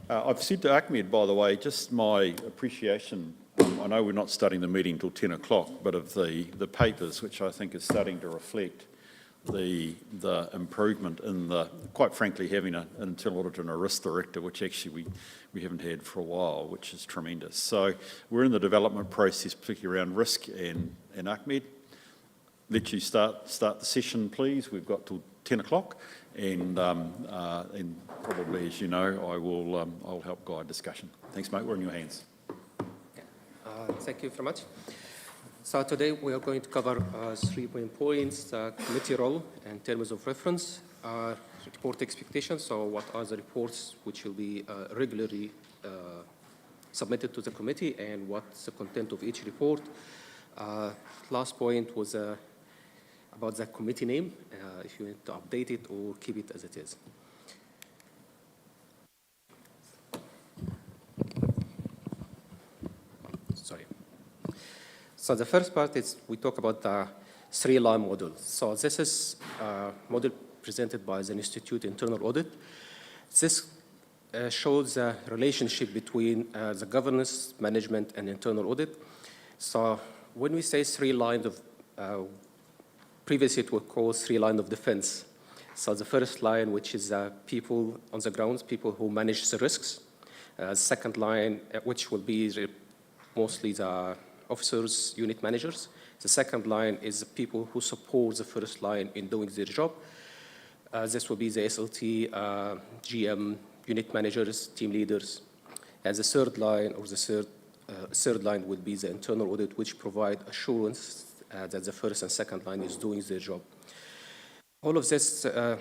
I've said to Ahmed, by the way, just my appreciation. I know we're not starting the meeting till 10 o'clock, but of the papers, which I think is starting to reflect the improvement in the, quite frankly, having an internal auditor and a risk director, which actually we haven't had for a while, which is tremendous. So we're in the development process, particularly around risk, and Ahmed, let you start the session, please. We've got till 10 o'clock, and probably, as you know, I'll help guide discussion. Thanks, mate. We're in your hands. Thank you very much. So today we are going to cover 3 main points: the committee role and terms of reference, report expectations, so what are the reports which will be regularly submitted to the committee, and what's the content of each report. Last point was about the committee name, if you need to update it or keep it as it is. So the first part is we talk about the 3-line model. So this is a model presented by the Institute Internal Audit. This shows the relationship between the governance, management, and internal audit. So when we say 3 lines of, previously it was called 3 lines of defense. So the first line, which is people on the ground, people who manage the risks. Second line, which will be mostly the officers, unit managers. The second line is the people who support the first line in doing their job. This will be the SLT, GM, unit managers, team leaders. And the third line, or the third line, would be the internal audit, which provide assurance that the first and second line is doing their job. All of this, the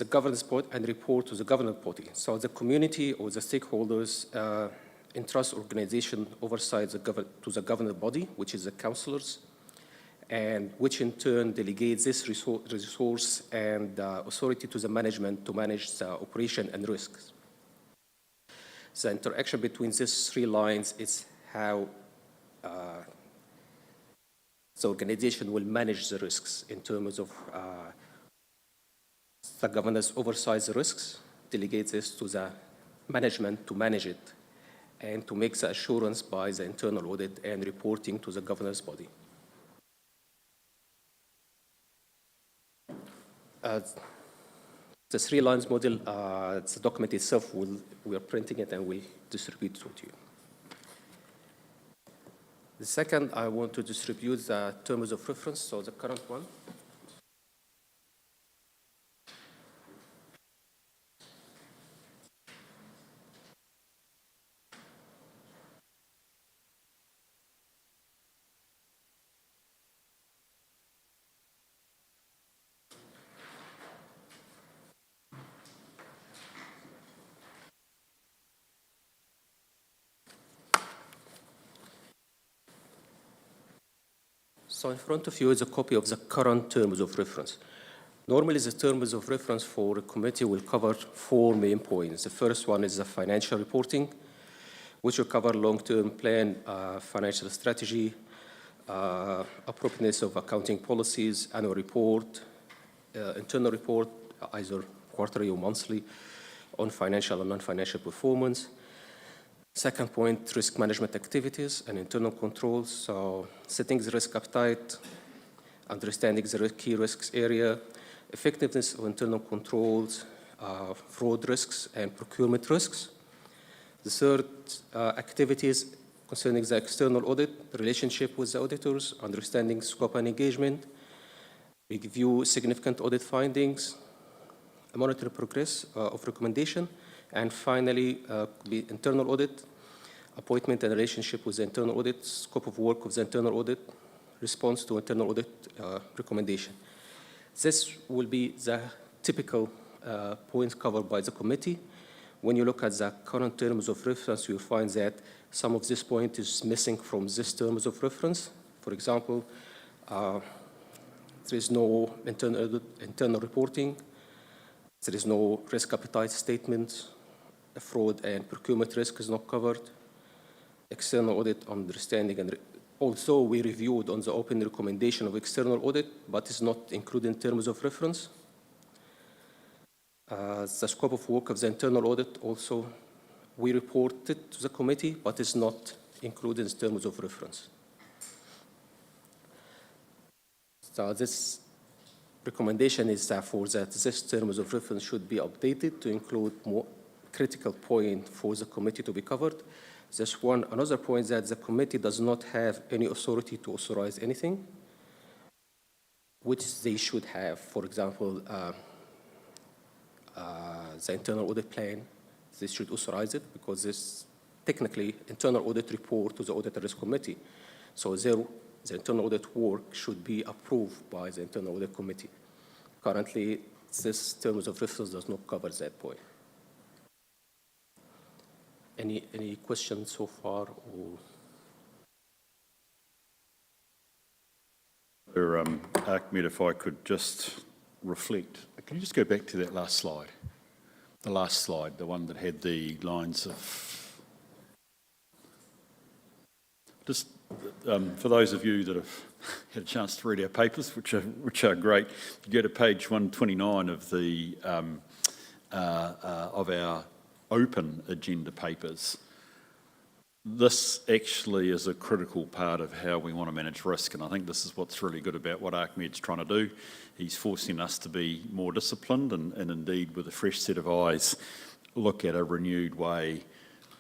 governance board and report to the governance body. So the community or the stakeholders entrust organization oversight to the governing body, which is the councillors, and which in turn delegates this resource and authority to the management to manage the operation and risks. The interaction between these 3 lines is how the organization will manage the risks in terms of the governance oversights the risks, delegates this to the management to manage it, and to make the assurance by the internal audit and reporting to the governance body. The 3 lines model, the document itself, we are printing it and we'll distribute it to you. The second, I want to distribute the terms of reference, so the current one. So in front of you is a copy of the current terms of reference. Normally, the terms of reference for a committee will cover 4 main points. The first one is the financial reporting, which will cover long-term plan, financial strategy, appropriateness of accounting policies, annual report, internal report, either quarterly or monthly, on financial and non-financial performance. Second point, risk management activities and internal controls. So setting the risk appetite, understanding the key risks area, effectiveness of internal controls, fraud risks, and procurement risks. The third, activities concerning the external audit, the relationship with the auditors, understanding scope and engagement, review significant audit findings, monitor progress of recommendation, and finally, the internal audit, appointment and relationship with the internal audit, scope of work of the internal audit, response to internal audit recommendation. This will be the typical points covered by the committee. When you look at the current terms of reference, you'll find that some of this point is missing from this terms of reference. For example, there is no internal reporting, there is no risk appetite statement, fraud and procurement risk is not covered, external audit understanding, and also we reviewed on the open recommendation of external audit, but is not included in terms of reference. The scope of work of the internal audit also, we report it to the committee, but it's not included in terms of reference. So this recommendation is for that this terms of reference should be updated to include more critical point for the committee to be covered. There's another point that the committee does not have any authority to authorize anything, which they should have. For example, the internal audit plan, they should authorize it because this technically internal audit report to the audit and risk committee. So the internal audit work should be approved by the internal audit committee. Currently, this terms of reference does not cover that point. Any questions so far? Ahmed, if I could just reflect. Can you just go back to that last slide? The last slide, the one that had the lines of... Just for those of you that have had a chance to read our papers, which are great, you go to page 129 of our open agenda papers. This actually is a critical part of how we want to manage risk, and I think this is what's really good about what Ahmed's trying to do. He's forcing us to be more disciplined and indeed with a fresh set of eyes look at a renewed way,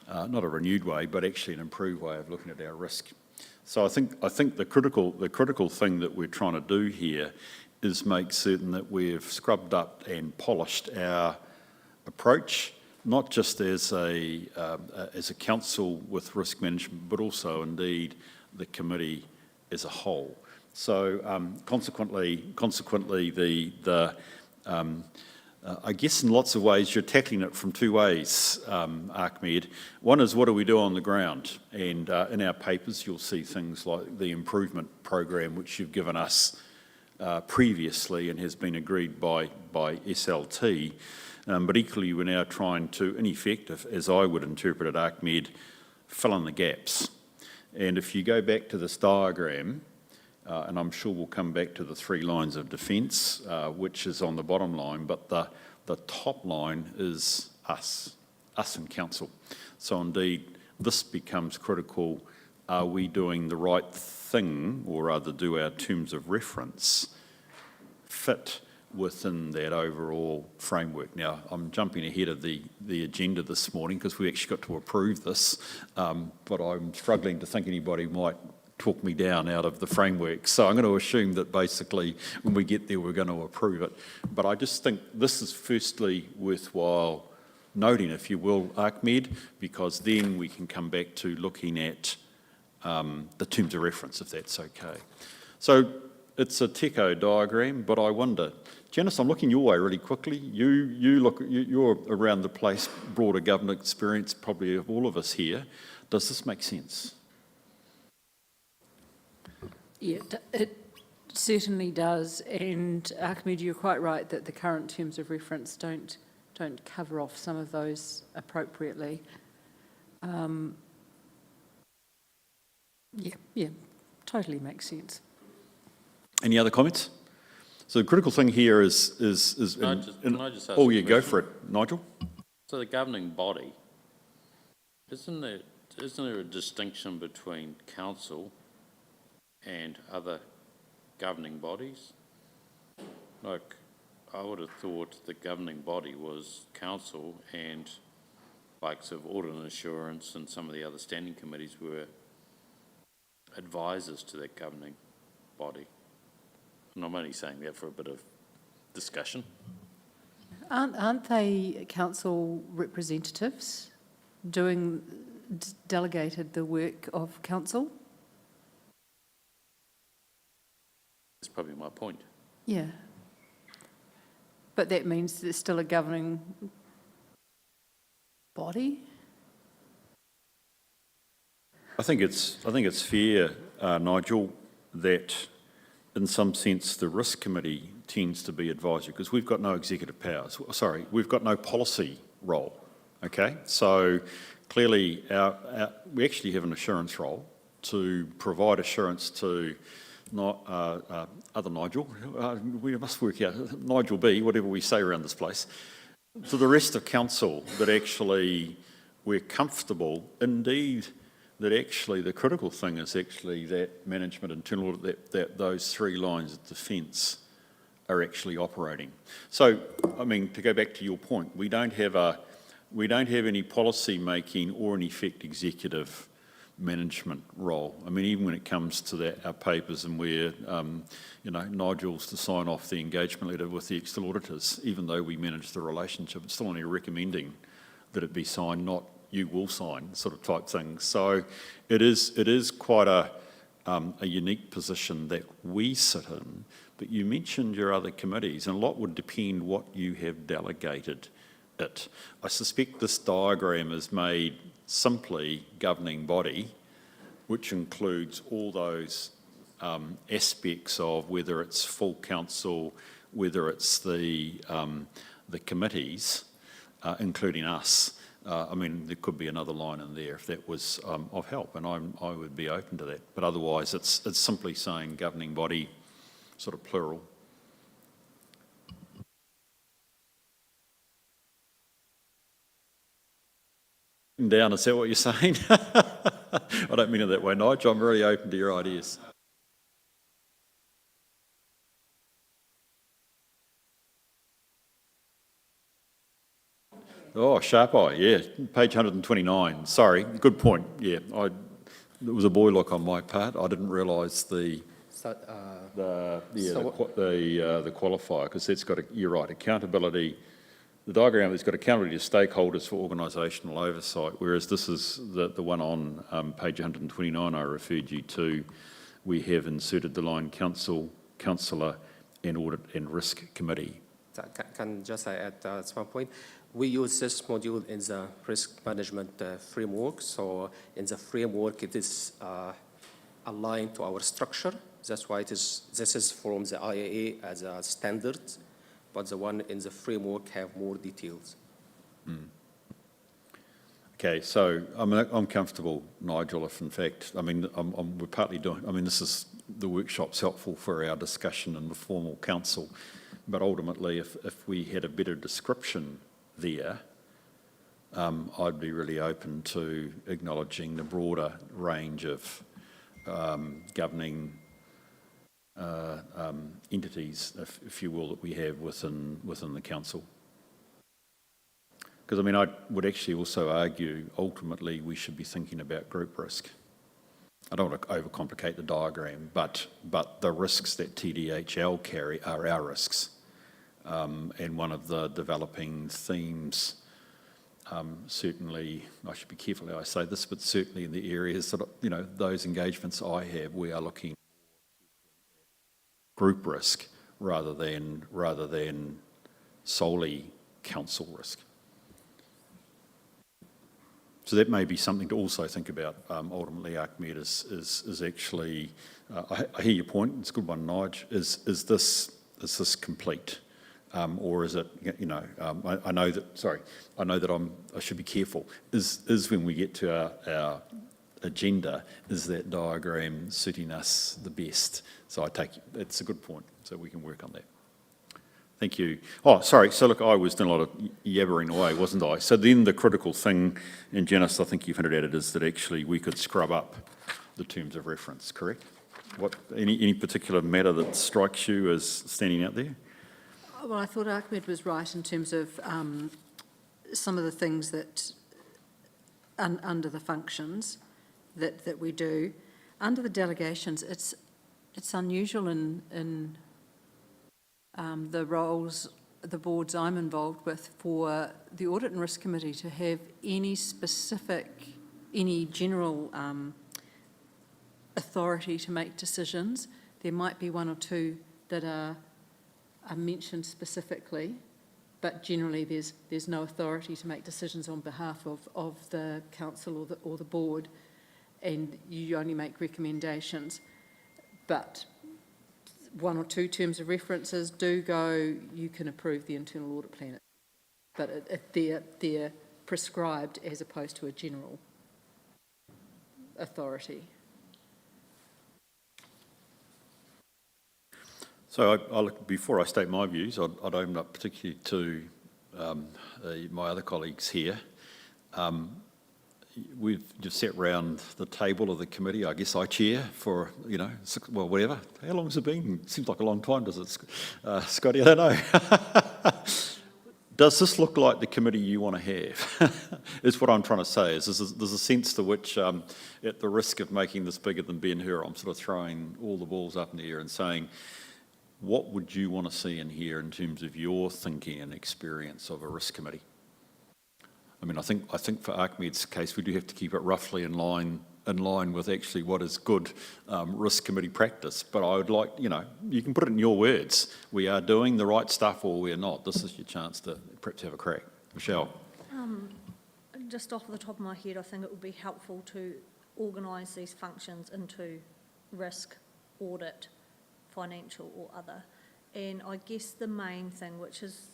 not a renewed way, but actually an improved way of looking at our risk. So I think the critical thing that we're trying to do here is make certain that we've scrubbed up and polished our approach, not just as a council with risk management, but also indeed the committee as a whole. So consequently, I guess in lots of ways you're tackling it from two ways, Ahmed. One is what do we do on the ground? And in our papers you'll see things like the improvement program which you've given us previously and has been agreed by SLT. But equally we're now trying to, in effect, as I would interpret it, Ahmed, fill in the gaps. And if you go back to this diagram, and I'm sure we'll come back to the 3 lines of defence, which is on the bottom line, but the top line is us and council. So indeed, this becomes critical. Are we doing the right thing, or rather do our terms of reference fit within that overall framework? Now, I'm jumping ahead of the agenda this morning because we actually got to approve this, but I'm struggling to think anybody might talk me down out of the framework. So I'm going to assume that basically when we get there, we're going to approve it. But I just think this is firstly worthwhile noting, if you will, Ahmed, because then we can come back to looking at the terms of reference, if that's okay. So it's a techo diagram, but I wonder, Janice, I'm looking your way really quickly. You're around the place, broader government experience probably of all of us here. Does this make sense? Yeah, it certainly does. And Ahmed, you're quite right that the current terms of reference don't cover off some of those appropriately. Yeah, totally makes sense. Any other comments? So the critical thing here is Can I just ask oh a yeah, go question? for it, Nigel. So the governing body, isn't there a distinction between council and other governing bodies? Like, I would have thought the governing body was council and likes of audit and assurance and some of the other standing committees were advisors to that governing body. And I'm only saying that for a bit of discussion. Aren't they council representatives delegated the work of council? That's probably my point. Yeah. But that means there's still a governing body? I think it's fair, Nigel, that in some sense the risk committee tends to be advisory because we've got no executive powers. Sorry, we've got no policy role. Okay, so clearly we actually have an assurance role to provide assurance to not other Nigel. We must work out Nigel B, whatever we say around this place. to the rest of council that actually we're comfortable, indeed, that actually the critical thing is actually that management internal audit, that those three lines of defence are actually operating. So, I mean, to go back to your point, we don't have any policy making or in effect executive management role. I mean, even when it comes to our papers and where, Nigel's to sign off the engagement letter with the external auditors, even though we manage the relationship, it's still only recommending that it be signed, not you will sign sort of type thing. So it is quite a unique position that we sit in. But you mentioned your other committees, and a lot would depend what you have delegated it. I suspect this diagram is made simply governing body, which includes all those aspects of whether it's full council, whether it's the committees, including us. I mean, there could be another line in there if that was of help, and I would be open to that. But otherwise, it's simply saying governing body, sort of plural. Down, is that what you're saying? I don't mean it that way, Nigel. I'm really open to your ideas. Oh, sharp eye, yeah. Page 129. Sorry, good point. Yeah, it was a boy look on my part. I didn't realise the qualifier, because that's got you're right, accountability. The diagram has got accountability to stakeholders for organisational oversight, whereas this is the one on page 129 I referred you to. We have inserted the line council, councillor, and audit and risk committee. Can just add at one point, we use this module in the risk management framework. So in the framework, it is aligned to our structure. That's why this is from the IAA as a standard, but the one in the framework have more details. Okay, so I'm comfortable, Nigel, if in fact, we're partly doing, this is, the workshop's helpful for our discussion in the formal council, but ultimately if we had a better description there, I'd be really open to acknowledging the broader range of governing entities, if you will, that we have within the council. Because I would actually also argue ultimately we should be thinking about group risk. I don't want to overcomplicate the diagram, but the risks that TDHL carry are our risks. And one of the developing themes, certainly, I should be careful how I say this, but certainly in the areas that, those engagements I have, we are looking group risk rather than solely council risk. So that may be something to also think about. Ultimately, Ahmed is actually. I hear your point. It's a good one, Nige. Is this complete, or is it? I know that. Sorry, I know that I should be careful. Is when we get to our agenda, is that diagram suiting us the best? So it's a good point. So we can work on that. Thank you. Oh, sorry. So look, I was doing a lot of yabbering away, wasn't I? So then the critical thing, and Janice, I think you've hinted at it, is that actually we could scrub up the terms of reference, correct? Any particular matter that strikes you as standing out there? Well, I thought Ahmed was right in terms of some of the things that under the functions that we do. Under the delegations, it's unusual in the roles, the boards I'm involved with, for the Audit and Risk Committee to have any general authority to make decisions. There might be one or two that are mentioned specifically, but generally there's no authority to make decisions on behalf of the council or the board, and you only make recommendations. But one or two terms of references do go, you can approve the internal audit plan, but they're prescribed as opposed to a general authority. So before I state my views, I'd open up particularly to my other colleagues here. You've sat round the table of the committee. I guess I chair for, whatever. How long has it been? Seems like a long time, does it, Scotty? I don't know. Does this look like the committee you want to have? Is what I'm trying to say. There's a sense to which, at the risk of making this bigger than Ben-Hur, I'm sort of throwing all the balls up in the air and saying, what would you want to see in here in terms of your thinking and experience of a risk committee? I mean, I think for ArcMed's case, we do have to keep it roughly in line with actually what is good risk committee practice. But I would like, you can put it in your words. We are doing the right stuff or we're not. This is your chance to perhaps have a crack. Michelle. Just off the top of my head, I think it would be helpful to organise these functions into risk, audit, financial or other. And I guess the main thing, which is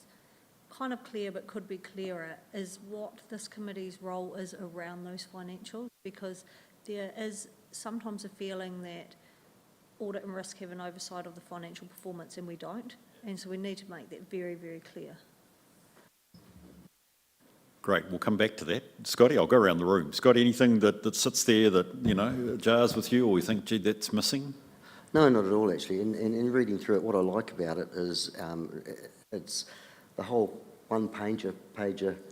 kind of clear but could be clearer, is what this committee's role is around those financials, because there is sometimes a feeling that audit and risk have an oversight of the financial performance and we don't, and so we need to make that very, very clear. Great, we'll come back to that. Scotty, I'll go around the room. Scotty, anything that sits there that, jars with you or you think, gee, that's missing? No, not at all, actually. And reading through it, what I like about it is it's the whole one-pager,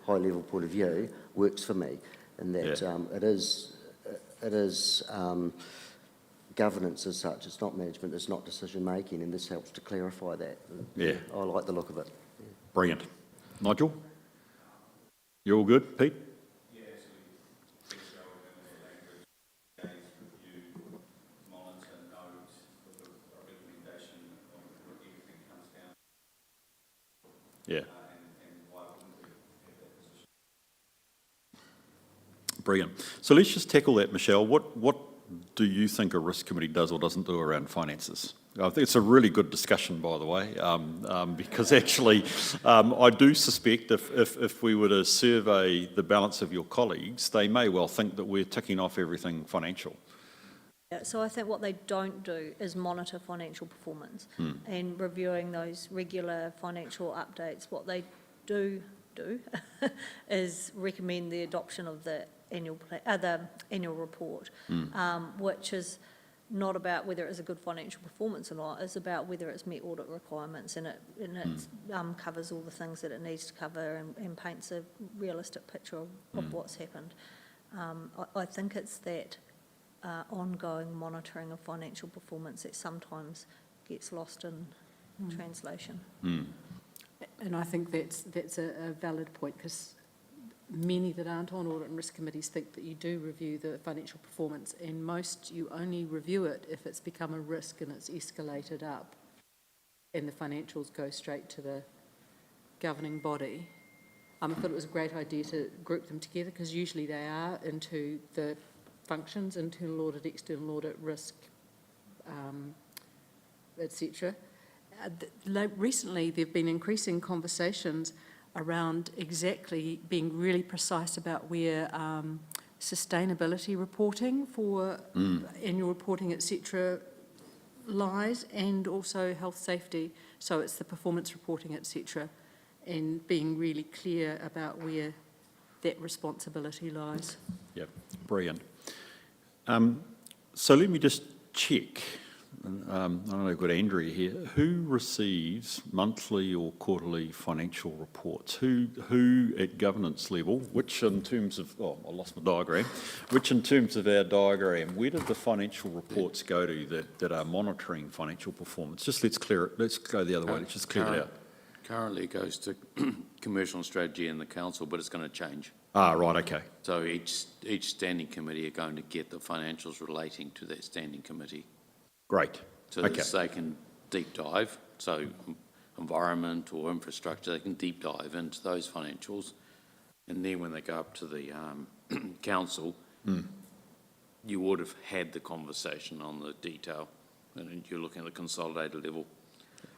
high-level point of view works for me, in that it is governance as such. It's not management, it's not decision-making, and this helps to clarify that. Yeah. I like the look of it. Yeah. Brilliant. Nigel? You all good? Pete? Yeah. Brilliant. So let's just tackle that, Michelle. What do you think a risk committee does or doesn't do around finances? I think it's a really good discussion, by the way, because actually I do suspect if we were to survey the balance of your colleagues, they may well think that we're ticking off everything financial. Yeah, so I think what they don't do is monitor financial performance and reviewing those regular financial updates. What they do is recommend the adoption of the annual report, which is not about whether it's a good financial performance or not. It's about whether it's met audit requirements, and it covers all the things that it needs to cover and paints a realistic picture of what's happened. I think it's that ongoing monitoring of financial performance that sometimes gets lost in translation. And I think that's a valid point, because many that aren't on audit and risk committees think that you do review the financial performance, and most you only review it if it's become a risk and it's escalated up and the financials go straight to the governing body. I thought it was a great idea to group them together, because usually they are into the functions, internal audit, external audit, risk, etc. Recently, there have been increasing conversations around exactly being really precise about where sustainability reporting for annual reporting, etc., lies, and also health safety. So it's the performance reporting, etc., and being really clear about where that responsibility lies. Yep, brilliant. So let me just check. I know I've got Andrea here. Who receives monthly or quarterly financial reports? Who at governance level, which in terms of, I lost my diagram, which in terms of our diagram, where did the financial reports go to that are monitoring financial performance? Just let's go the other way, let's just clear it out. Currently it goes to commercial and strategy and the council, but it's going to change. Ah, right, okay. So each standing committee are going to get the financials relating to that standing committee. Great. So that they can deep dive, so environment or infrastructure, they can deep dive into those financials. And then when they go up to the council, you would have had the conversation on the detail, and you're looking at the consolidated level.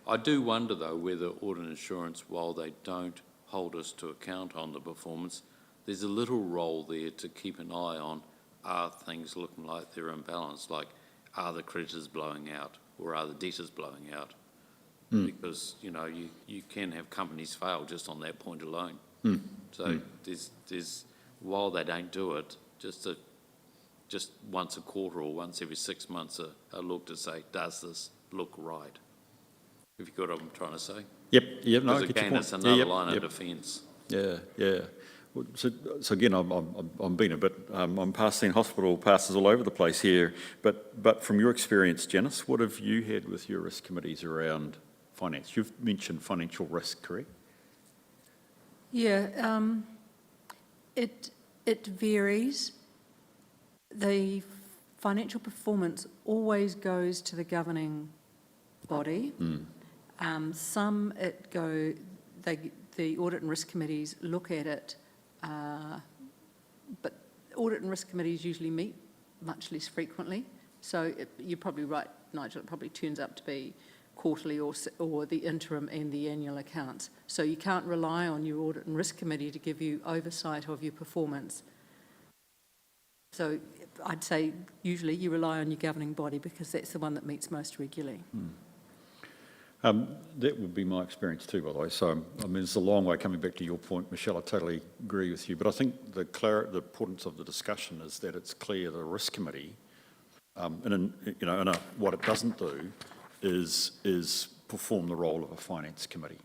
I do wonder, though, whether audit and assurance, while they don't hold us to account on the performance, there's a little role there to keep an eye on, are things looking like they're imbalanced, like are the creditors blowing out or are the debtors blowing out? because, you know, you can have companies fail just on that point alone. So there's, while they don't do it, just once a quarter or once every 6 months, a look to say, does this look right? Have you got what I'm trying to say? Yep, no, I Because get your again, point. it's another Yep, line yep. of defence. Yeah. Well, so again, I'm being a bit, I'm seeing hospital passes all over the place here, but from your experience, Janice, what have you had with your risk committees around finance? You've mentioned financial risk, correct? Yeah, it varies. The financial performance always goes to the governing body. Some the audit and risk committees look at it, but audit and risk committees usually meet much less frequently. So you're probably right, Nigel, it probably turns up to be quarterly or the interim and the annual accounts. So you can't rely on your audit and risk committee to give you oversight of your performance. So I'd say usually you rely on your governing body because that's the one that meets most regularly. That would be my experience too, by the way. So, I mean, it's a long way coming back to your point, Michelle. I totally agree with you. But I think the importance of the discussion is that it's clear the risk committee, what it doesn't do is perform the role of a finance committee.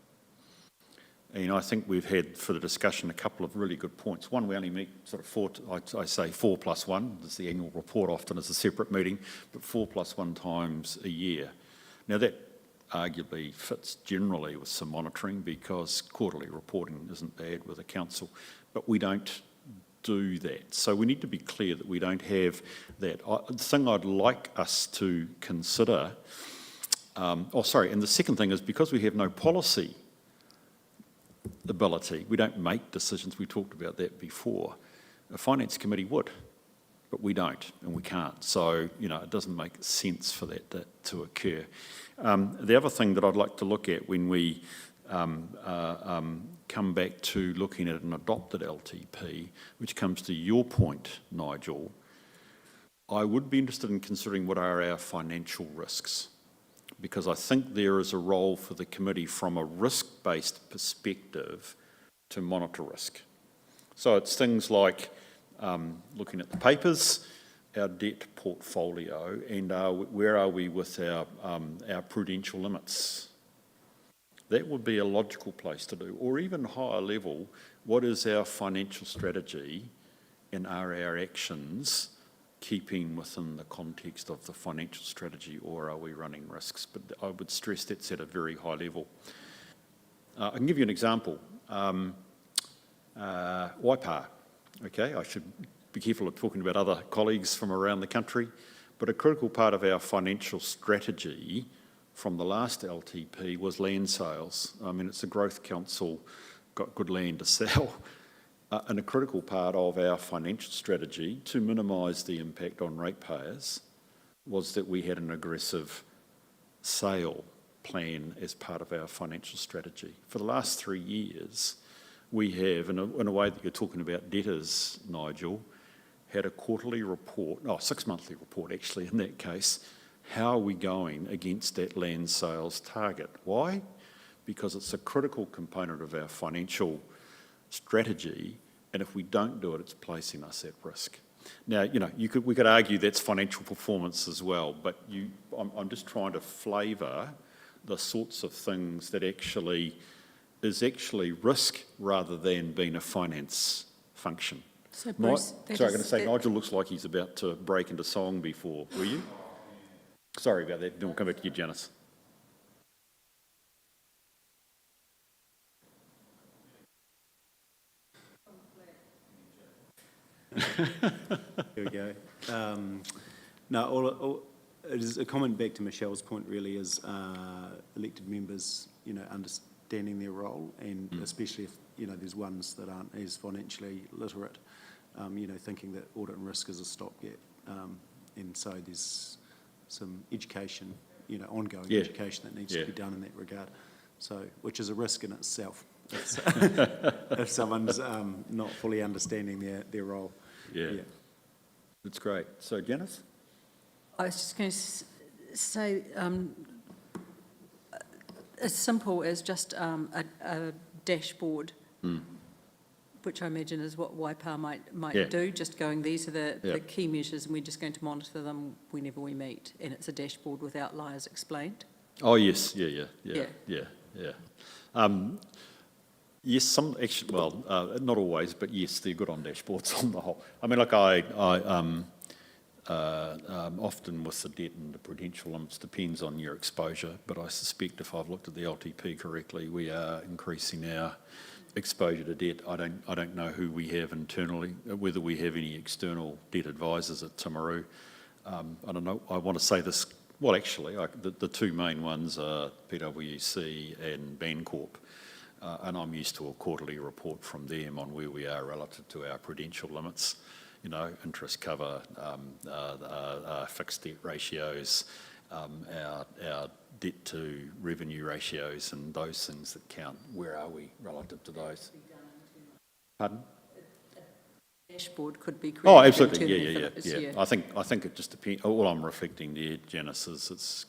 And I think we've had for the discussion a couple of really good points. One, we only meet sort of I say 4+1. There's the annual report often as a separate meeting, but 4+1 times a year. Now that arguably fits generally with some monitoring because quarterly reporting isn't bad with a council, but we don't do that. So we need to be clear that we don't have that. The thing I'd like us to consider, and the second thing is because we have no policy ability, we don't make decisions, we talked about that before. A finance committee would, but we don't and we can't. So, it doesn't make sense for that to occur. The other thing that I'd like to look at when we come back to looking at an adopted LTP, which comes to your point, Nigel, I would be interested in considering what are our financial risks, because I think there is a role for the committee from a risk-based perspective to monitor risk. So it's things like looking at the papers, our debt portfolio, and where are we with our prudential limits. That would be a logical place to do. Or even higher level, what is our financial strategy and are our actions keeping within the context of the financial strategy, or are we running risks? But I would stress that's at a very high level. I can give you an example. Waipa, okay, I should be careful of talking about other colleagues from around the country, but a critical part of our financial strategy from the last LTP was land sales. I mean, it's a growth council, got good land to sell, and a critical part of our financial strategy to minimise the impact on ratepayers was that we had an aggressive sale plan as part of our financial strategy. For the last 3 years, we have, in a way that you're talking about debtors, Nigel, had a quarterly report, 6-monthly report actually in that case. How are we going against that land sales target? Why? Because it's a critical component of our financial strategy, and if we don't do it, it's placing us at risk. Now, we could argue that's financial performance as well, but I'm just trying to flavour the sorts of things that is actually risk rather than being a finance function. So Bruce, Nigel looks like he's about to break into song before, were you? Sorry about that. Then we'll come back to you, Janice. Here we go. It is a comment back to Michelle's point really is elected members, understanding their role, and especially if, there's ones that aren't as financially literate, thinking that audit and risk is a stopgap. And so there's some education, ongoing education that needs to be done in that regard. So, which is a risk in itself if someone's not fully understanding their role. Yeah. That's great. So, Janice? I was just going to say, as simple as just a dashboard, which I imagine is what Waipa might Yeah. do, just going, these are the Yeah. key measures and we're just going to monitor them whenever we meet. And it's a dashboard with outliers explained. Oh, yes, yeah. Yes, some, actually, well, not always, but yes, they're good on dashboards on the whole. I mean, like often with the debt and the prudential limits, depends on your exposure, but I suspect if I've looked at the LTP correctly, we are increasing our exposure to debt. I don't know who we have internally, whether we have any external debt advisors at Timaru. I don't know, I want to say this, well, actually, the two main ones are PwC and Bancorp. And I'm used to a quarterly report from them on where we are relative to our prudential limits, you know, interest cover, fixed debt ratios, our debt to revenue ratios and those things that count. Where are we relative to those? Pardon? Dashboard could be Oh, created absolutely, internally for this yeah. year. I think it just depends. All I'm reflecting there, Janice, is it's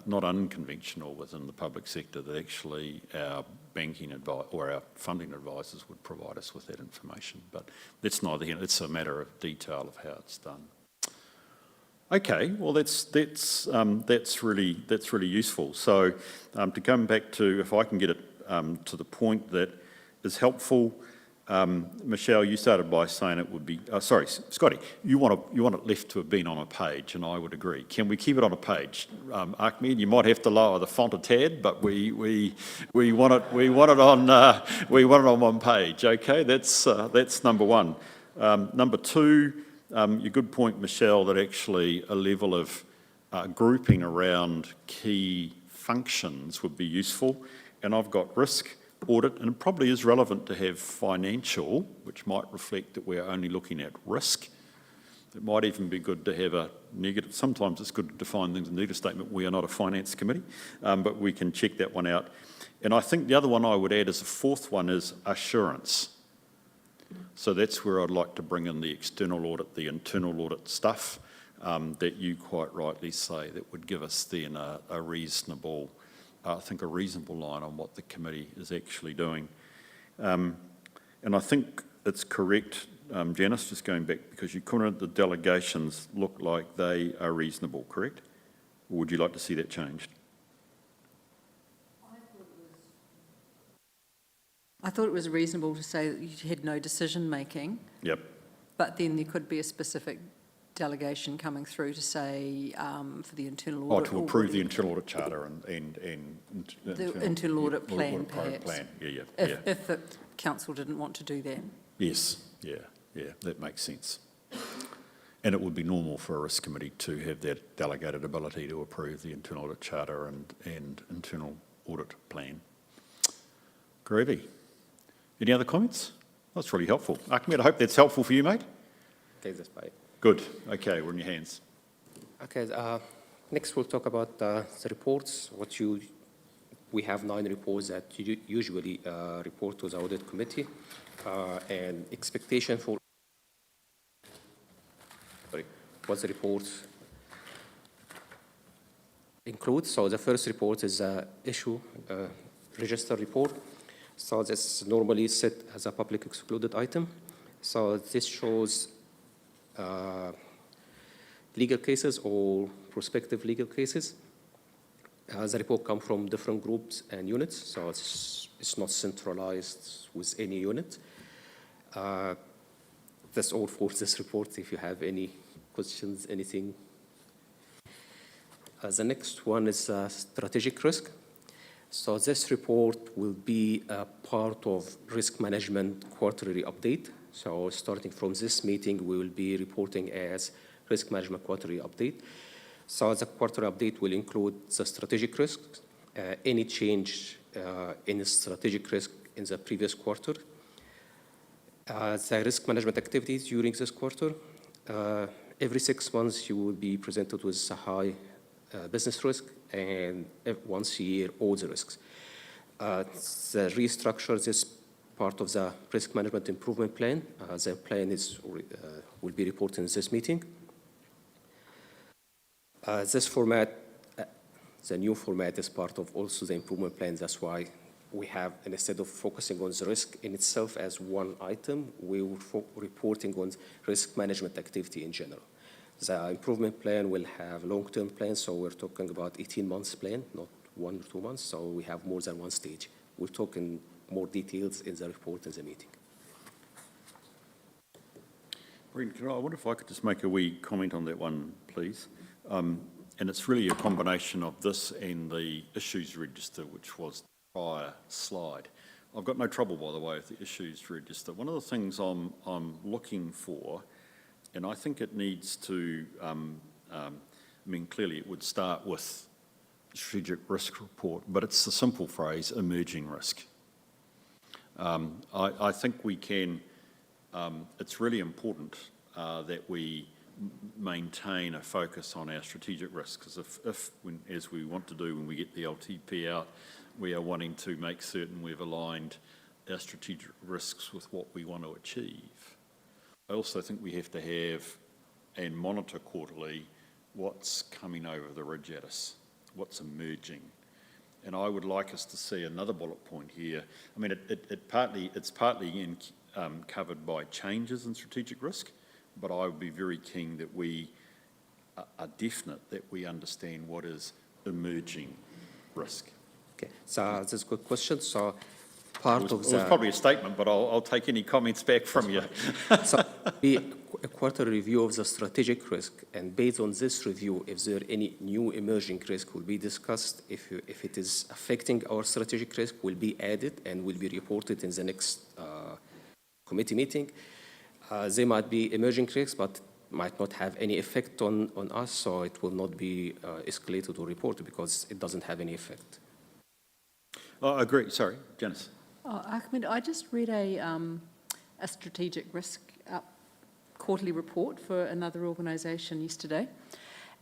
not unconventional within the public sector that actually our banking advice or our funding advisors would provide us with that information. But that's neither here. It's a matter of detail of how it's done. Okay, well that's really useful. So to come back to, if I can get it to the point that is helpful. Michelle, you started by saying it would be, sorry, Scotty, you want it left to have been on a page, and I would agree. Can we keep it on a page? Ahmed, you might have to lower the font a tad, but we want it on one page. Okay, that's number one. Number two, your good point, Michelle, that actually a level of grouping around key functions would be useful, and I've got risk, audit, and it probably is relevant to have financial, which might reflect that we're only looking at risk. It might even be good to have a negative. Sometimes it's good to define things in the negative statement. We are not a finance committee, but we can check that one out. And I think the other one I would add as a fourth one is assurance. So that's where I'd like to bring in the external audit, the internal audit stuff that you quite rightly say that would give us then a reasonable line on what the committee is actually doing. And I think it's correct, Janice, just going back, because you commented the delegations look like they are reasonable, correct? Or would you like to see that changed? I thought it was reasonable to say that you had no decision-making. Yep. But then there could be a specific delegation coming through to say for the internal audit. To approve the internal audit charter and the internal audit plan, audit perhaps. Plan. Yeah. If the council didn't want to do that. Yes, yeah, that makes sense. And it would be normal for a risk committee to have that delegated ability to approve the internal audit charter and internal audit plan. Groovy. Any other comments? That's really helpful. Ahmed, I hope that's helpful for you, mate. Okay, that's fine. Good. Okay, we're in your hands. Okay, next we'll talk about the reports. We have 9 reports that you usually report to the audit committee, and expectation for what the reports include. So the first report is issue register report. So this normally set as a public excluded item. So this shows legal cases or prospective legal cases. The report comes from different groups and units, so it's not centralized with any unit. That's all for this report. If you have any questions, anything. The next one is strategic risk. So this report will be a part of risk management quarterly update. So starting from this meeting, we will be reporting as risk management quarterly update. So the quarterly update will include the strategic risks, any change in the strategic risk in the previous quarter, the risk management activities during this quarter. Every 6 months, you will be presented with a high business risk, and once a year, all the risks. The restructure this part of the risk management improvement plan. The plan will be reported in this meeting. This format, The new format is part of also the improvement plan. That's why we have, instead of focusing on the risk in itself as one item, we will reporting on risk management activity in general. The improvement plan will have long-term plans, so we're talking about 18 months plan, not 1 or 2 months, so we have more than one stage. We'll talk in more details in the report in the meeting. Brendan, I wonder if I could just make a wee comment on that one, please. And it's really a combination of this and the issues register, which was the prior slide. I've got no trouble, by the way, with the issues register. One of the things I'm looking for, and I think it needs to, I mean, clearly it would start with strategic risk report, but it's the simple phrase, emerging risk. I think we can, it's really important that we maintain a focus on our strategic risks, because as we want to do when we get the LTP out, we are wanting to make certain we've aligned our strategic risks with what we want to achieve. I also think we have to have and monitor quarterly what's coming over the ridge at us, what's emerging. And I would like us to see another bullet point here. I mean, it's partly covered by changes in strategic risk, but I would be very keen that we are definite that we understand what is emerging risk. Okay, so that's a good question. So part It of was the... probably a statement, but I'll take any comments back from you. So be a quarter review of the strategic risk, and based on this review, if there are any new emerging risk will be discussed. If it is affecting our strategic risk, will be added and will be reported in the next committee meeting. They might be emerging risks, but might not have any effect on us, so it will not be escalated or reported because it doesn't have any effect. I agree. Sorry, Janice. Oh, Ahmed, I just read a strategic risk quarterly report for another organisation yesterday,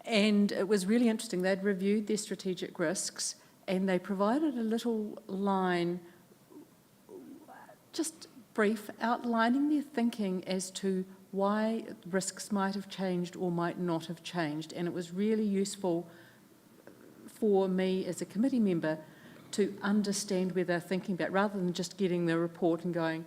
and it was really interesting. They'd reviewed their strategic risks, and they provided a little line, just brief, outlining their thinking as to why risks might have changed or might not have changed, and it was really useful for me as a committee member to understand where they're thinking about, rather than just getting the report and going,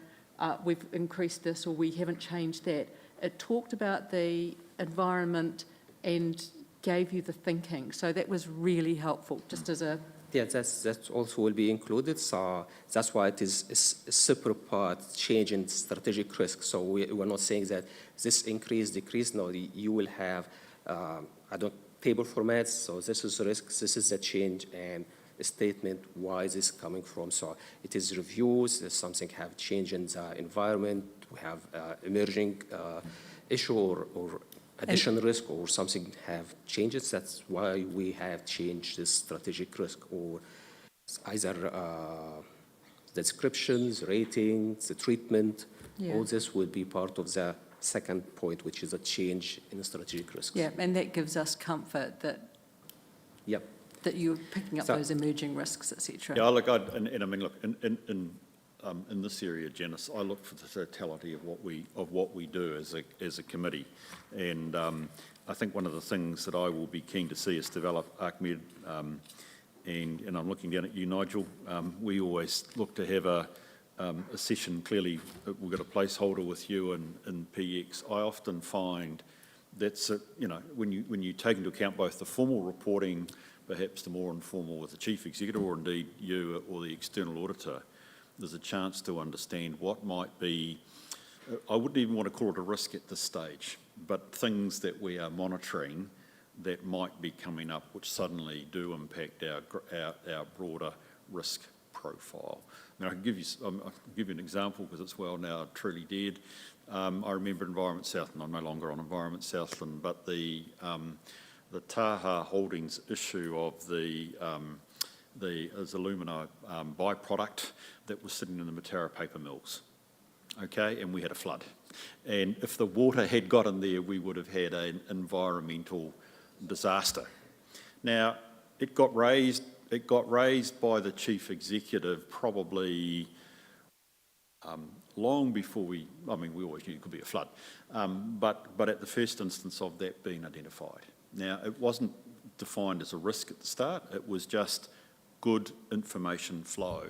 we've increased this or we haven't changed that. It talked about the environment and gave you the thinking. So that was really helpful, just as a... Yeah, that also will be included. So that's why it is a separate part, change in strategic risk. So we're not saying that this increase, decrease. No, you will have, table formats. So this is the risk, this is the change, and a statement why is this coming from. So it is reviews, there's something have changed in the environment, we have emerging issue or additional risk or something have changes. That's why we have changed this strategic risk, or either descriptions, ratings, the treatment. Yeah. All this will be part of the second point, which is a change in the strategic risks. Yeah, and that gives us comfort that Yep. that you're picking up So- those emerging risks, etc. Yeah, look, I mean, look, in this area, Janice, I look for the totality of what we do as a committee, and I think one of the things that I will be keen to see us develop, Ahmed, and I'm looking down at you, Nigel. We always look to have a session. Clearly, we've got a placeholder with you in PX. I often find that's when you take into account both the formal reporting, perhaps the more informal with the chief executive, or indeed you or the external auditor, there's a chance to understand what might be, I wouldn't even want to call it a risk at this stage, but things that we are monitoring that might be coming up which suddenly do impact our broader risk profile. Now, I can give you an example because it's well now truly dead. I remember Environment Southland. I'm no longer on Environment Southland, but the Taha Holdings issue of the alumina byproduct that was sitting in the Matara paper mills, okay, and we had a flood. And if the water had got in there, we would have had an environmental disaster. Now, it got raised by the chief executive probably long before we always knew it could be a flood, but at the first instance of that being identified. Now, it wasn't defined as a risk at the start. It was just good information flow,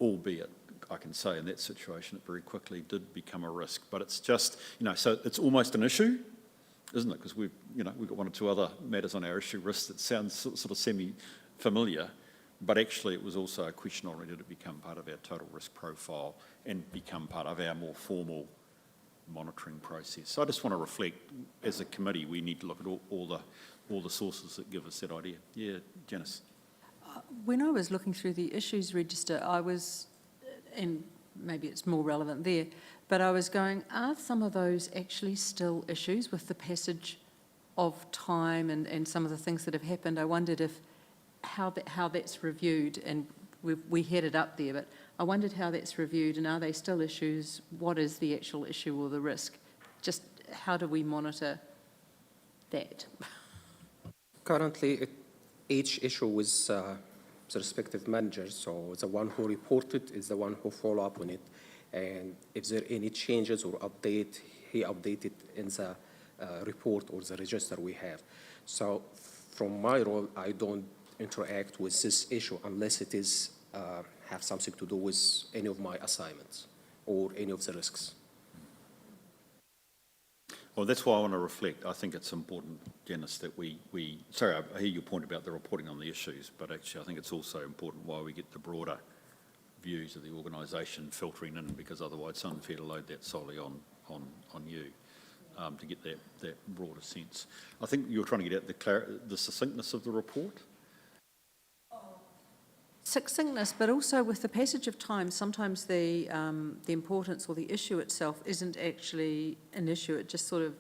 albeit, I can say in that situation, it very quickly did become a risk. But it's just, so it's almost an issue, isn't it? Because we've got one or two other matters on our issue list that sounds sort of semi-familiar, but actually it was also a question already to become part of our total risk profile and become part of our more formal monitoring process. So I just want to reflect, as a committee, we need to look at all the sources that give us that idea. Yeah, Janice. When I was looking through the issues register, I was, and maybe it's more relevant there, but I was going, are some of those actually still issues with the passage of time and some of the things that have happened? I wondered if how that's reviewed, and we had it up there, but I wondered how that's reviewed, and are they still issues? What is the actual issue or the risk? Just how do we monitor that? Currently, each issue is the respective manager, so the one who reported is the one who follow up on it. And if there are any changes or update, he updated in the report or the register we have. So from my role, I don't interact with this issue unless it is have something to do with any of my assignments or any of the risks. Well, that's why I want to reflect. I think it's important, Janice, that we sorry, I hear your point about the reporting on the issues, but actually I think it's also important why we get the broader views of the organisation filtering in, because otherwise it's unfair to load that solely on you to get that broader sense. I think you're trying to get at the succinctness of the report. Succinctness, but also with the passage of time, sometimes the importance or the issue itself isn't actually an issue. It just sort of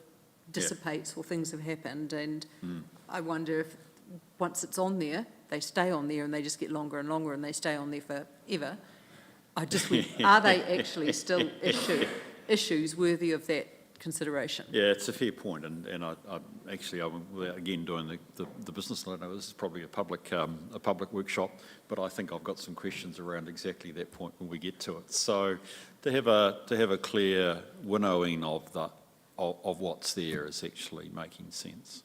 dissipates or things have happened. And I wonder if once it's on there, they stay on there and they just get longer and longer and they stay on there forever. I just are they actually still issues worthy of that consideration? Yeah, it's a fair point, and I actually, without again doing the business line, this is probably a public workshop, but I think I've got some questions around exactly that point when we get to it. So to have a clear winnowing of what's there is actually making sense.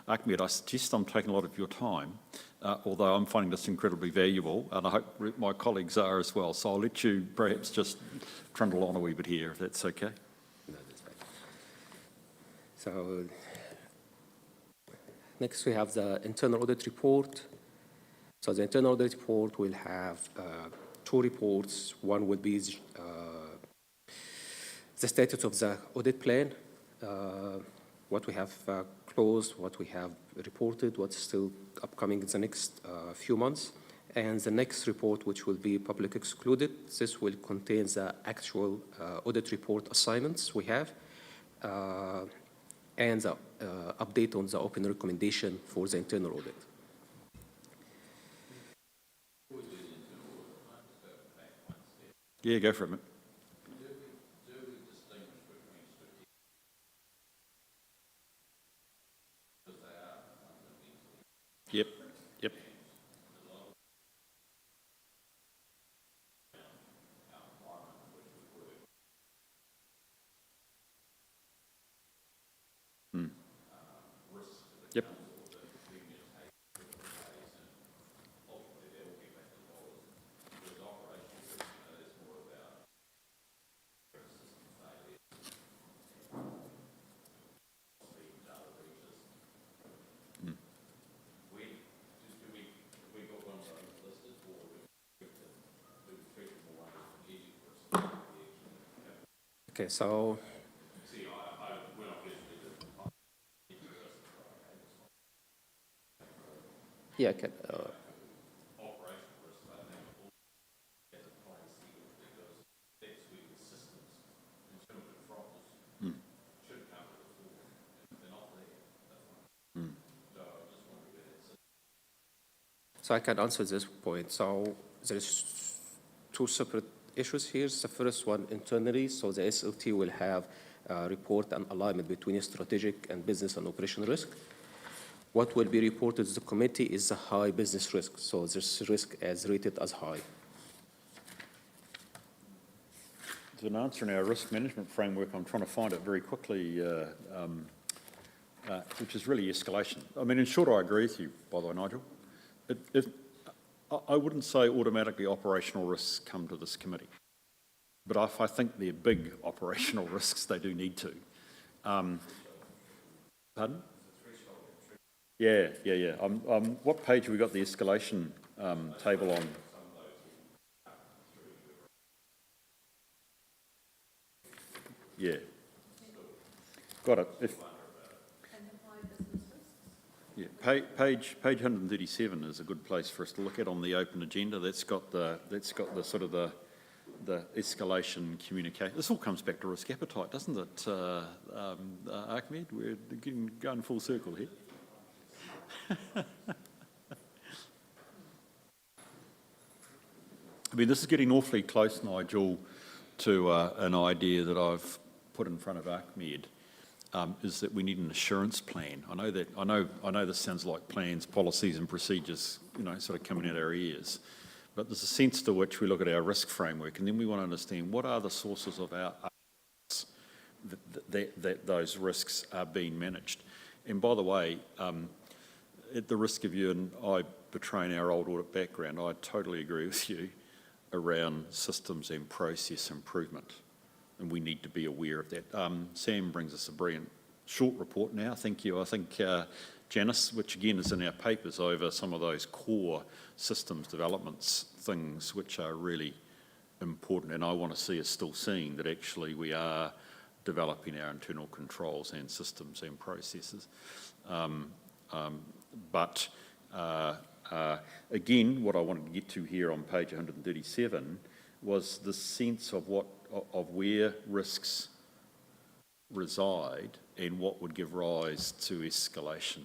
Ahmed, I suggest I'm taking a lot of your time, although I'm finding this incredibly valuable, and I hope my colleagues are as well. So I'll let you perhaps just trundle on a wee bit here, if that's okay. So next we have the internal audit report. So the internal audit report will have two reports. One would be the status of the audit plan, what we have closed, what we have reported, what's still upcoming in the next few months. And the next report, which will be public excluded, this will contain the actual audit report assignments we have, and the update on the open recommendation for the internal audit. Yeah, go for it, mate. Yep. Yep. Okay, so yeah, okay. So I can answer this point. So there's two separate issues here. The first one internally, so the SLT will have report and alignment between strategic and business and operational risk. What will be reported to the committee is the high business risk. So this risk is rated as high. There's an answer in our risk management framework. I'm trying to find it very quickly, which is really escalation. I mean, in short, I agree with you, by the way, Nigel. I wouldn't say automatically operational risks come to this committee, but if I think they're big operational risks, they do need to. Pardon? Yeah. What page have we got the escalation table on? Yeah. Got it. Yeah, page 137 is a good place for us to look at on the open agenda. That's got the sort of the escalation communication. This all comes back to risk appetite, doesn't it, Ahmed? We're going full circle here. I mean, this is getting awfully close, Nigel, to an idea that I've put in front of Ahmed. Is that we need an assurance plan. I know this sounds like plans, policies and procedures, sort of coming out our ears, but there's a sense to which we look at our risk framework, and then we want to understand what are the sources of our that those risks are being managed. And by the way, at the risk of you and I betraying our old audit background, I totally agree with you around systems and process improvement. And we need to be aware of that. Sam brings us a brilliant short report now, thank you. I think Janice, which again is in our papers, over some of those core systems developments things which are really important, and I want to see us still seeing that actually we are developing our internal controls and systems and processes. But again, what I wanted to get to here on page 137 was the sense of where risks reside and what would give rise to escalation.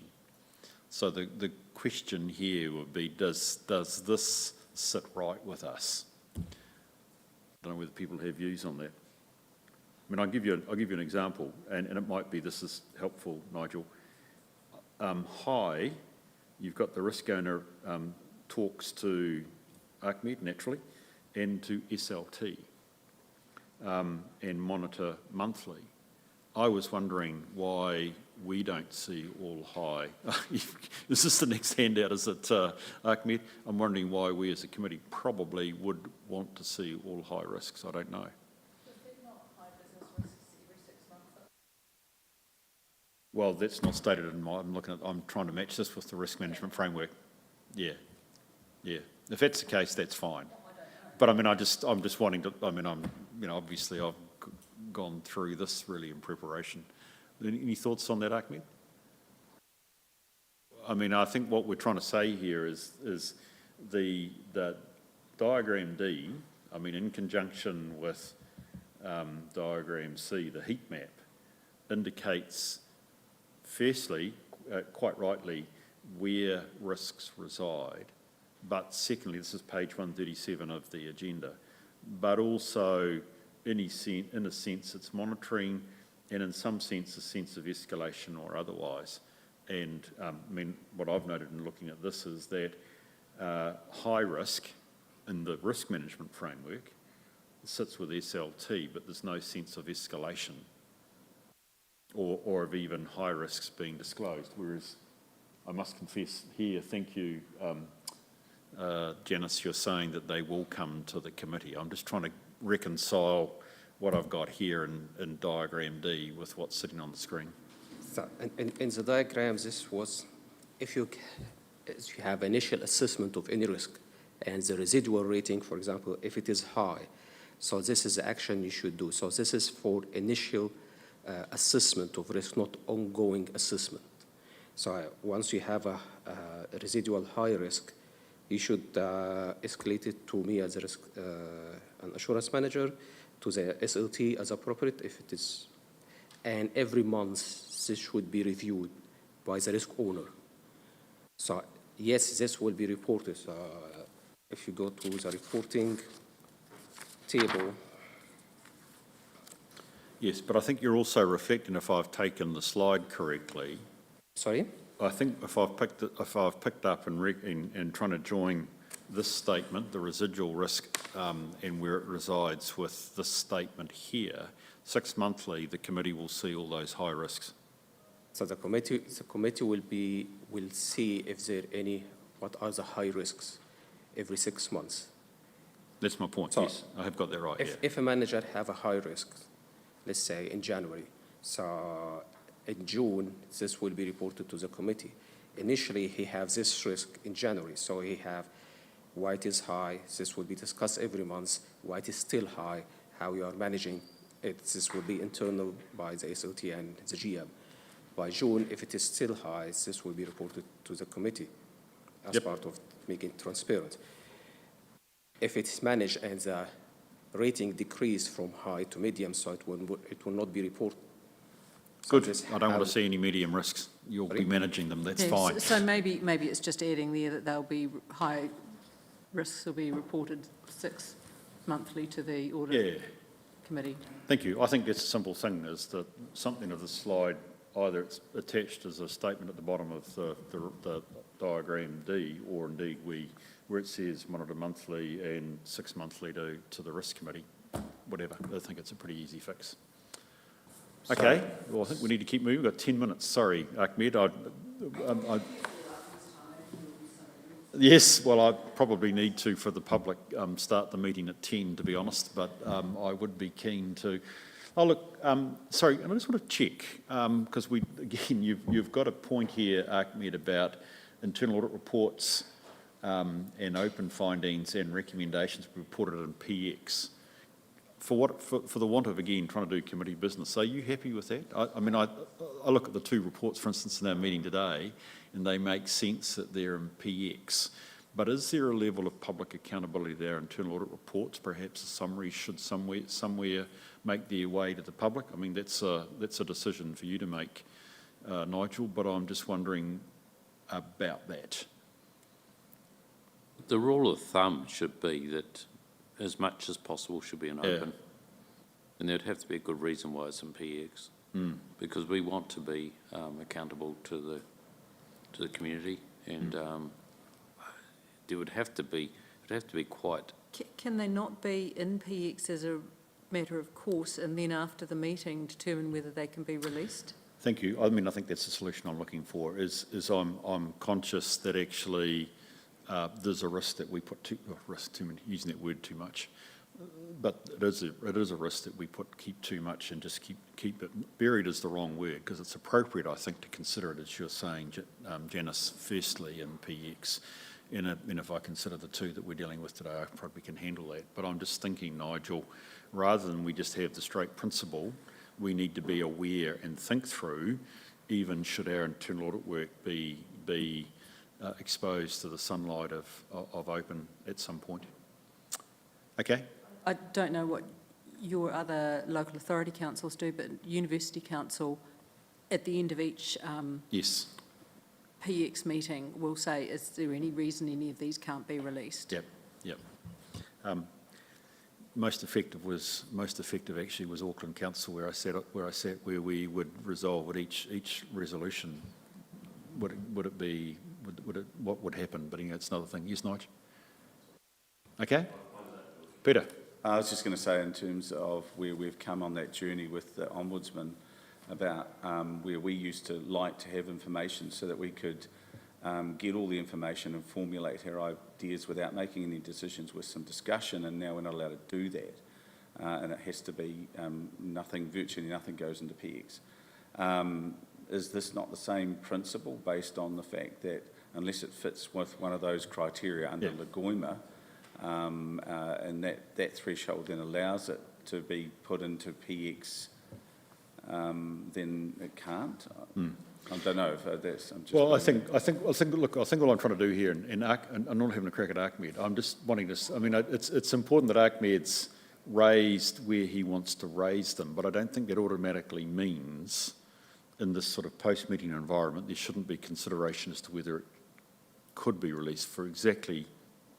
So the question here would be, does this sit right with us? I don't know whether people have views on that. I mean, I'll give you an example, and it might be this is helpful, Nigel. High, you've got the risk owner talks to Ahmed, naturally, and to SLT. And monitor monthly. I was wondering why we don't see all high. Is this the next handout, is it, Ahmed? I'm wondering why we as a committee probably would want to see all high risks. I don't know. Well, that's not stated in my, I'm trying to match this with the risk management framework. Yeah. If that's the case, that's fine. But I mean, I'm just wanting to, obviously I've gone through this really in preparation. Any thoughts on that, Ahmed? I mean, I think what we're trying to say here is the diagram D, I mean, in conjunction with diagram C, the heat map, indicates, firstly, quite rightly, where risks reside. But secondly, this is page 137 of the agenda, but also in a sense it's monitoring, and in some sense a sense of escalation or otherwise. And I mean, what I've noted in looking at this is that high risk in the risk management framework sits with SLT, but there's no sense of escalation or of even high risks being disclosed. Whereas I must confess here, thank you, Janice, you're saying that they will come to the committee. I'm just trying to reconcile what I've got here in diagram D with what's sitting on the screen. So, in the diagrams, this was, if you have initial assessment of any risk and the residual rating, for example, if it is high, so this is the action you should do. So this is for initial assessment of risk, not ongoing assessment. So once you have a residual high risk, you should escalate it to me as a risk, an assurance manager, to the SLT as appropriate if it is, and every month this should be reviewed by the risk owner. So yes, this will be reported. If you go to the reporting table. Yes, but I think you're also reflecting, if I've taken the slide correctly. Sorry? I think if I've picked up and trying to join this statement, the residual risk, and where it resides with this statement here, 6 monthly, the committee will see all those high risks. So the committee will see if there any, what are the high risks every 6 months. That's my point, So, yes. I have got that right, yeah. If a manager have a high risk, let's say in January, so in June, this will be reported to the committee. Initially, he has this risk in January, so he have why it is high. This will be discussed every month. Why it is still high, how we are managing it. This will be internal by the SOT and the GM. By June, if it is still high, this will be reported to the committee as part of making it transparent. If it is managed and the rating decreased from high to medium, so it will not be reported. So Good. I don't want to see any medium risks. You'll be managing them, that's Yeah, fine. So maybe it's just adding there that they'll be, high risks will be reported 6 monthly to the audit committee. Thank you. I think it's a simple thing, is that something of the slide, either it's attached as a statement at the bottom of the diagram D, or indeed where it says monitor monthly and 6 monthly to the risk committee, whatever. I think it's a pretty easy fix. Okay, well, I think we need to keep moving. We've got 10 minutes. Sorry, Ahmed. Yes, well, I probably need to, for the public, start the meeting at 10, to be honest, but I would be keen to. Oh, look, sorry, and I just want to check, because again, you've got a point here, Ahmed, about internal audit reports and open findings and recommendations reported in PX. For the want of, again, trying to do committee business, are you happy with that? I mean, I look at the two reports, for instance, in our meeting today, and they make sense that they're in PX. But is there a level of public accountability to our internal audit reports? Perhaps a summary should somewhere make their way to the public? I mean, that's a decision for you to make, Nigel, but I'm just wondering about that. The rule of thumb should be that as much as possible should be in open. And there'd have to be a good reason why it's in PX. Because we want to be accountable to the community, and there would have to be quite. Can they not be in PX as a matter of course, and then after the meeting determine whether they can be released? Thank you. I mean, I think that's the solution I'm looking for. Is I'm conscious that actually there's a risk that we put using that word too much, but it is a risk that we keep too much and just keep it buried is the wrong word, because it's appropriate, I think, to consider it, as you're saying, Janice, firstly in PX. And if I consider the two that we're dealing with today, I probably can handle that. But I'm just thinking, Nigel, rather than we just have the straight principle, we need to be aware and think through, even should our internal audit work be exposed to the sunlight of open at some point. Okay? I don't know what your other local authority councils do, but University Council, at the end of each Yes. PX meeting, will say, is there any reason any of these can't be released? Yep. Most effective actually was Auckland Council, where we would resolve at each resolution. What would happen? But it's another thing. Yes, Nigel. Okay. Peter. I was just going to say, in terms of where we've come on that journey with the Ombudsman, about where we used to like to have information so that we could get all the information and formulate our ideas without making any decisions with some discussion, and now we're not allowed to do that. And it has to be virtually nothing goes into PX. Is this not the same principle, based on the fact that unless it fits with one of those criteria under Lagoima, and that threshold then allows it to be put into PX, then it can't? I don't know if that's. Well, I think. Look, I think all I'm trying to do here, and I'm not having a crack at Ahmed. I'm just wanting to. I mean, it's important that Ahmed's raised where he wants to raise them, but I don't think that automatically means, in this sort of post-meeting environment, there shouldn't be consideration as to whether it could be released. For exactly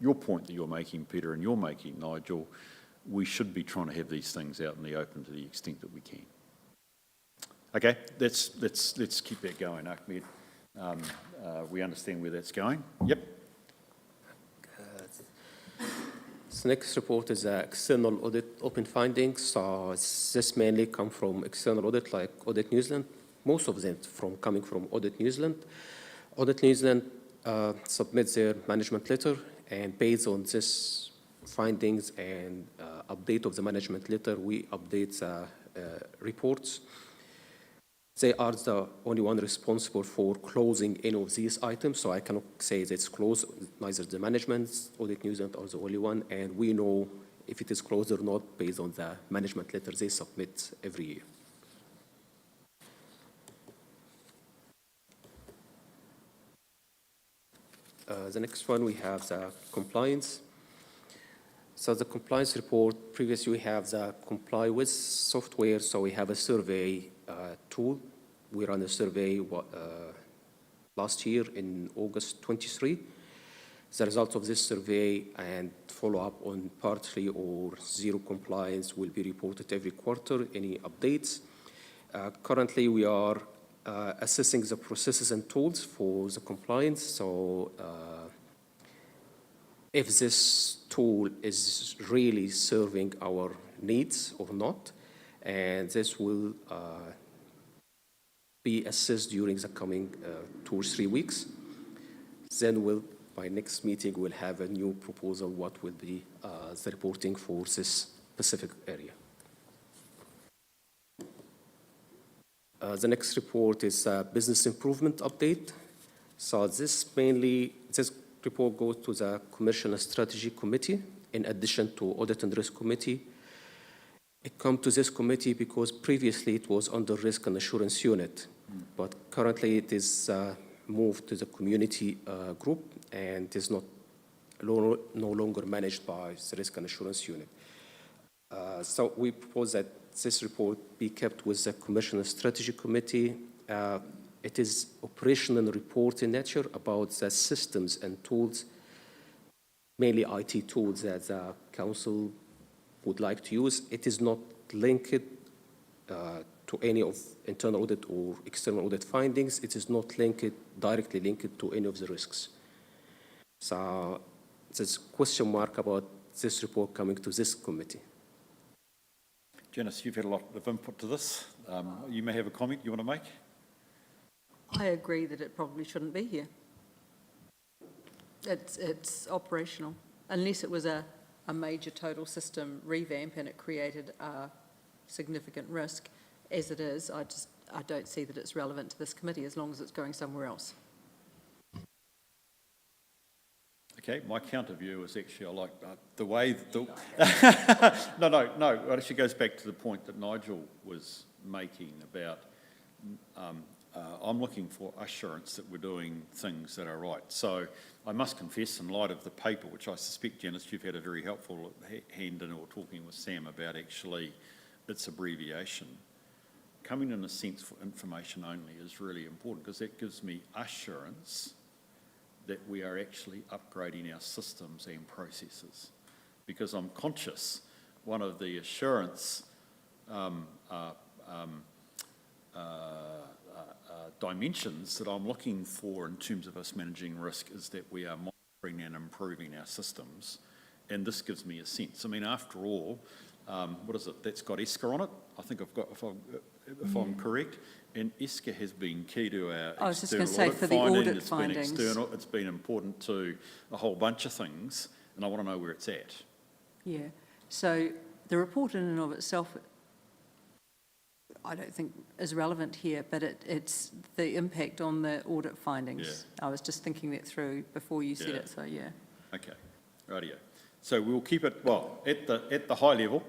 your point that you're making, Peter, and you're making, Nigel, we should be trying to have these things out in the open to the extent that we can. Okay, let's keep that going, Ahmed. We understand where that's going. Yep. The next report is external audit open findings. So this mainly come from external audit, like Audit New Zealand, most of them coming from Audit New Zealand. Audit New Zealand submits their management letter, and based on this findings and update of the management letter, we update reports. They are the only one responsible for closing any of these items, so I cannot say that it's closed. Neither the management, Audit New Zealand are the only one, and we know if it is closed or not based on the management letter they submit every year. The next one, we have the compliance. So the compliance report, previously we have the comply with software, so we have a survey tool. We ran a survey last year in August 23. The result of this survey and follow-up on partly or zero compliance will be reported every quarter, any updates. Currently, we are assessing the processes and tools for the compliance. So if this tool is really serving our needs or not, and this will be assessed during the coming 2 or 3 weeks. Then by next meeting, we'll have a new proposal, what will be the reporting for this specific area. The next report is a business improvement update. So this report goes to the Commercial and Strategy Committee, in addition to Audit and Risk Committee. It comes to this committee because previously it was under Risk and Assurance Unit, but currently it is moved to the community group and is no longer managed by the Risk and Assurance Unit. So we propose that this report be kept with the Commercial and Strategy Committee. It is operational report in nature about the systems and tools, mainly IT tools that the council would like to use. It is not linked to any of internal audit or external audit findings. It is not directly linked to any of the risks. So there's a question mark about this report coming to this committee. Janice, you've had a lot of input to this. You may have a comment you want to make? I agree that it probably shouldn't be here. It's operational, unless it was a major total system revamp and it created a significant risk. As it is, I don't see that it's relevant to this committee as long as it's going somewhere else. Okay, my counter view is actually I like the way no, it actually goes back to the point that Nigel was making about I'm looking for assurance that we're doing things that are right. So I must confess, in light of the paper, which I suspect, Janice, you've had a very helpful hand in or talking with Sam about actually its abbreviation. Coming in a sense for information only is really important because that gives me assurance that we are actually upgrading our systems and processes. Because I'm conscious one of the assurance dimensions that I'm looking for in terms of us managing risk is that we are monitoring and improving our systems. And this gives me a sense. I mean, after all, what is it? That's got ESCA on it. I think I've got, if I'm correct. And ESCA has been key to our I was just going to external say for the audit it's findings. Been external, it's been important to a whole bunch of things, and I want to know where it's at. Yeah, so the report in and of itself, I don't think is relevant here, but it's the impact on the audit findings. Yeah. I was just thinking that through before you said it, so yeah. Okay, rightio. So we'll keep it, well, at the high level,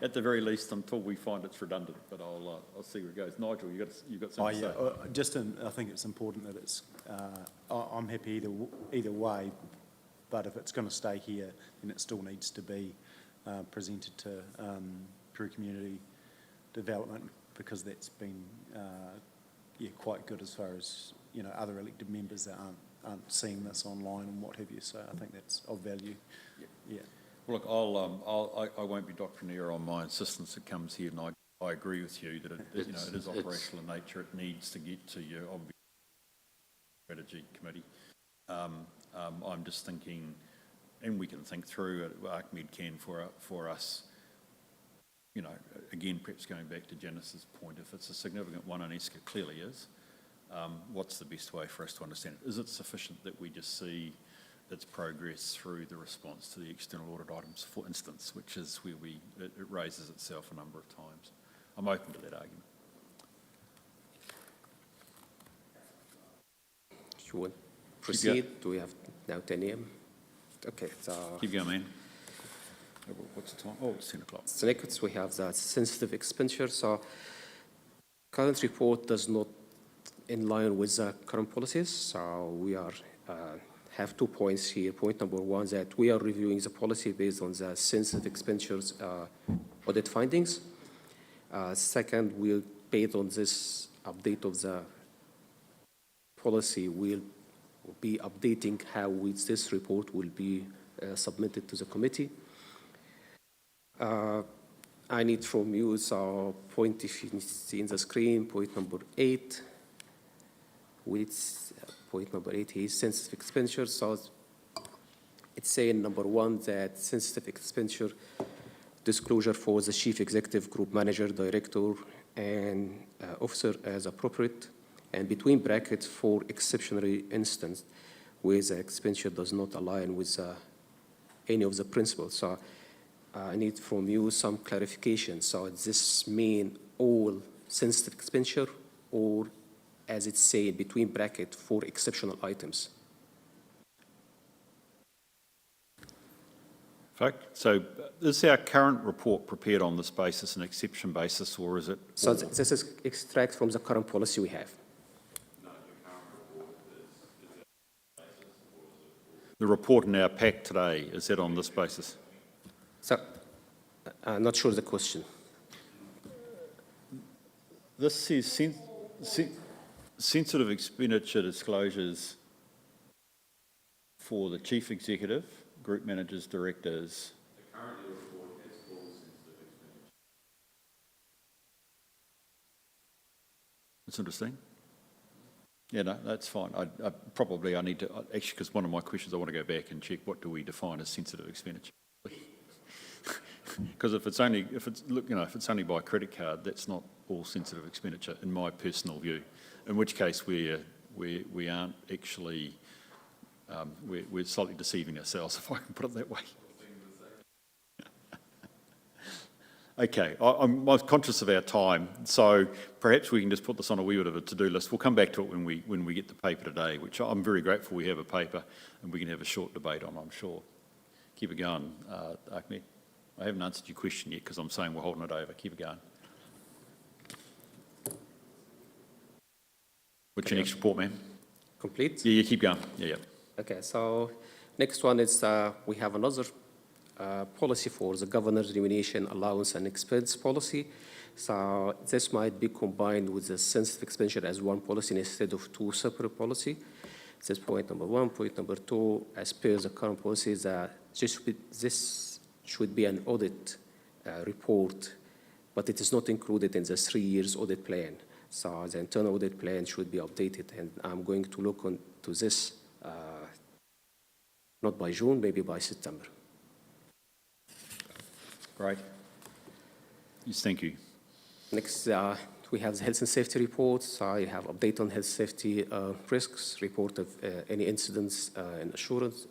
at the very least, until we find it's redundant, but I'll see where it goes. Nigel, you've got something to say? I think it's important that it's, I'm happy either way, but if it's going to stay here, then it still needs to be presented to Peru Community Development, because that's been quite good as far as other elected members that aren't seeing this online and what have you. So I think that's of value. Yeah. Well, look, I won't be doctrinaire on my insistence that comes here, and I agree with you that it is operational in nature. It needs to get to your obvious strategy committee. I'm just thinking, and we can think through it. ArcMed can for us. you know, again, perhaps going back to Janice's point, if it's a significant one, and ESCA clearly is, what's the best way for us to understand it? Is it sufficient that we just see its progress through the response to the external audit items, for instance, which is where it raises itself a number of times? I'm open to that argument. You want to proceed? Do we have now 10 a.m.? Okay, so Keep going, man. What's the time? Oh, it's 10 o'clock. so next we have the sensitive expenditure. So current report does not in line with the current policies. So we are have 2 points here. Point number one, that we are reviewing the policy based on the sensitive expenditures audit findings. Second, we'll, based on this update of the policy, we'll be updating how this report will be submitted to the committee. I need from you, so point, if you see in the screen, point number 8, with point number 8 is sensitive expenditure. So it's saying number 1 that sensitive expenditure disclosure for the chief executive, group manager, director, and officer as appropriate, and between brackets for exceptional instance where the expenditure does not align with any of the principles. So I need from you some clarification. So does this mean all sensitive expenditure, or as it's saying between brackets for exceptional items? So is our current report prepared on this basis, an exception basis, or is it? So this is extract from the current policy we have. The report in our pack today, is that on this basis? So I'm not sure the question. This says sensitive expenditure disclosures for the chief executive, group managers, directors. The current report has all sensitive expenditure. That's interesting. Yeah, no, that's fine. I need to, actually, because one of my questions, I want to go back and check what do we define as sensitive expenditure? Because if it's only by credit card, that's not all sensitive expenditure, in my personal view. In which case, we aren't actually, we're slightly deceiving ourselves, if I can put it that way. Okay, I'm most conscious of our time, so perhaps we can just put this on a wee bit of a to-do list. We'll come back to it when we get the paper today, which I'm very grateful we have a paper and we can have a short debate on, I'm sure. Keep it going, Ahmed. I haven't answered your question yet because I'm saying we're holding it over. Keep it going. What's your next report, man? Complete? Yeah, keep going. Yeah. Okay, so next one is we have another policy for the governor's remuneration allowance and expense policy. So this might be combined with the sensitive expenditure as one policy instead of 2 separate policies. This is point number 1. Point number 2, as per the current policy, this should be an audit report, but it is not included in the 3 years audit plan. So the internal audit plan should be updated, and I'm going to look into this not by June, maybe by September. Great. Yes, thank you. Next, we have the health and safety report. So I have update on health safety risks, report of any incidents and assurance,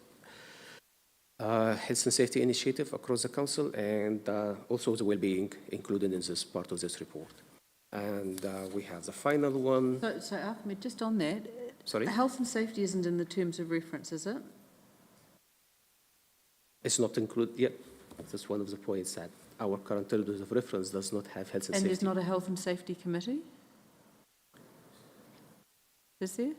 health and safety initiative across the council, and also the well-being included in this part of this report. And we have the final one. So Ahmed, just on that. Sorry? Health and safety isn't in the terms of reference, is it? It's not included yet. That's one of the points, that our current terms of reference does not have health and safety. And there's not a health and safety committee? Is there?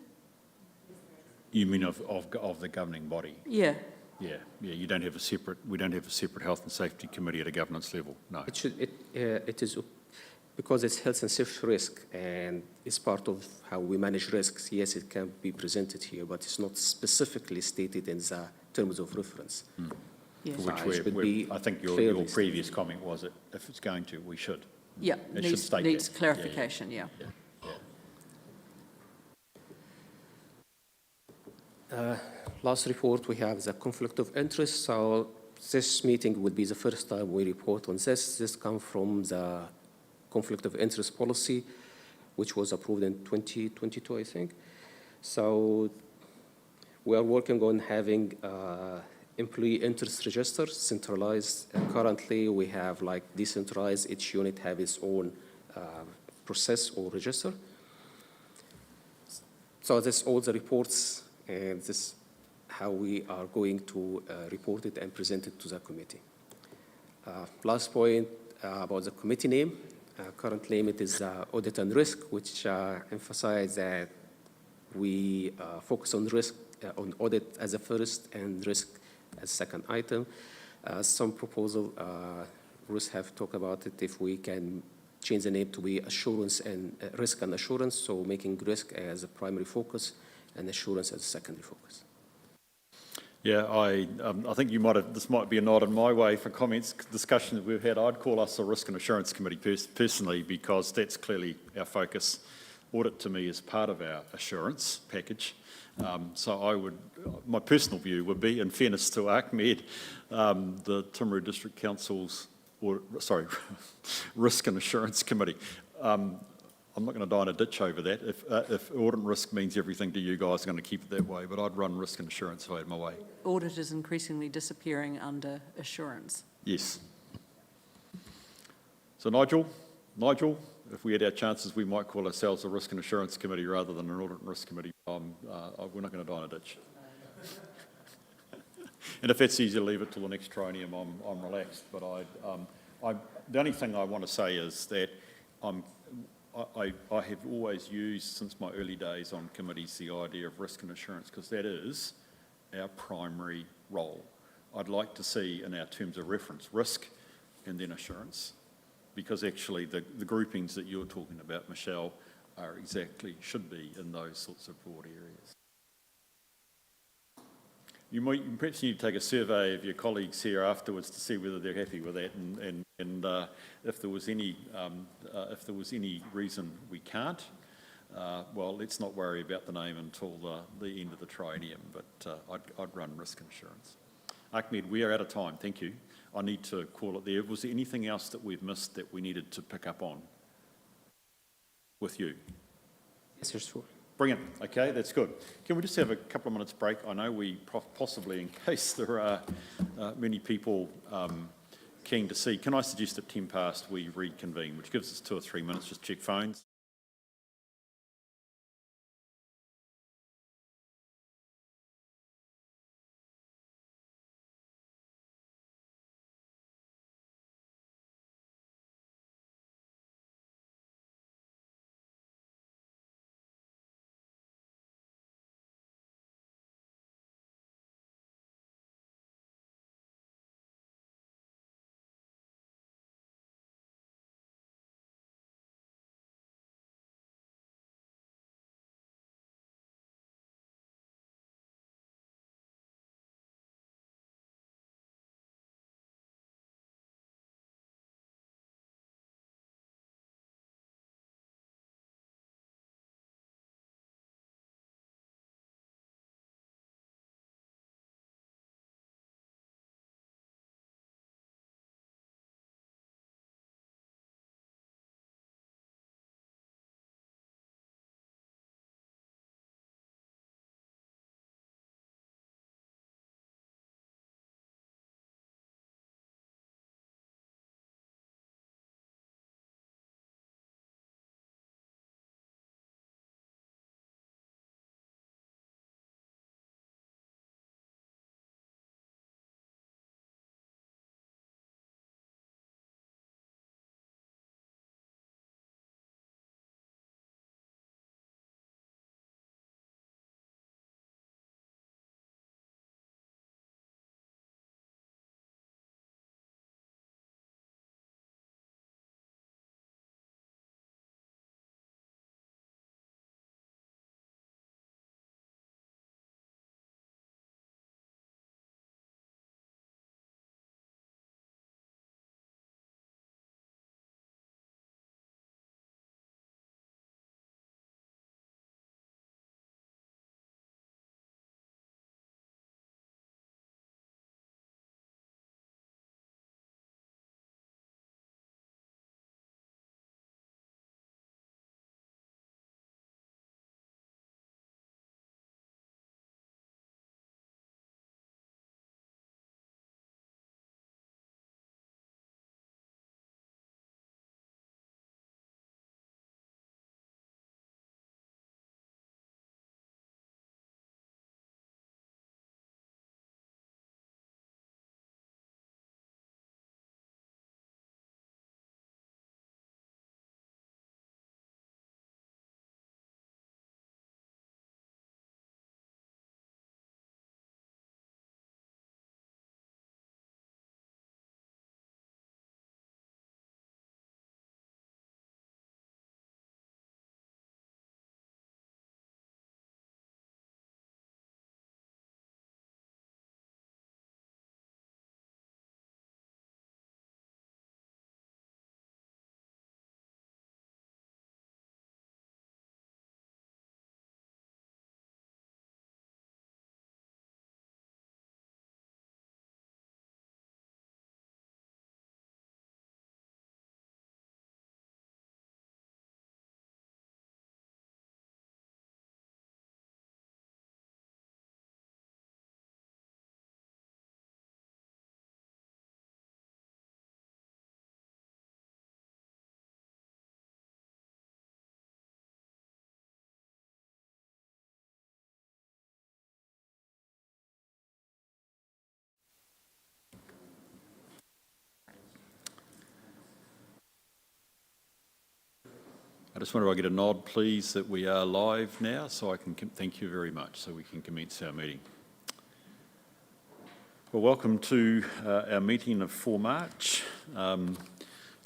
You mean of the governing body? Yeah. Yeah. We don't have a separate health and safety committee at a governance level. No. It is because it's health and safety risk, and it's part of how we manage risks. Yes, it can be presented here, but it's not specifically stated in the terms of reference. Yeah. Which I think your previous comment was that if it's going to, we should. Yeah, It should state needs that. clarification, yeah. Last report, we have the conflict of interest. So this meeting will be the first time we report on this. This comes from the conflict of interest policy, which was approved in 2022, I think. So we are working on having employee interest register centralized. Currently, we have like decentralized. Each unit have its own process or register. So that's all the reports, and this how we are going to report it and present it to the committee. Last point about the committee name. Current name it is Audit and Risk, which emphasize that we focus on risk, on audit as a first and risk as second item. Some proposal, Ruth have talked about it, if we can change the name to be assurance and risk and assurance, so making risk as a primary focus and assurance as a secondary focus. Yeah, I think you might have, this might be a nod in my way for comments, discussion that we've had. I'd call us a Risk and Assurance Committee personally, because that's clearly our focus. Audit to me is part of our assurance package. So I would, my personal view would be, in fairness to Ahmed, the Timaru District Council's, Risk and Assurance Committee. I'm not going to die in a ditch over that. If audit and risk means everything to you guys, I'm going to keep it that way, but I'd run risk and assurance if I had my way. Audit is increasingly disappearing under assurance. Yes. So Nigel, if we had our chances, we might call ourselves a Risk and Assurance Committee rather than an Audit and Risk Committee. We're not going to die in a ditch. And if it's easy to leave it till the next triennium, I'm relaxed. But the only thing I want to say is that I have always used, since my early days on committees, the idea of risk and assurance, because that is our primary role. I'd like to see in our terms of reference risk and then assurance, because actually the groupings that you're talking about, Michelle, are exactly, should be in those sorts of broad areas. You might perhaps need to take a survey of your colleagues here afterwards to see whether they're happy with that, and if there was any reason we can't, well, let's not worry about the name until the end of the triennium. But I'd run risk and assurance. Ahmed, we are out of time. Thank you. I need to call it there. Was there anything else that we've missed that we needed to pick up on with you? Yes, sure. Brilliant. Okay, that's good. Can we just have a couple of minutes break? I know we possibly, in case there are many people keen to see, can I suggest at 10 past we reconvene, which gives us 2 or 3 minutes, just check phones. just wonder if I get a nod, please, that we are live now, so I can thank you very much, so we can commence our meeting. Well, welcome to our meeting of 4 March. To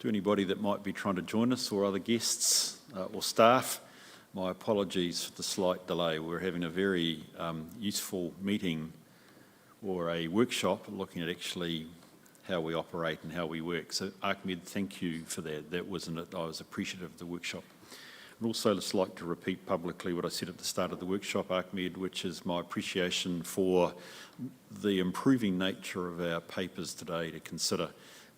anybody that might be trying to join us or other guests or staff, my apologies for the slight delay. We're having a very useful meeting or a workshop looking at actually how we operate and how we work. So Ahmed, thank you for that. I was appreciative of the workshop. I'd also just like to repeat publicly what I said at the start of the workshop, Ahmed, which is my appreciation for the improving nature of our papers today to consider.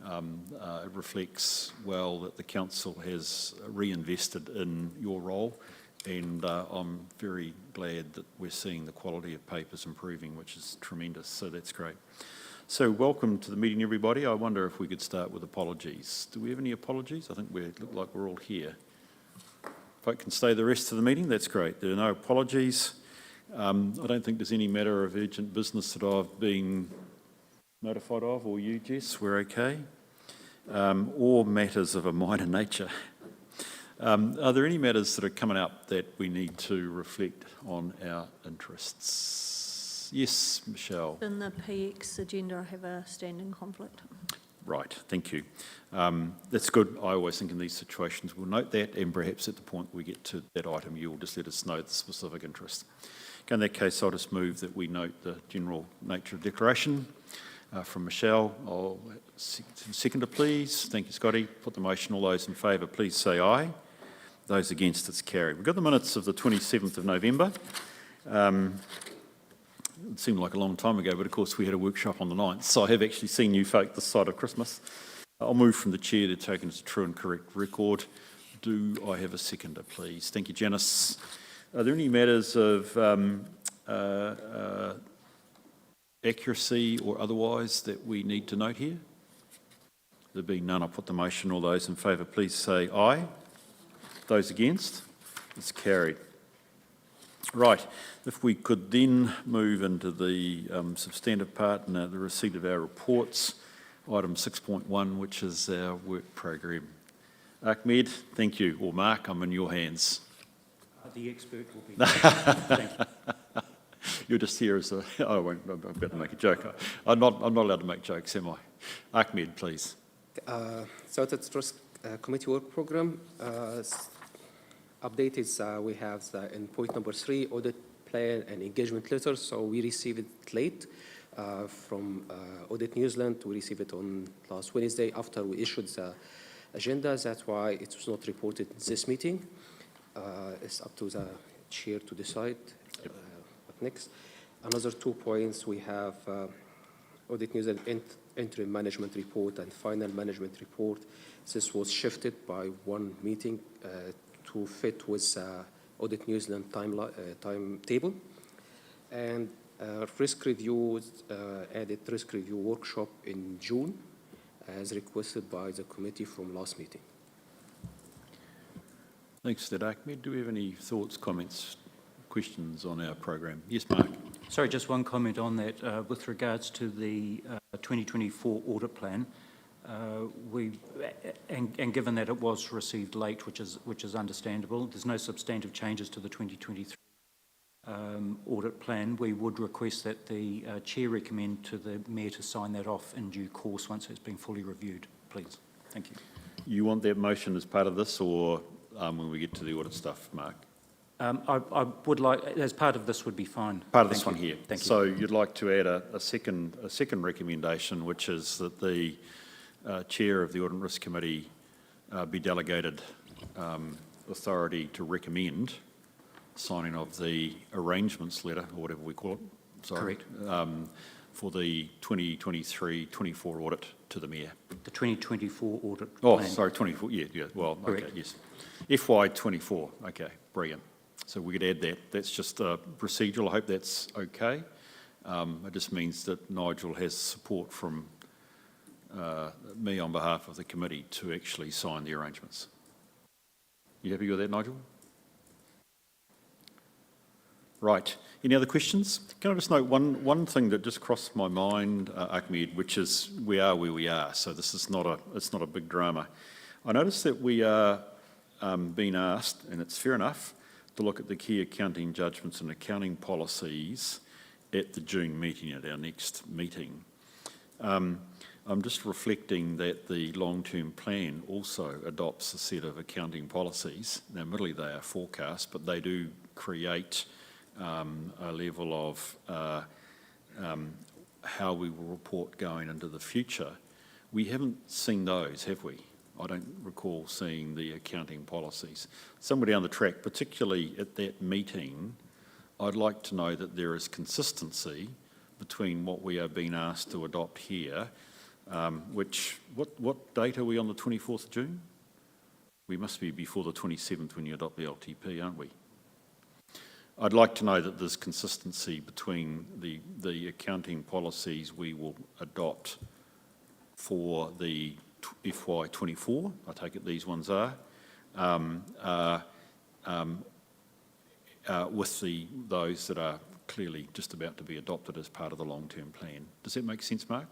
It reflects well that the council has reinvested in your role, and I'm very glad that we're seeing the quality of papers improving, which is tremendous, so that's great. So welcome to the meeting, everybody. I wonder if we could start with apologies. Do we have any apologies? I think we look like we're all here. If I can stay the rest of the meeting, that's great. There are no apologies. I don't think there's any matter of urgent business that I've been notified of, or you, Jess, we're okay, or matters of a minor nature. Are there any matters that are coming up that we need to reflect on our interests? Yes, Michelle. In the PX agenda, I have a standing conflict. Right, thank you. That's good. I always think in these situations we'll note that, and perhaps at the point we get to that item, you'll just let us know the specific interest. Okay, in that case, I'll just move that we note the general nature of declaration from Michelle. I'll seconder, please. Thank you, Scotty. Put the motion. All those in favour, please say aye. Those against, it's carried. We've got the minutes of the 27th of November. It seemed like a long time ago, but of course we had a workshop on the 9th, so I have actually seen you folk this side of Christmas. I'll move from the chair to taken as a true and correct record. Do I have a seconder, please? Thank you, Janice. Are there any matters of accuracy or otherwise that we need to note here? There being none, I'll put the motion. All those in favour, please say aye. Those against? It's carried. Right, if we could then move into the substantive part and the receipt of our reports, item 6.1, which is our work program. Ahmed, thank you, or Mark, I'm in your hands. The expert will be. Thank you. You're just here as a, I'm about to make a joke. I'm not allowed to make jokes, am I? Ahmed, please. So that's Trust Committee work program. Updated, we have in point number 3, audit plan and engagement letter. So we received it late from Audit New Zealand. We received it on last Wednesday after we issued the agenda. That's why it was not reported in this meeting. It's up to the chair to decide what next. Another 2 points, we have Audit New Zealand interim management report and final management report. This was shifted by 1 meeting to fit with Audit New Zealand timetable. And risk review, added risk review workshop in June as requested by the committee from last meeting. Thanks, Ahmed. Do we have any thoughts, comments, questions on our program? Yes, Mark. Sorry, just one comment on that. With regards to the 2024 audit plan, and given that it was received late, which is understandable, there's no substantive changes to the 2023 audit plan. We would request that the chair recommend to the mayor to sign that off in due course once it's been fully reviewed, please. Thank you. You want that motion as part of this, or when we get to the audit stuff, Mark? I would like, as part of this would be fine. Part of this one here. Thank you. So you'd like to add a second recommendation, which is that the chair of the Audit and Risk Committee be delegated authority to recommend signing of the arrangements letter, or whatever we call it. Sorry. Correct. For the 2023-24 audit to the mayor. The 2024 audit Oh, plan. sorry, 24, yeah, well, Correct. okay, yes. FY24, okay, brilliant. So we could add that. That's just procedural. I hope that's okay. It just means that Nigel has support from me on behalf of the committee to actually sign the arrangements. You happy with that, Nigel? Right. Any other questions? Can I just note one thing that just crossed my mind, Ahmed, which is we are where we are. So this is it's not a big drama. I noticed that we are been asked, and it's fair enough, to look at the key accounting judgments and accounting policies at the June meeting, at our next meeting. I'm just reflecting that the long-term plan also adopts a set of accounting policies. Now, admittedly, they are forecast, but they do create a level of how we will report going into the future. We haven't seen those, have we? I don't recall seeing the accounting policies. Somewhere down the track, particularly at that meeting, I'd like to know that there is consistency between what we are being asked to adopt here, what date are we on, the 24th of June? We must be before the 27th when you adopt the LTP, aren't we? I'd like to know that there's consistency between the accounting policies we will adopt for the FY24, I take it these ones are, with those that are clearly just about to be adopted as part of the long-term plan. Does that make sense, Mark?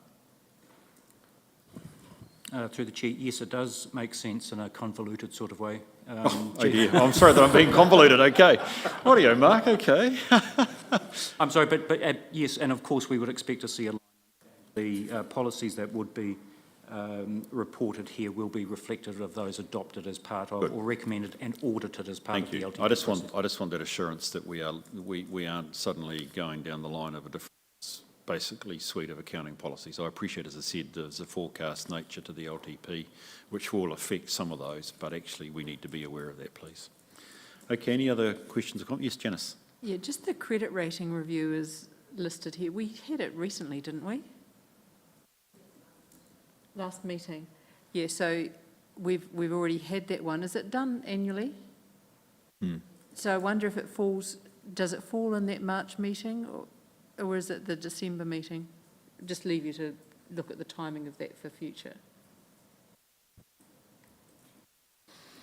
Through the Chair, yes, it does make sense in a convoluted sort of way. Oh dear, I'm sorry that I'm being convoluted, okay. Audio, Mark, okay. I'm sorry, but yes, and of course we would expect to see the policies that would be reported here will be reflective of those adopted as part of, or recommended and audited as part of the LTP. I just want that assurance that we aren't suddenly going down the line of a different, basically, suite of accounting policies. I appreciate, as I said, there's a forecast nature to the LTP, which will affect some of those, but actually we need to be aware of that, please. Okay, any other questions or comments? Yes, Janice. Yeah, just the credit rating review is listed here. We had it recently, didn't we? Last meeting. Yeah, so we've already had that one. Is it done annually? So I wonder if it falls, does it fall in that March meeting, or is it the December meeting? Just leave you to look at the timing of that for future.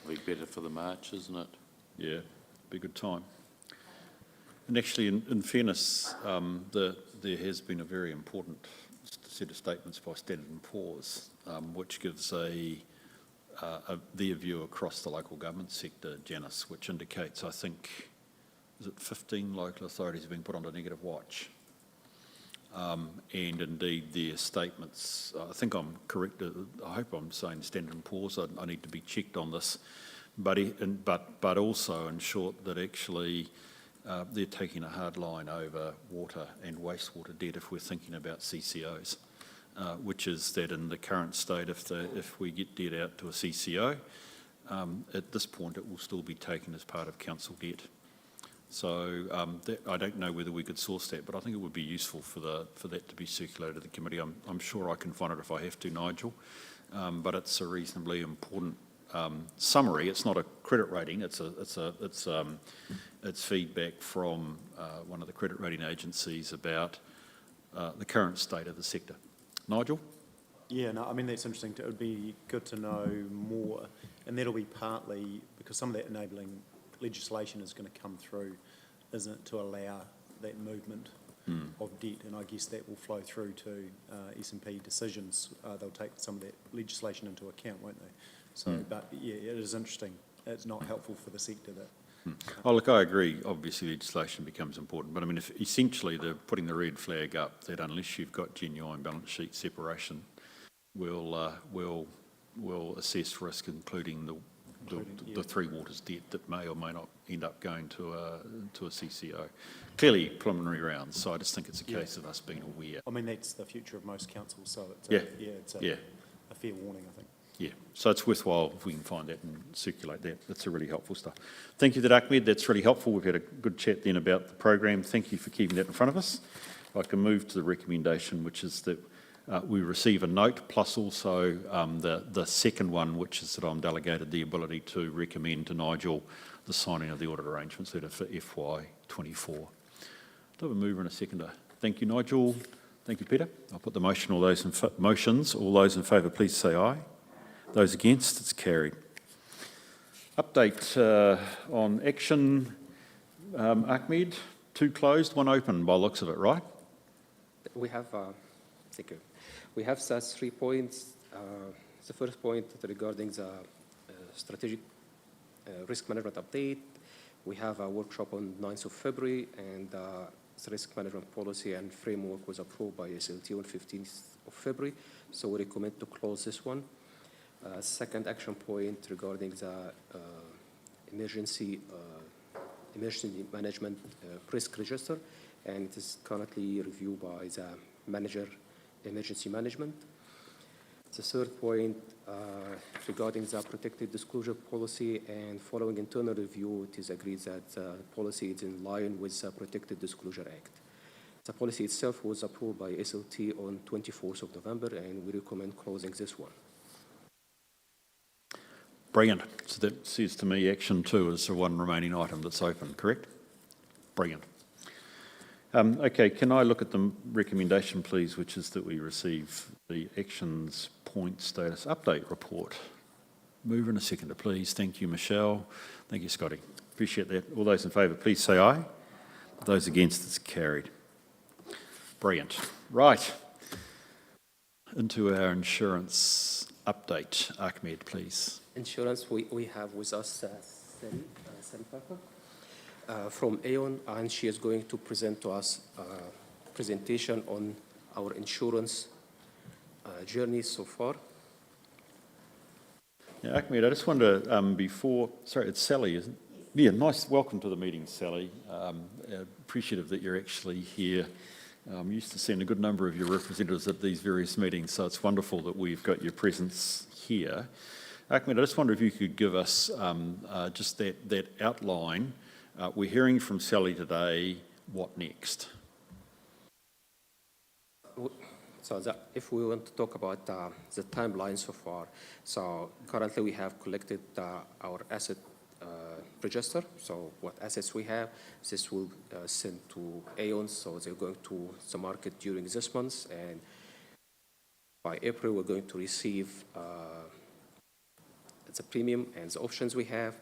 Be better for the March, isn't it? Yeah, be a good time. And actually, in fairness, there has been a very important set of statements by Standard & Poor's, which gives their view across the local government sector, Janice, which indicates, I think, is it 15 local authorities have been put under negative watch. And indeed their statements, I think I'm correct, I hope I'm saying Standard & Poor's, I need to be checked on this, but also in short that actually they're taking a hard line over water and wastewater debt if we're thinking about CCOs, which is that in the current state, if we get debt out to a CCO, at this point it will still be taken as part of council debt. So I don't know whether we could source that, but I think it would be useful for that to be circulated to the committee. I'm sure I can find it if I have to, Nigel, but it's a reasonably important summary. It's not a credit rating. It's feedback from one of the credit rating agencies about the current state of the sector. Nigel? Yeah, no, I mean, that's interesting. It would be good to know more, and that'll be partly because some of that enabling legislation is going to come through, isn't it, to allow that movement of debt, and I guess that will flow through to S&P decisions. They'll take some of that legislation into account, won't they? So, but yeah, it is interesting. It's not helpful for the sector that. Oh, look, I agree. Obviously, legislation becomes important, but I mean, if essentially they're putting the red flag up that unless you've got genuine balance sheet separation, we'll assess risk, including the Three Waters debt that may or may not end up going to a CCO. Clearly, preliminary rounds. So I just think it's a case of us being aware. I mean, that's the future of most councils. So it's a fair warning, I think. Yeah, so it's worthwhile if we can find that and circulate that. That's a really helpful stuff. Thank you to Ahmed, that's really helpful. We've had a good chat then about the program. Thank you for keeping that in front of us. I can move to the recommendation, which is that we receive a note, plus also the second one, which is that I'm delegated the ability to recommend to Nigel the signing of the audit arrangements letter for FY24. Do I have a mover and a seconder? Thank you, Nigel. Thank you, Peter. I'll put the motion. All those in favour, please say aye. Those against, it's carried. Update on action, Ahmed. 2 closed, 1 open by the looks of it, right? We have, thank you. We have such 3 points. The first point regarding the strategic risk management update. We have a workshop on 9th of February, and the risk management policy and framework was approved by SLT on 15th of February. So we recommend to close this one. Second action point regarding the emergency management risk register, and it is currently reviewed by the manager emergency management. The third point regarding the protected disclosure policy, and following internal review, it is agreed that the policy is in line with the Protected Disclosure Act. The policy itself was approved by SLT on 24th of November, and we recommend closing this one. Brilliant. So that says to me action 2 is the one remaining item that's open, correct? Brilliant. Okay, can I look at the recommendation, please, which is that we receive the actions point status update report. Move in a seconder, please. Thank you, Michelle. Thank you, Scotty. Appreciate that. All those in favour, please say aye. Those against, it's carried. Brilliant. Right. Into our insurance update. Ahmed, please. Insurance, we have with us Sally Parker from Aon, and she is going to present to us a presentation on our insurance journey so far. Yeah, Ahmed, I just wonder sorry, it's Sally, isn't it? Yeah, nice. Welcome to the meeting, Sally. Appreciative that you're actually here. I'm used to seeing a good number of your representatives at these various meetings, so it's wonderful that we've got your presence here. Ahmed, I just wonder if you could give us just that outline. We're hearing from Sally today. What next? So if we want to talk about the timeline so far, so currently we have collected our asset register, so what assets we have, this will send to Aon, so they're going to the market during this month, and by April we're going to receive the premium and the options we have.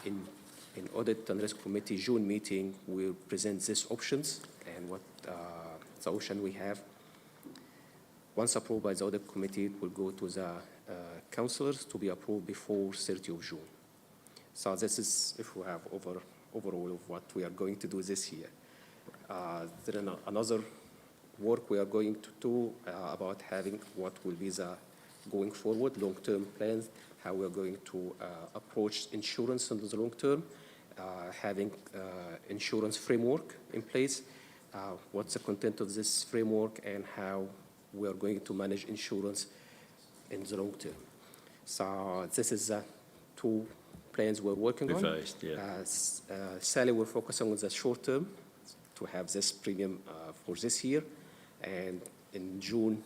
In Audit and Risk Committee June meeting, we'll present these options and what the option we have. Once approved by the Audit Committee, it will go to the councillors to be approved before 30 of June. So this is, if we have overall of what we are going to do this year. There is another work we are going to do about having what will be the going forward long-term plans, how we are going to approach insurance in the long term, having insurance framework in place, what's the content of this framework, and how we are going to manage insurance in the long term. So this is the two plans we're working on. Phased, yeah. Sally will focus on the short term to have this premium for this year, and in June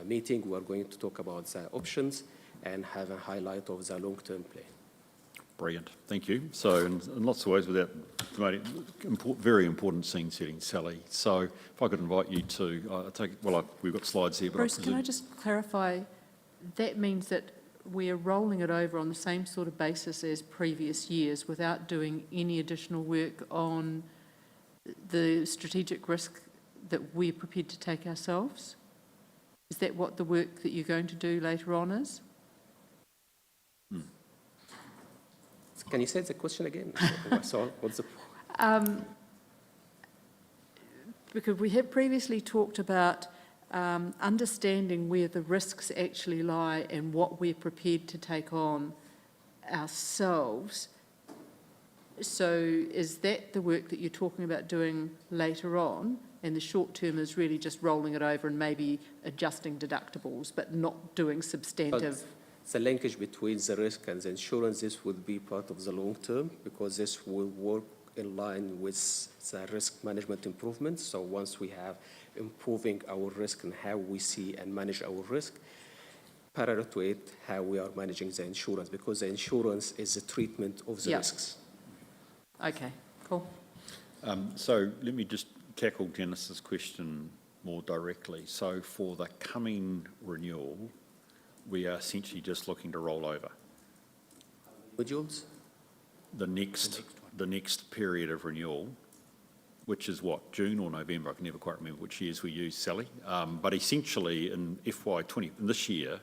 meeting we're going to talk about the options and have a highlight of the long-term plan. Brilliant, thank you. So in lots of ways, without promoting, very important scene setting, Sally. So if I could invite you to we've got slides here. But Bruce, can I just clarify, that means that we're rolling it over on the same sort of basis as previous years without doing any additional work on the strategic risk that we're prepared to take ourselves? Is that what the work that you're going to do later on is? Can you say the question again? So what's the... Because we have previously talked about understanding where the risks actually lie and what we're prepared to take on ourselves. So is that the work that you're talking about doing later on? And the short term is really just rolling it over and maybe adjusting deductibles, but not doing substantive... The linkage between the risk and the insurance, this would be part of the long term, because this will work in line with the risk management improvements. So once we have improving our risk and how we see and manage our risk, parallel to it, how we are managing the insurance, because the insurance is the treatment of the risks. Okay, cool. So let me just tackle Dennis's question more directly. So for the coming renewal, we are essentially just looking to roll over. Modules? The next period of renewal, which is what, June or November? I can never quite remember which years we use, Sally. But essentially in FY20, this year,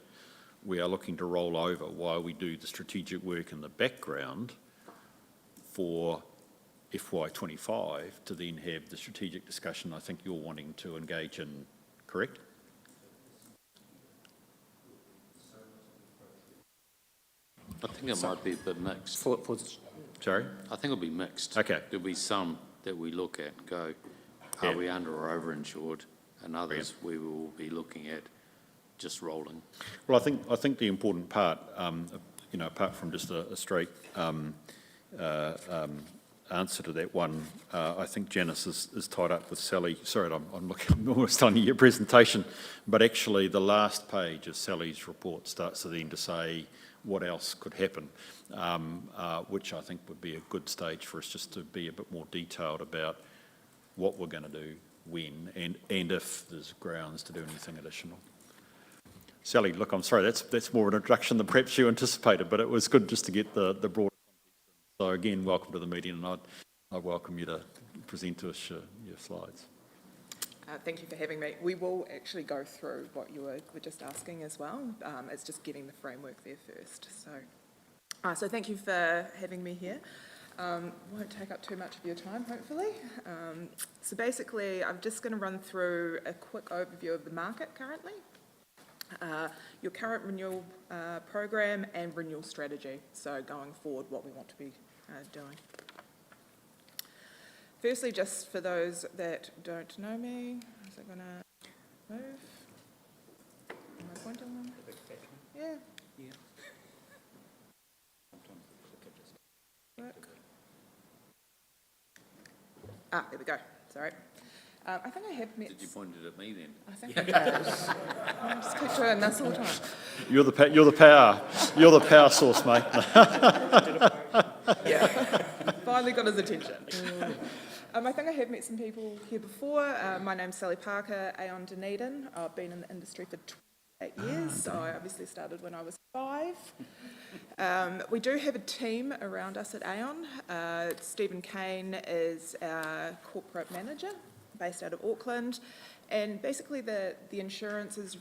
we are looking to roll over while we do the strategic work in the background for FY25 to then have the strategic discussion I think you're wanting to engage in, correct? I think it might be a bit mixed. Sorry? I think it'll be mixed. Okay. There'll be some that we look at and go, Yeah. are we under or over-insured? And others we will be looking at just rolling. Well, I think the important part, apart from just a straight answer to that one, I think Janice is tied up with Sally. Sorry, I'm almost on your presentation, but actually the last page of Sally's report starts to say what else could happen, which I think would be a good stage for us just to be a bit more detailed about what we're going to do, when, and if there's grounds to do anything additional. Sally, look, I'm sorry, that's more of an introduction than perhaps you anticipated, but it was good just to get the broader context. So again, welcome to the meeting, and I'd welcome you to present to us your slides. Thank you for having me. We will actually go through what you were just asking as well. It's just getting the framework there first. So thank you for having me here. Won't take up too much of your time, hopefully. So basically, I'm just going to run through a quick overview of the market currently, your current renewal program and renewal strategy. So going forward, what we want to be doing. Firstly, just for those that don't know me, is it going to move? Am I pointing them? Yeah. Work. There we go. Sorry. I think I have met... Did you point it at me then? I think I did. I just keep doing this all the time. You're the power source, mate. Yeah. Finally got his attention. I think I have met some people here before. My name's Sally Parker, Aon Dunedin. I've been in the industry for 28 years, so I obviously started when I was 5. We do have a team around us at Aon. Stephen Kane is our corporate manager, based out of Auckland, and basically the insurance is,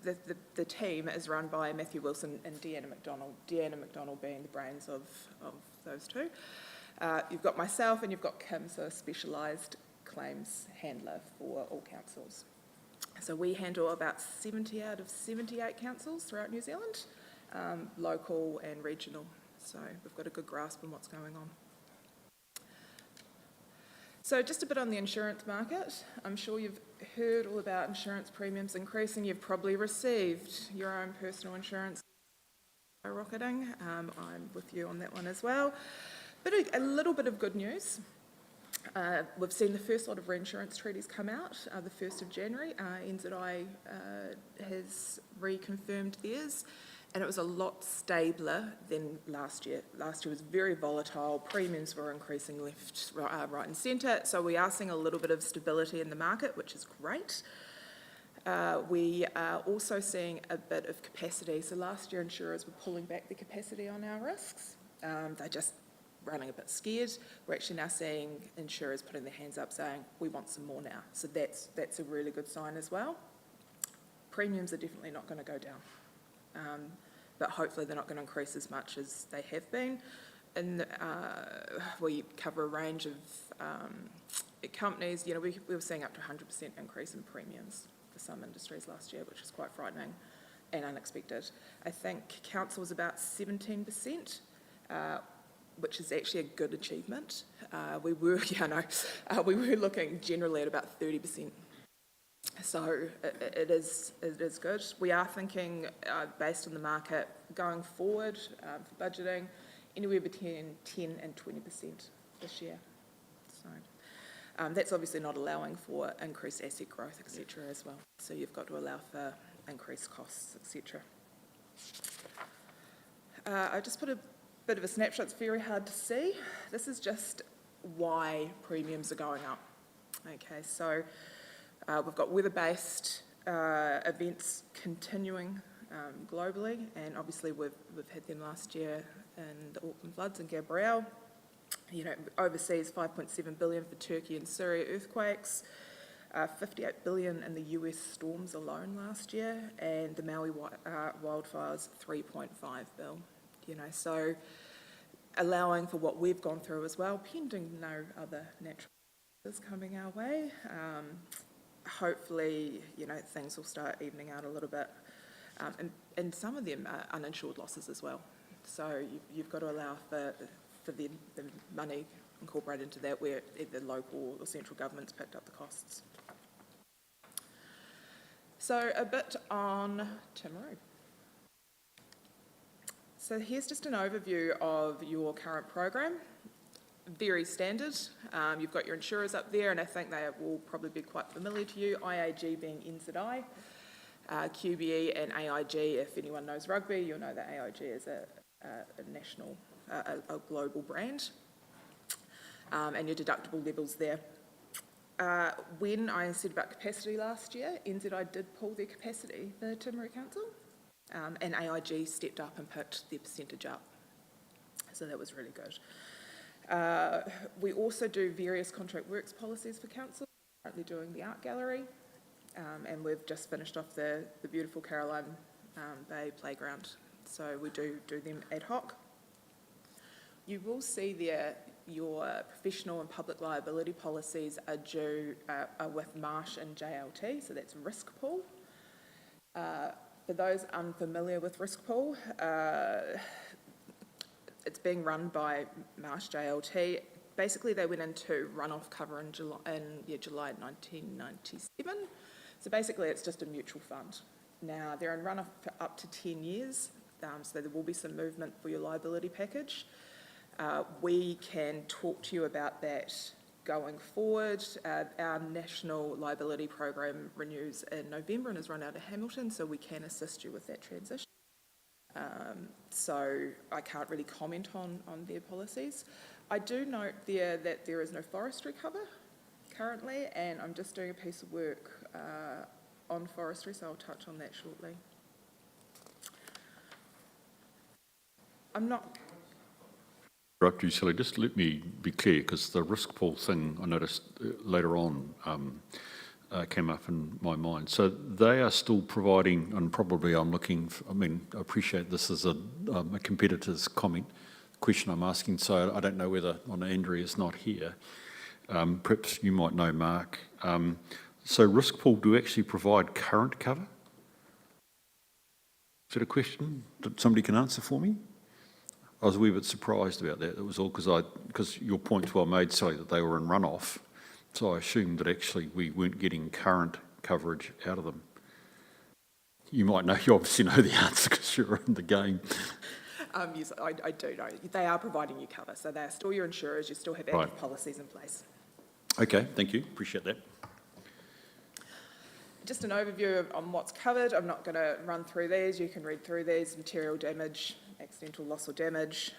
the team is run by Matthew Wilson and Deanna McDonald, Deanna McDonald being the brains of those two. You've got myself and you've got Kim, so a specialised claims handler for all councils. So we handle about 70 out of 78 councils throughout New Zealand, local and regional. So we've got a good grasp on what's going on. So just a bit on the insurance market. I'm sure you've heard all about insurance premiums increasing. You've probably received your own personal insurance skyrocketing. I'm with you on that one as well. But a little bit of good news. We've seen the first lot of reinsurance treaties come out, the 1st of January. NZI has reconfirmed theirs, and it was a lot stabler than last year. Last year was very volatile. Premiums were increasing left, right and centre, so we are seeing a little bit of stability in the market, which is great. We are also seeing a bit of capacity. So last year insurers were pulling back the capacity on our risks. They're just running a bit scared. We're actually now seeing insurers putting their hands up saying, we want some more now. So that's a really good sign as well. Premiums are definitely not going to go down. But hopefully they're not going to increase as much as they have been. And we cover a range of companies. You know, we were seeing up to 100% increase in premiums for some industries last year, which is quite frightening and unexpected. I think council was about 17%, which is actually a good achievement. We were looking generally at about 30%. So it is good. We are thinking, based on the market, going forward for budgeting, anywhere between 10 and 20% this year. So that's obviously not allowing for increased asset growth, etc. as well. So you've got to allow for increased costs, etc. I just put a bit of a snapshot. It's very hard to see. This is just why premiums are going up. Okay, so we've got weather-based events continuing globally, and obviously we've had them last year in the Auckland floods and Gabrielle. You know, overseas, 5.7 billion for Turkey and Syria earthquakes, 58 billion in the US storms alone last year, and the Maui wildfires, 3.5 billion. You know, so allowing for what we've gone through as well, pending no other natural disasters coming our way. Hopefully, things will start evening out a little bit. And some of them are uninsured losses as well. So you've got to allow for the money incorporated into that where either local or central government's picked up the costs. So a bit on Timaru. So here's just an overview of your current program. Very standard. You've got your insurers up there, and I think they will probably be quite familiar to you, IAG being NZI, QBE and AIG. If anyone knows rugby, you'll know that AIG is a national, a global brand, and your deductible levels there. When I said about capacity last year, NZI did pull their capacity, the Timaru Council, and AIG stepped up and put their percentage up. So that was really good. We also do various contract works policies for council. We're currently doing the art gallery, and we've just finished off the beautiful Caroline Bay playground. So we do them ad hoc. You will see there your professional and public liability policies are due are with Marsh and JLT, so that's risk pool. For those unfamiliar with risk pool, it's being run by Marsh JLT. Basically, they went into runoff cover in July 1997. So basically, it's just a mutual fund. Now, they're in runoff for up to 10 years, so there will be some movement for your liability package. We can talk to you about that going forward. Our national liability program renews in November and is run out of Hamilton, so we can assist you with that transition. So I can't really comment on their policies. I do note there that there is no forestry cover currently, and I'm just doing a piece of work on forestry, so I'll touch on that shortly. I'm not... Interrupt you, Sally, just let me be clear, because the risk pool thing I noticed later on came up in my mind. So they are still providing, and probably I'm looking, I appreciate this is a competitor's question I'm asking, so I don't know whether Andrea's not here. Perhaps you might know, Mark. So risk pool do actually provide current cover? Is that a question that somebody can answer for me? I was a wee bit surprised about that. It was all because your point's well made, Sally, that they were in runoff. So I assumed that actually we weren't getting current coverage out of them. You might know, you obviously know the answer because you're in the game. Yes, I do know. They are providing you cover, so they are still your insurers. You still have active policies in place. Okay, thank you. Appreciate that. Just an overview on what's covered. I'm not going to run through these. You can read through these. Material damage, accidental loss or damage.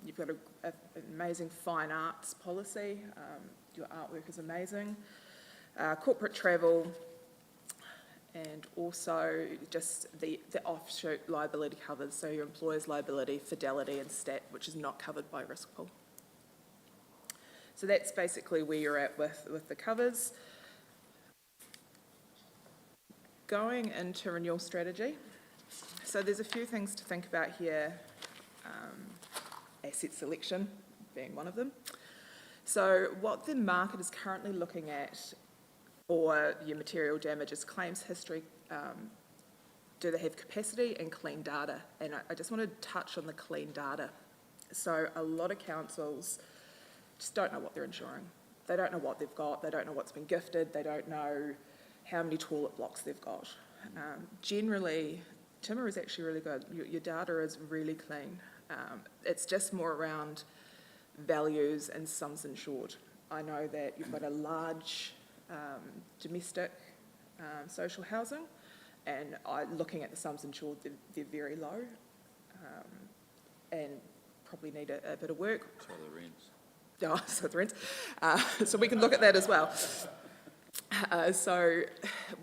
You've got an amazing fine arts policy. Your artwork is amazing. Corporate travel, and also just the offshoot liability covers, so your employer's liability, fidelity and stat, which is not covered by risk pool. So that's basically where you're at with the covers. Going into renewal strategy. So there's a few things to think about here, asset selection being one of them. So what the market is currently looking at for your material damage is claims history. Do they have capacity and clean data? And I just want to touch on the clean data. So a lot of councils just don't know what they're insuring. They don't know what they've got. They don't know what's been gifted. They don't know how many toilet blocks they've got. Generally, Timaru is actually really good. Your data is really clean. It's just more around values and sums insured. I know that you've got a large domestic social housing, and looking at the sums insured, they're very low and probably need a bit of work. So the rents. Oh, so the rents. So we can look at that as well.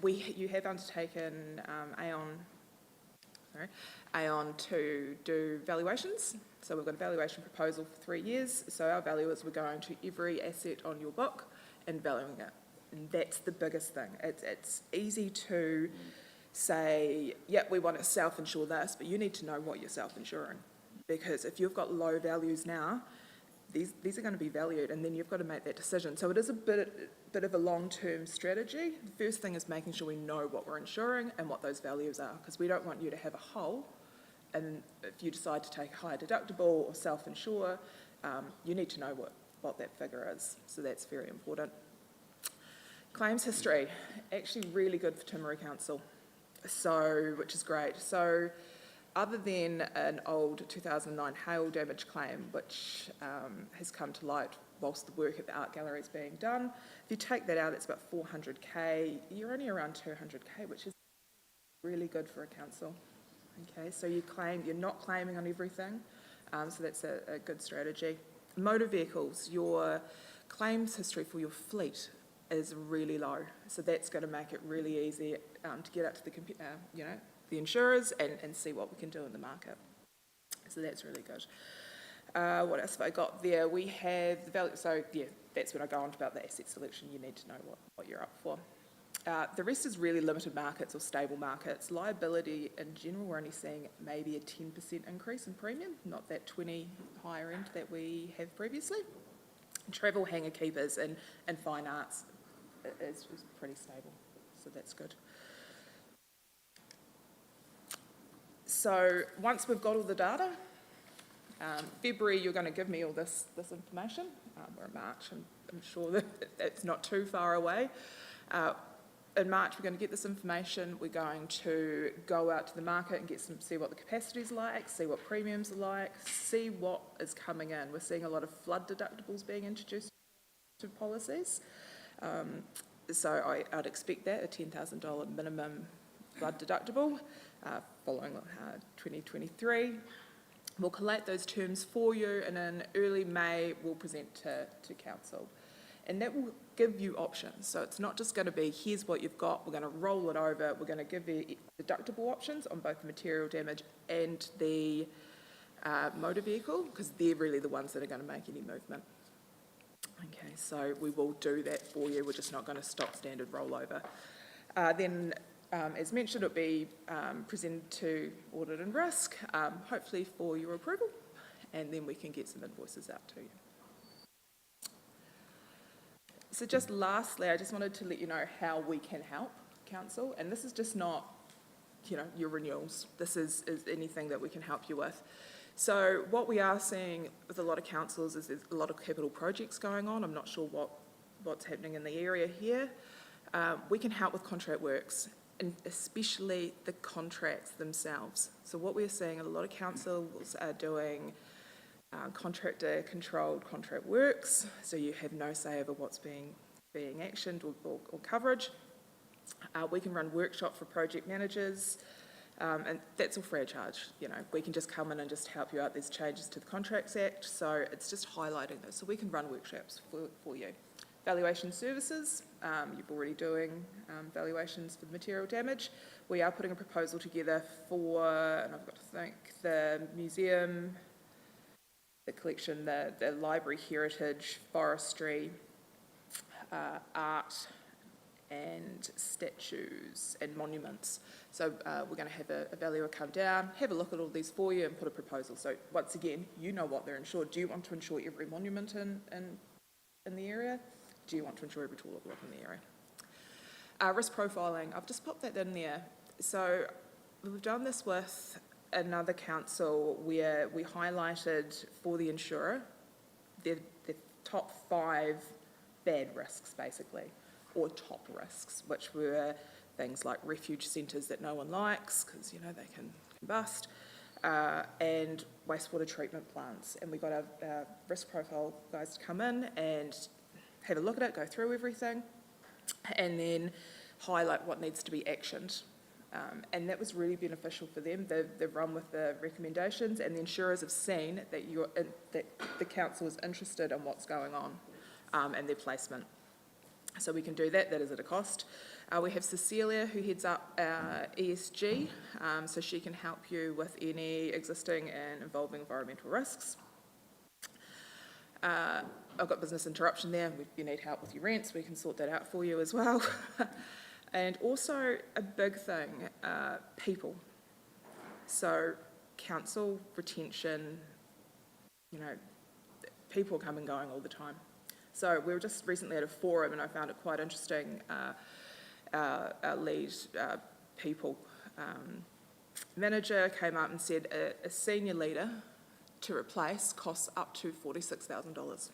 You have undertaken Aon to do valuations. So we've got a valuation proposal for 3 years. So our valuers were going to every asset on your book and valuing it. And that's the biggest thing. It's easy to say, yep, we want to self-insure this, but you need to know what you're self-insuring, because if you've got low values now, these are going to be valued, and then you've got to make that decision. So it is a bit of a long-term strategy. The first thing is making sure we know what we're insuring and what those values are, because we don't want you to have a hole, and if you decide to take a higher deductible or self-insure, you need to know what that figure is. So that's very important. Claims history, actually really good for Timaru Council, which is great. So other than an old 2009 hail damage claim, which has come to light whilst the work at the art gallery is being done, if you take that out, it's about 400k. You're only around 200k, which is really good for a council. Okay, so you're not claiming on everything, so that's a good strategy. Motor vehicles, your claims history for your fleet is really low, so that's going to make it really easy to get out to the insurers and see what we can do in the market. So that's really good. What else have I got there? We have the value, so yeah, that's when I go on about the asset selection. You need to know what you're up for. The rest is really limited markets or stable markets. Liability in general, we're only seeing maybe a 10% increase in premium, not that 20 higher end that we have previously. Travel, hanger keepers and fine arts is pretty stable, so that's good. So once we've got all the data, February you're going to give me all this information. We're in March, and I'm sure that it's not too far away. In March we're going to get this information. We're going to go out to the market and see what the capacity's like, see what premiums are like, see what is coming in. We're seeing a lot of flood deductibles being introduced to policies. So I'd expect that, a $10,000 minimum flood deductible following 2023. We'll collate those terms for you, and in early May we'll present to council. And that will give you options. So it's not just going to be, here's what you've got, we're going to roll it over, we're going to give you deductible options on both the material damage and the motor vehicle, because they're really the ones that are going to make any movement. Okay, so we will do that for you. We're just not going to stop standard rollover. Then, as mentioned, it'll be presented to Audit and Risk, hopefully for your approval, and then we can get some invoices out to you. So just lastly, I just wanted to let you know how we can help council, and this is just not, your renewals. This is anything that we can help you with. So what we are seeing with a lot of councils is there's a lot of capital projects going on. I'm not sure what's happening in the area here. We can help with contract works, and especially the contracts themselves. So what we're seeing, a lot of councils are doing contractor-controlled contract works, so you have no say over what's being actioned or coverage. We can run workshops for project managers, and that's all free of charge. We can just come in and just help you out. There's changes to the Contracts Act, so it's just highlighting those. So we can run workshops for you. Valuation services, you're already doing valuations for material damage. We are putting a proposal together for, and I've got to think, the museum, the collection, the library heritage, forestry, art and statues and monuments. So we're going to have a valuer come down, have a look at all these for you and put a proposal. So once again, you know what they're insured. Do you want to insure every monument in the area? Do you want to insure every tulip block in the area? Risk profiling, I've just popped that in there. So we've done this with another council where we highlighted for the insurer the top 5 bad risks, basically, or top risks, which were things like refuge centres that no one likes because, they can combust, and wastewater treatment plants. And we got our risk profile guys to come in and have a look at it, go through everything, and then highlight what needs to be actioned. And that was really beneficial for them. They've run with the recommendations, and the insurers have seen that the council is interested in what's going on and their placement. So we can do that. That is at a cost. We have Cecilia, who heads up our ESG, so she can help you with any existing and evolving environmental risks. I've got business interruption there. If you need help with your rents, we can sort that out for you as well. And also a big thing, people. So council retention, people come and going all the time. So we were just recently at a forum and I found it quite interesting. Our lead people manager came up and said a senior leader to replace costs up to $46,000.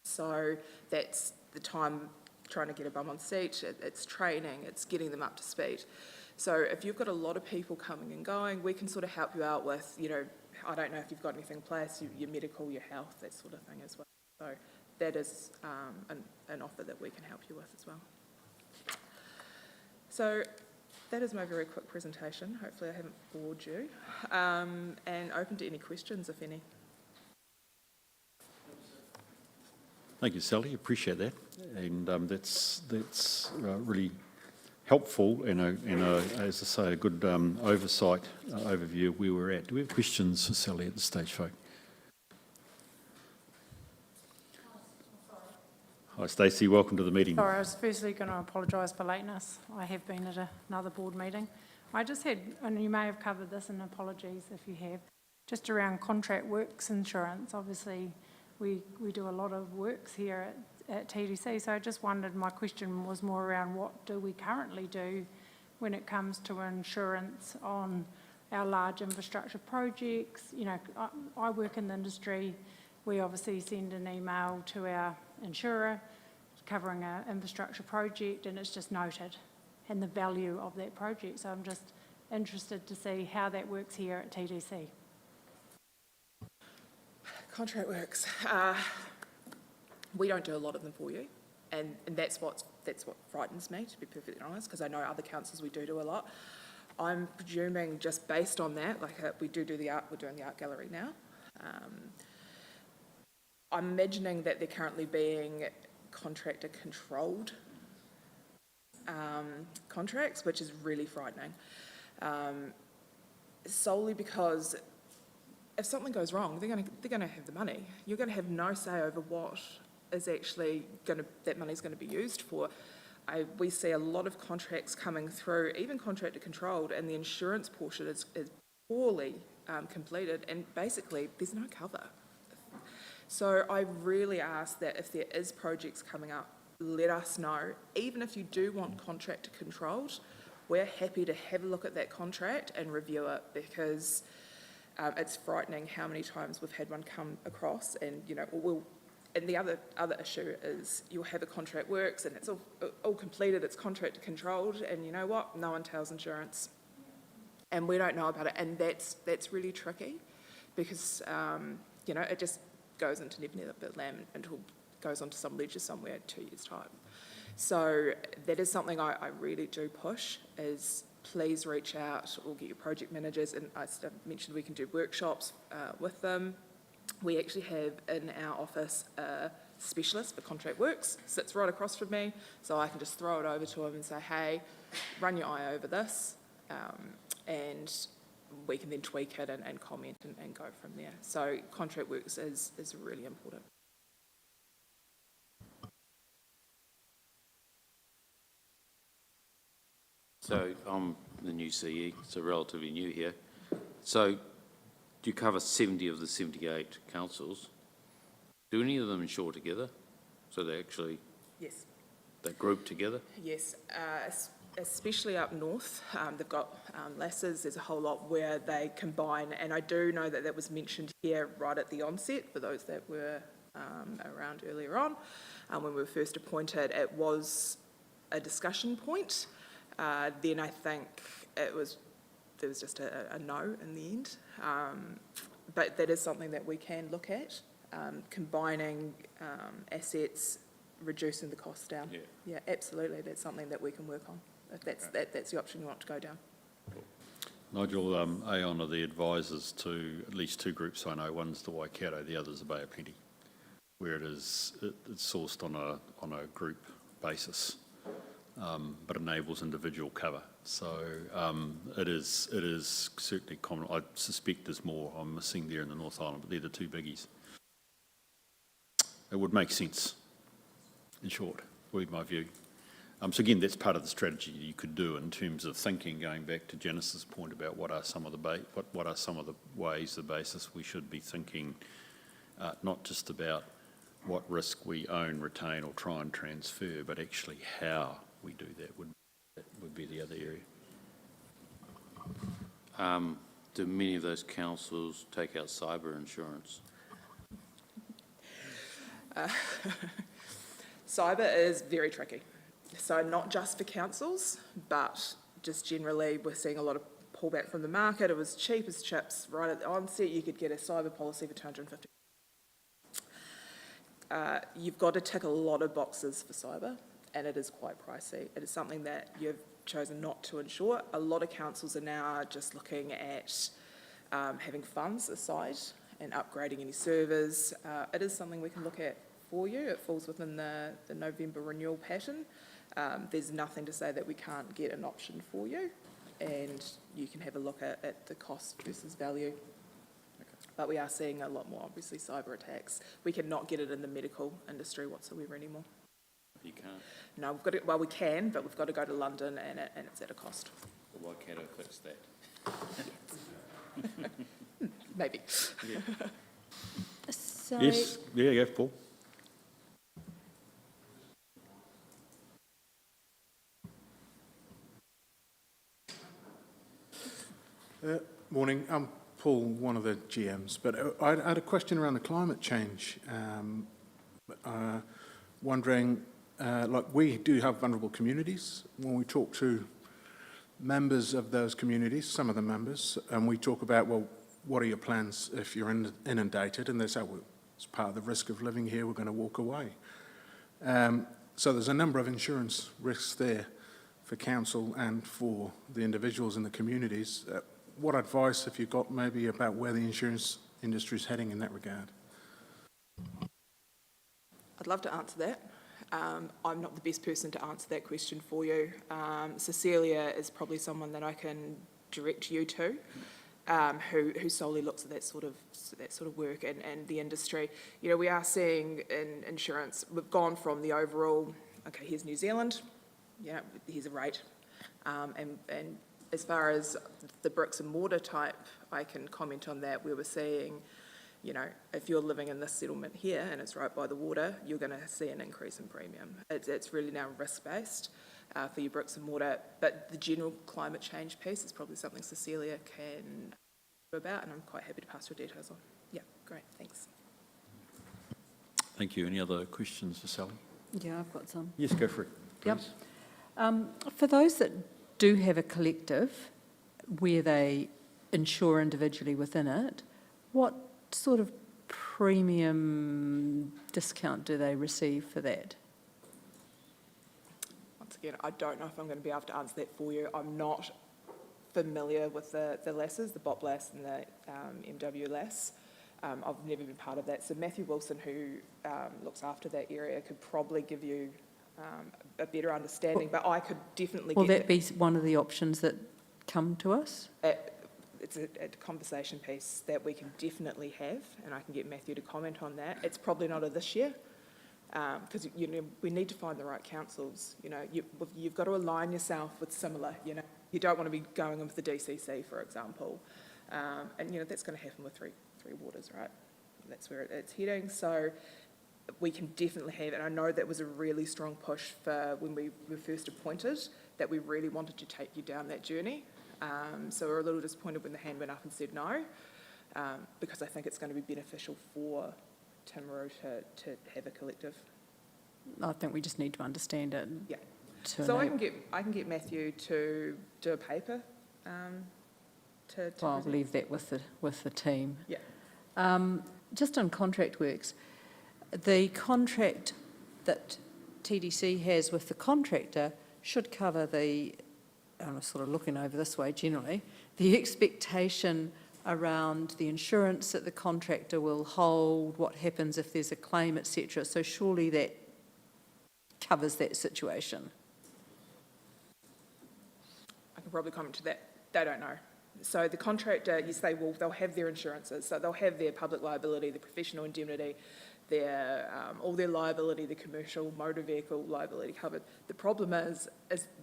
So that's the time trying to get a bum on seat, it's training, it's getting them up to speed. So if you've got a lot of people coming and going, we can sort of help you out with, I don't know if you've got anything in place, your medical, your health, that sort of thing as well. So that is an offer that we can help you with as well. So that is my very quick presentation. Hopefully I haven't bored you. And open to any questions, if any. Thank you, Sally. Appreciate that. And that's really helpful and, as I say, a good overview of where we're at. Do we have questions for Sally at this stage, folk? Hi, Stacey. Welcome to the meeting. Sorry, I was firstly going to apologise for lateness. I have been at another board meeting. I just had, and you may have covered this, and apologies if you have, just around contract works insurance. Obviously, we do a lot of works here at TDC, so I just wondered, my question was more around what do we currently do when it comes to insurance on our large infrastructure projects. I work in the industry. We obviously send an email to our insurer covering an infrastructure project and it's just noted and the value of that project. So I'm just interested to see how that works here at TDC. Contract works. We don't do a lot of them for you, and that's what frightens me, to be perfectly honest, because I know other councils we do a lot. I'm presuming just based on that, we do the art, we're doing the art gallery now. I'm imagining that they're currently being contractor-controlled contracts, which is really frightening, solely because if something goes wrong, they're going to have the money. You're going to have no say over what is actually that money's going to be used for. We see a lot of contracts coming through, even contractor-controlled, and the insurance portion is poorly completed, and basically there's no cover. So I really ask that if there is projects coming up, let us know. Even if you do want contractor controlled, we're happy to have a look at that contract and review it, because it's frightening how many times we've had one come across, and and the other issue is you'll have a contract works and it's all completed, it's contractor controlled, and you know what? No one tells insurance, and we don't know about it, and that's really tricky, because it just goes into never land until it goes onto some ledger somewhere in 2 years' time. So that is something I really do push, is please reach out or get your project managers, and I mentioned we can do workshops with them. We actually have in our office a specialist for contract works, sits right across from me, so I can just throw it over to him and say, hey, run your eye over this, and we can then tweak it and comment and go from there. So contract works is really important. So I'm the new CE, so relatively new here. So do you cover 70 of the 78 councils? Do any of them insure together? So they actually... Yes. They group together? Yes, especially up north. They've got lasses, there's a whole lot where they combine, and I do know that was mentioned here right at the onset for those that were around earlier on. When we were first appointed, it was a discussion point. Then I think there was just a no in the end. But that is something that we can look at, combining assets, reducing the costs down. Yeah, absolutely. That's something that we can work on, if that's the option you want to go down. Nigel, Aon are the advisors to at least two groups I know. One's the Waikato, the other's the Bay of Plenty, where it's sourced on a group basis, but enables individual cover. So it is certainly common. I suspect there's more I'm missing there in the North Island, but they're the two biggies. It would make sense, in short, would be my view. So again, that's part of the strategy you could do in terms of thinking, going back to Janice's point about what are some of the ways, the basis we should be thinking, not just about what risk we own, retain or try and transfer, but actually how we do that would be the other area. Do many of those councils take out cyber insurance? Cyber is very tricky. So not just for councils, but just generally, we're seeing a lot of pullback from the market. It was cheap as chips. Right at the onset, you could get a cyber policy for $250. You've got to tick a lot of boxes for cyber, and it is quite pricey. It is something that you've chosen not to insure. A lot of councils are now just looking at having funds aside and upgrading any servers. It is something we can look at for you. It falls within the November renewal pattern. There's nothing to say that we can't get an option for you, and you can have a look at the cost versus value. But we are seeing a lot more, obviously, cyber attacks. We cannot get it in the medical industry whatsoever anymore. You can't? No, we've got to, well, we can, but we've got to go to London, and it's at a cost. Well, why can't I fix that? Maybe. Yeah. So, Yes, yeah, Paul. Morning, I'm Paul, one of the GMs, but I had a question around the climate change. Wondering, like we do have vulnerable communities. When we talk to members of those communities, some of the members, and we talk about, well, what are your plans if you're inundated? And they say, well, it's part of the risk of living here, we're going to walk away. So there's a number of insurance risks there for council and for the individuals in the communities. What advice have you got maybe about where the insurance industry is heading in that regard? I'd love to answer that. I'm not the best person to answer that question for you. Cecilia is probably someone that I can direct you to, who solely looks at that sort of work and the industry. You know, we are seeing in insurance, we've gone from the overall, okay, here's New Zealand, yeah, here's a rate, and as far as the bricks and mortar type, I can comment on that, where we're seeing, you know, if you're living in this settlement here and it's right by the water, you're going to see an increase in premium. It's really now risk-based for your bricks and mortar, but the general climate change piece is probably something Cecilia can do about, and I'm quite happy to pass your details on. Yeah, great, thanks. Thank you. Any other questions for Sally? yeah, I've got some. Yes, go for it, Yep. please. For those that do have a collective where they insure individually within it, what sort of premium discount do they receive for that? Once again, I don't know if I'm going to be able to answer that for you. I'm not familiar with the LASs, the BOP LAS and the MW LAS. I've never been part of that. So Matthew Wilson, who looks after that area, could probably give you a better understanding, but I could definitely Will get that be one of the options that come to us? It's a conversation piece that we can definitely have, and I can get Matthew to comment on that. It's probably not a this year, because you know, we need to find the right councils. You know, you've got to align yourself with similar. You know, you don't want to be going in with the DCC, for example, and you know that's going to happen with three waters, right? That's where it's heading. So we can definitely have, and I know that was a really strong push for when we were first appointed, that we really wanted to take you down that journey. So we're a little disappointed when the hand went up and said no, because I think it's going to be beneficial for Timaru to have a collective. I think we just need to understand it. Yeah. So I can get Matthew to do a paper. To Well, I'll present. leave that with the team. Yeah. Just on contract works, the contract that TDC has with the contractor should cover the, I'm sort of looking over this way generally, the expectation around the insurance that the contractor will hold, what happens if there's a claim, etc. So surely that covers that situation. I can probably comment to that. They don't know. So the contractor, yes, they'll have their insurances. So they'll have their public liability, the professional indemnity, all their liability, their commercial motor vehicle liability covered. The problem is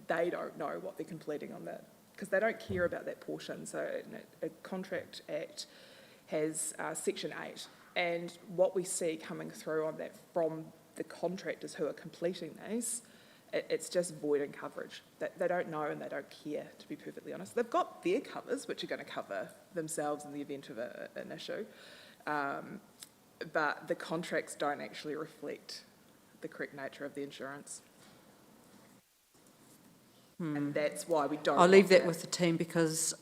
they don't know what they're completing on that, because they don't care about that portion. So a Contract Act has Section 8, and what we see coming through on that from the contractors who are completing these, it's just voiding coverage. They don't know and they don't care, to be perfectly honest. They've got their covers, which are going to cover themselves in the event of an issue, but the contracts don't actually reflect the correct nature of the insurance. And that's why we don't. I'll leave that with the team, because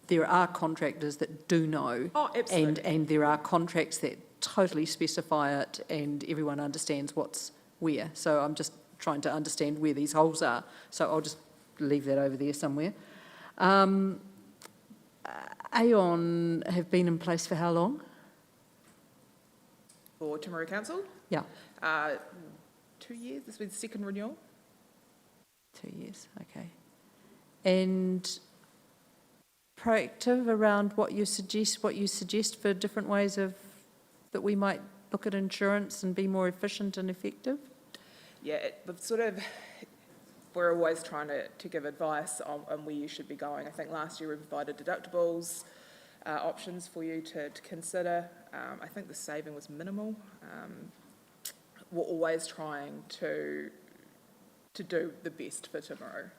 there are contractors that do know. Oh, absolutely. And there are contracts that totally specify it and everyone understands what's where. So I'm just trying to understand where these holes are. So I'll just leave that over there somewhere. Aon have been in place for how long? For Timaru Council, Yeah, 2 years. This will be the second renewal. 2 years, okay. And proactive around what you suggest for different ways of, that we might look at insurance and be more efficient and effective? Yeah, we're always trying to give advice on where you should be going. I think last year we provided deductibles options for you to consider. I think the saving was minimal. We're always trying to do the best for Timaru.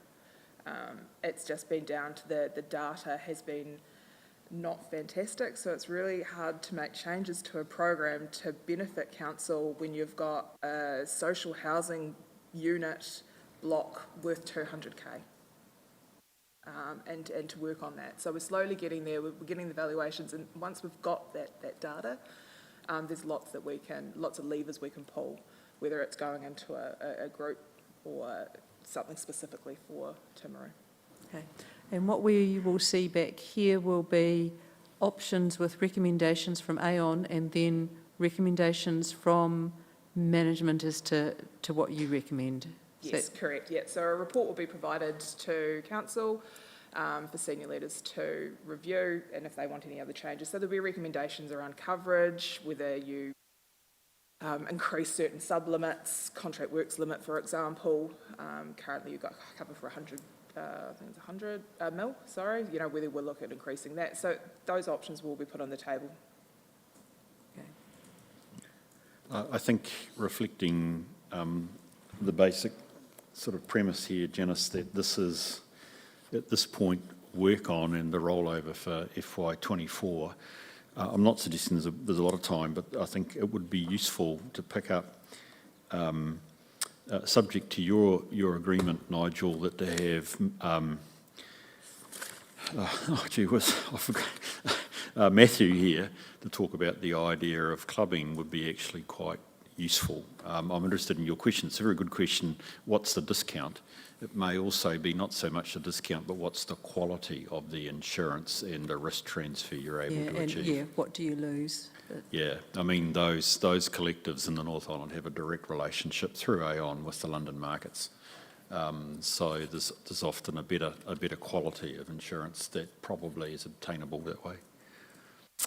It's just been down to the data has been not fantastic, so it's really hard to make changes to a program to benefit council when you've got a social housing unit block worth 200k, and to work on that. So we're slowly getting there. We're getting the valuations, and once we've got that data, there's lots of levers we can pull, whether it's going into a group or something specifically for Timaru. Okay. And what we will see back here will be options with recommendations from Aon and then recommendations from management as to what you recommend. Yes, correct. Yeah. So a report will be provided to council for senior leaders to review, and if they want any other changes. So there'll be recommendations around coverage, whether you increase certain sublimits, contract works limit, for example. Currently you've got cover for 100. I think it's 100 mil, sorry, whether we'll look at increasing that. So those options will be put on the table. Okay. I think reflecting the basic sort of premise here, Janice, that this is, at this point, work on and the rollover for FY24. I'm not suggesting there's a lot of time, but I think it would be useful to pick up, subject to your agreement, Nigel, that to have, I forgot, Matthew here to talk about the idea of clubbing would be actually quite useful. I'm interested in your question. It's a very good question. What's the discount? It may also be not so much the discount, but what's the quality of the insurance and the risk transfer you're able to achieve. Yeah, what do you lose? Yeah, I mean, those collectives in the North Island have a direct relationship through Aon with the London markets. So there's often a better quality of insurance that probably is obtainable that way.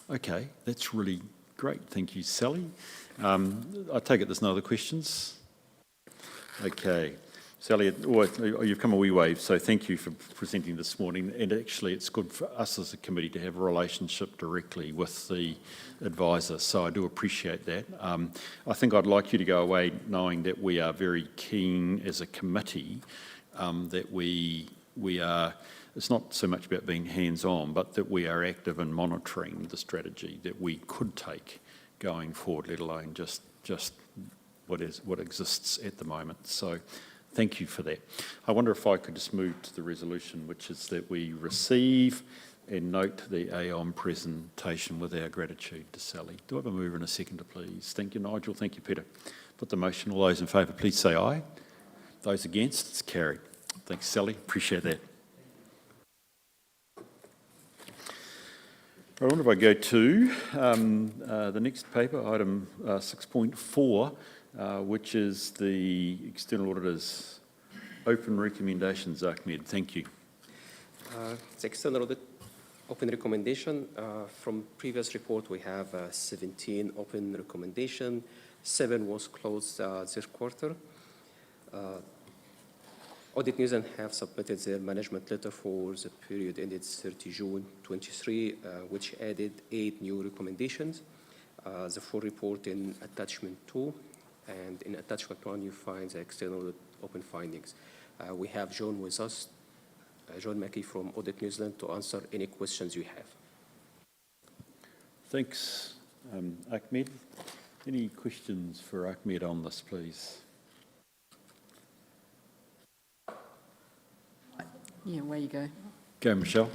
Okay, that's really great. Thank you, Sally. I take it there's no other questions? Okay. Sally, you've come a wee way, so thank you for presenting this morning. And actually, it's good for us as a committee to have a relationship directly with the advisor, so I do appreciate that. I think I'd like you to go away knowing that we are very keen as a committee that we are, it's not so much about being hands-on, but that we are active in monitoring the strategy that we could take going forward, let alone just what exists at the moment. So thank you for that. I wonder if I could just move to the resolution, which is that we receive and note the Aon presentation with our gratitude to Sally. Do I have a mover and a seconder, please? Thank you, Nigel. Thank you, Peter. Put the motion. All those in favour, please say aye. Those against, it's carried. Thanks, Sally. Appreciate that. I wonder if I go to the next paper, item 6.4, which is the External Auditor's Open Recommendations. Ahmed, thank you. It's external audit Open recommendation, from previous report, we have 17 open recommendation. 7 was closed this quarter. Audit New Zealand have submitted their management letter for the period ended 30 June 23, which added 8 new recommendations. The full report in attachment 2, and in attachment 1 you find the external audit open findings. We have John with us, John Mackey from Audit New Zealand, to answer any questions you have. Thanks, Ahmed. Any questions for Ahmed on this, please? Yeah, away you go. Go, Michelle.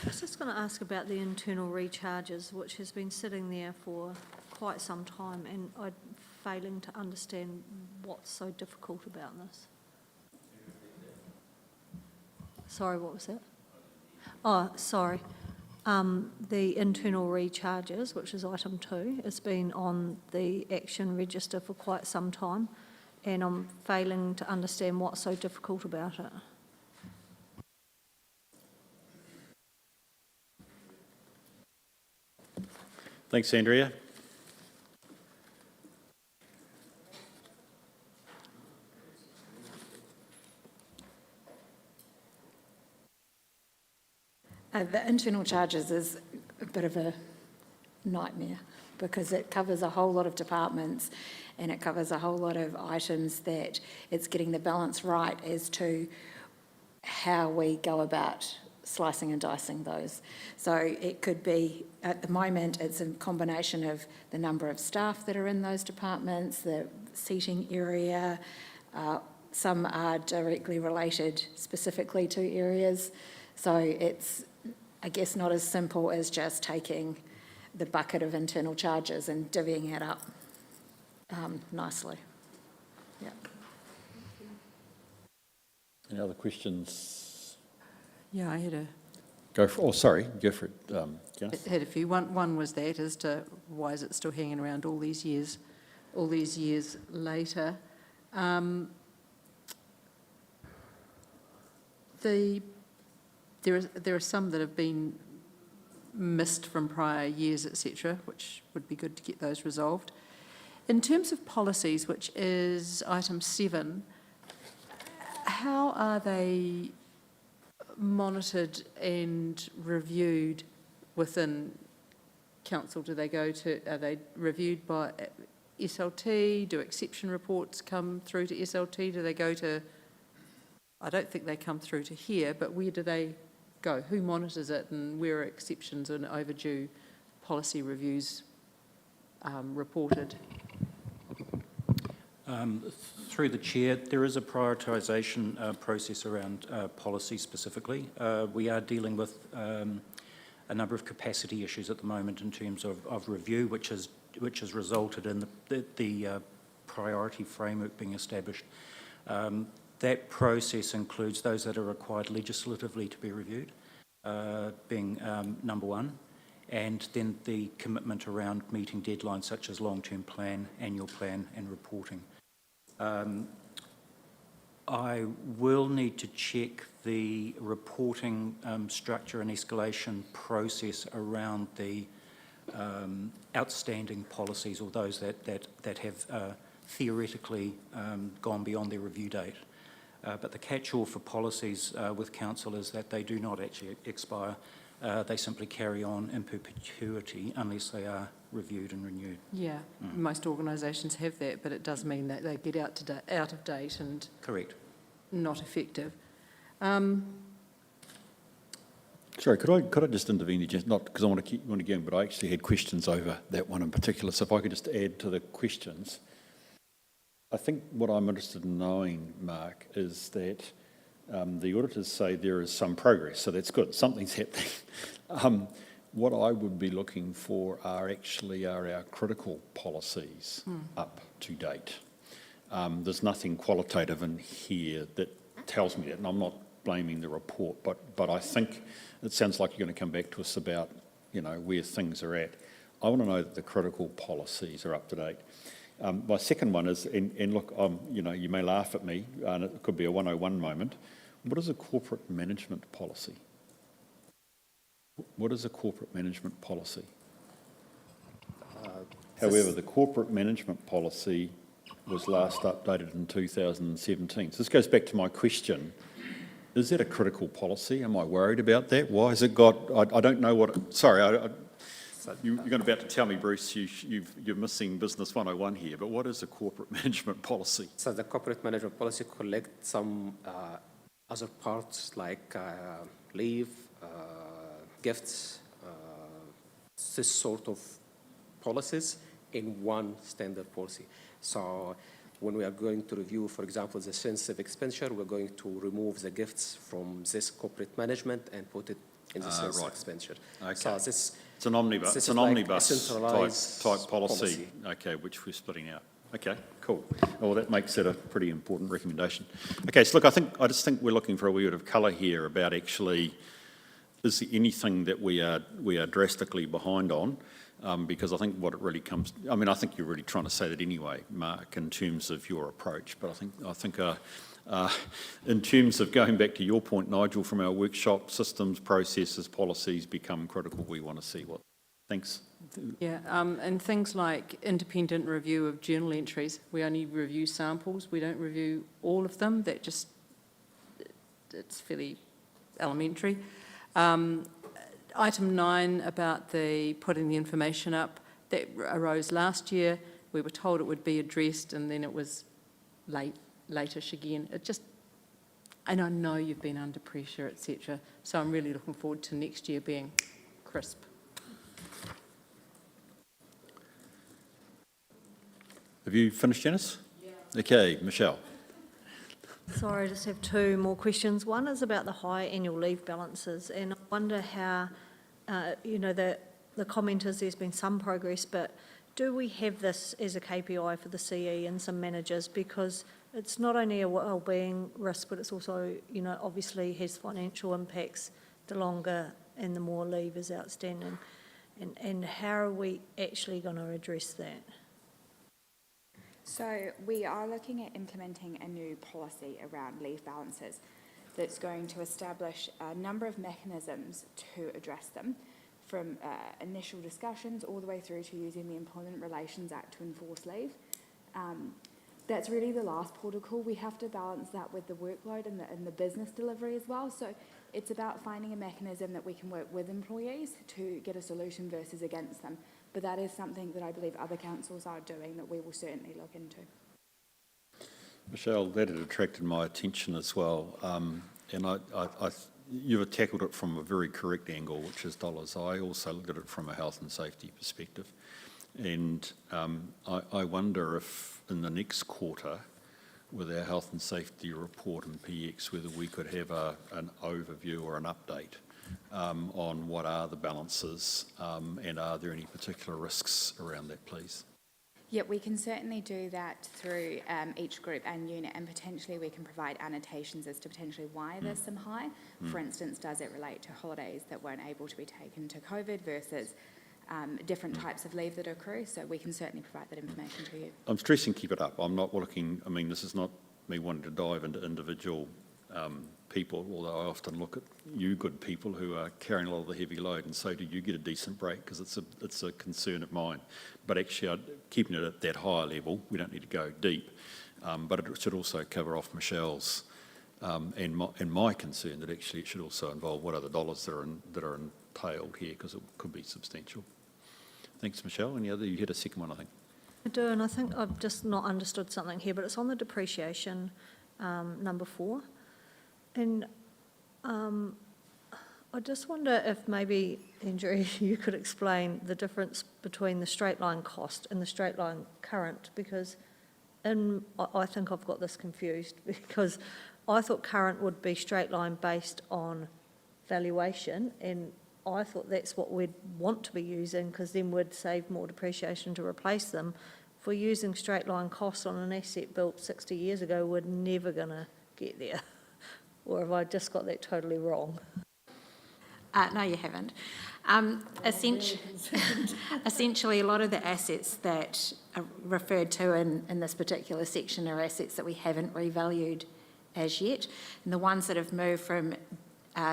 I was just going to ask about the internal recharges, which has been sitting there for quite some time, and I'm failing to understand what's so difficult about this. Sorry, what was that? Oh, sorry. The internal recharges, which is item 2, has been on the action register for quite some time, and I'm failing to understand what's so difficult about it. Thanks, Andrea. The internal charges is a bit of a nightmare because it covers a whole lot of departments and it covers a whole lot of items that it's getting the balance right as to how we go about slicing and dicing those. So it could be, at the moment, it's a combination of the number of staff that are in those departments, the seating area, some are directly related specifically to areas. So it's, I guess, not as simple as just taking the bucket of internal charges and divvying it up nicely. Yeah. Any other questions? Yeah, I had a Go for. Oh, sorry. Go for it, Janice. had a few. One was that as to why is it still hanging around all these years later. There are some that have been missed from prior years, etc., which would be good to get those resolved. In terms of policies, which is item 7, how are they monitored and reviewed within council? Do they go to, are they reviewed by SLT? Do exception reports come through to SLT? Do they go to, I don't think they come through to here, but where do they go? Who monitors it, and where are exceptions and overdue policy reviews reported? Through the chair, there is a prioritisation process around policy specifically. We are dealing with a number of capacity issues at the moment in terms of review, which has resulted in the priority framework being established. That process includes those that are required legislatively to be reviewed, being number 1, and then the commitment around meeting deadlines such as long-term plan, annual plan and reporting. I will need to check the reporting structure and escalation process around the outstanding policies or those that have theoretically gone beyond their review date. But the catch-all for policies with council is that they do not actually expire. They simply carry on in perpetuity unless they are reviewed and renewed. Yeah, most organisations have that, but it does mean that they get out of date and Correct. not effective. Sorry, could I just intervene here, just not because I want to keep on again, but I actually had questions over that one in particular. So if I could just add to the questions. I think what I'm interested in knowing, Mark, is that the auditors say there is some progress, so that's good. Something's happening. What I would be looking for are our critical policies up to date. There's nothing qualitative in here that tells me that, and I'm not blaming the report, but I think it sounds like you're going to come back to us about, where things are at. I want to know that the critical policies are up to date. My second one is, and look, you may laugh at me, and it could be a 101 moment. What is a corporate management policy? What is a corporate management policy? However, the corporate management policy was last updated in 2017. So this goes back to my question. Is that a critical policy? Am I worried about that? Why has it got, I don't know what, sorry, you're about to tell me, Bruce, you're missing Business 101 here, but what is a corporate management policy? So the corporate management policy collects some other parts like leave, gifts, this sort of policies in one standard policy. So when we are going to review, for example, the sensitive expenditure, we're going to remove the gifts from this corporate management and put it in the sensitive expenditure. Okay. So this, it's an omnibus, this it's is an like omnibus a centralised type policy. Okay, which we're splitting out. Okay, cool. Well, that makes it a pretty important recommendation. Okay, so look, I just think we're looking for a wee bit of colour here about actually, is there anything that we are drastically behind on? Because I think what it really comes, I mean, I think you're really trying to say that anyway, Mark, in terms of your approach. But I think in terms of going back to your point, Nigel, from our workshop, systems, processes, policies become critical. We want to see what. Thanks. Yeah, and things like independent review of journal entries. We only review samples. We don't review all of them. That just, it's fairly elementary. Item 9 about the putting the information up, that arose last year. We were told it would be addressed and then it was late-ish again. It just, and I know you've been under pressure, etc. So I'm really looking forward to next year being crisp. Have you finished, Janice? Yeah. Okay, Michelle. Sorry, I just have two more questions. One is about the high annual leave balances, and I wonder how, the comment is there's been some progress, but do we have this as a KPI for the CE and some managers? Because it's not only a wellbeing risk, but it's also, obviously has financial impacts the longer and the more leave is outstanding. And how are we actually going to address that? So we are looking at implementing a new policy around leave balances that's going to establish a number of mechanisms to address them, from initial discussions all the way through to using the Employment Relations Act to enforce leave. That's really the last protocol. We have to balance that with the workload and the business delivery as well. So it's about finding a mechanism that we can work with employees to get a solution versus against them. But that is something that I believe other councils are doing that we will certainly look into. Michelle, that had attracted my attention as well. And you've tackled it from a very correct angle, which is dollars. I also looked at it from a health and safety perspective. And I wonder if in the next quarter, with our health and safety report and PX, whether we could have an overview or an update on what are the balances and are there any particular risks around that, please? Yeah, we can certainly do that through each group and unit, and potentially we can provide annotations as to potentially why there's some high. For instance, does it relate to holidays that weren't able to be taken to COVID versus different types of leave that accrue? So we can certainly provide that information to you. I'm stressing keep it up. I'm not looking, I mean, this is not me wanting to dive into individual people, although I often look at you good people who are carrying a lot of the heavy load, and so do you get a decent break, because it's a concern of mine. But actually, keeping it at that higher level, we don't need to go deep, but it should also cover off Michelle's and my concern that actually it should also involve what are the dollars that are entailed here, because it could be substantial. Thanks, Michelle. Any other? You had a second one, I think. I do, and I think I've just not understood something here, but it's on the depreciation, number 4. And I just wonder if maybe, Andrew, you could explain the difference between the straight line cost and the straight line current, because I think I've got this confused, because I thought current would be straight line based on valuation, and I thought that's what we'd want to be using, because then we'd save more depreciation to replace them. If we're using straight line costs on an asset built 60 years ago, we're never going to get there. Or have I just got that totally wrong? No, you haven't. Essentially, a lot of the assets that are referred to in this particular section are assets that we haven't revalued as yet. And the ones that have moved from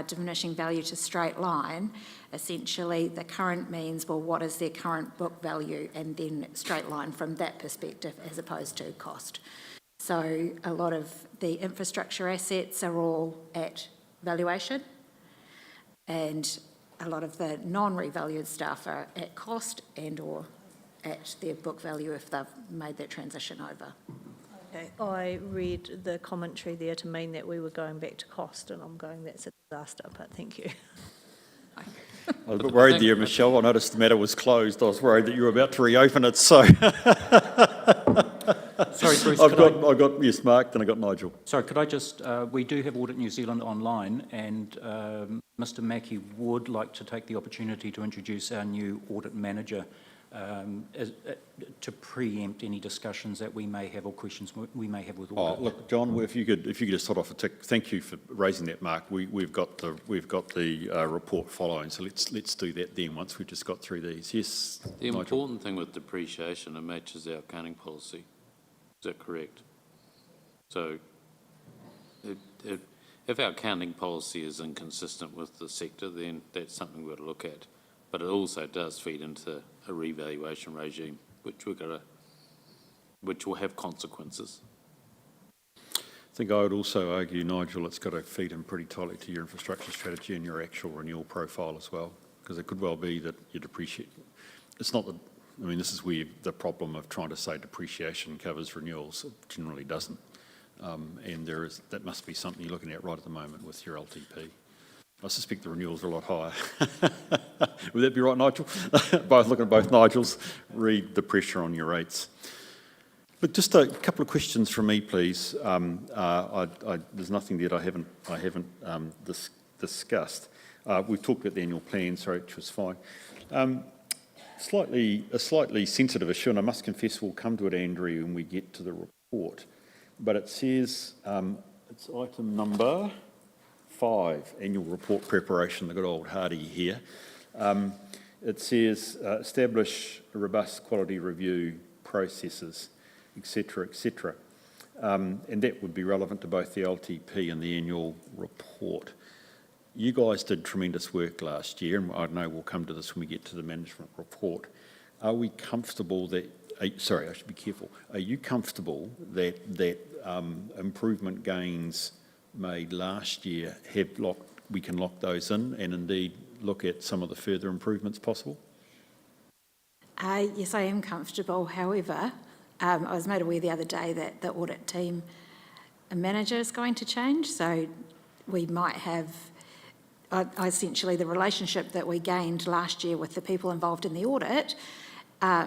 diminishing value to straight line, essentially the current means, well, what is their current book value, and then straight line from that perspective as opposed to cost. So a lot of the infrastructure assets are all at valuation, and a lot of the non-revalued stuff are at cost and or at their book value if they've made that transition over. Okay, I read the commentary there to mean that we were going back to cost, and I'm going, that's a disaster, but thank you. I was a bit worried there, Michelle. I noticed the matter was closed. I was worried that you were about to reopen it, so... Sorry, Bruce, I've got yes, Mark, then I got Nigel. Sorry, could I just, we do have Audit New Zealand online, and Mr Mackey would like to take the opportunity to introduce our new audit manager to preempt any discussions that we may have or questions we may have with audit. Oh, look, John, if you could just start off a tick. Thank you for raising that, Mark. We've got the report following, so let's do that then once we've just got through these. Yes, The Nigel. important thing with depreciation, it matches our accounting policy. Is that correct? So if our accounting policy is inconsistent with the sector, then that's something we've got to look at. But it also does feed into a revaluation regime, which will have consequences. I think I would also argue, Nigel, it's got to feed in pretty tightly to your infrastructure strategy and your actual renewal profile as well, because it could well be that you depreciate. It's not the, I mean, this is where the problem of trying to say depreciation covers renewals. It generally doesn't. And that must be something you're looking at right at the moment with your LTP. I suspect the renewals are a lot higher. Would that be right, Nigel? Both looking at both Nigels, read the pressure on your rates. Look, just a couple of questions from me, please. There's nothing that I haven't discussed. We've talked about the annual plan, sorry, which was fine. A slightly sensitive issue, and I must confess we'll come to it, Andrew, when we get to the report. But it says it's item number 5, annual report preparation, the good old Hardy here. It says establish robust quality review processes, etc., etc. And that would be relevant to both the LTP and the annual report. You guys did tremendous work last year, and I know we'll come to this when we get to the management report. Are we comfortable that, sorry, I should be careful. Are you comfortable that improvement gains made last year we can lock those in and indeed look at some of the further improvements possible? Yes, I am comfortable. However, I was made aware the other day that the audit team manager is going to change, so we might have essentially the relationship that we gained last year with the people involved in the audit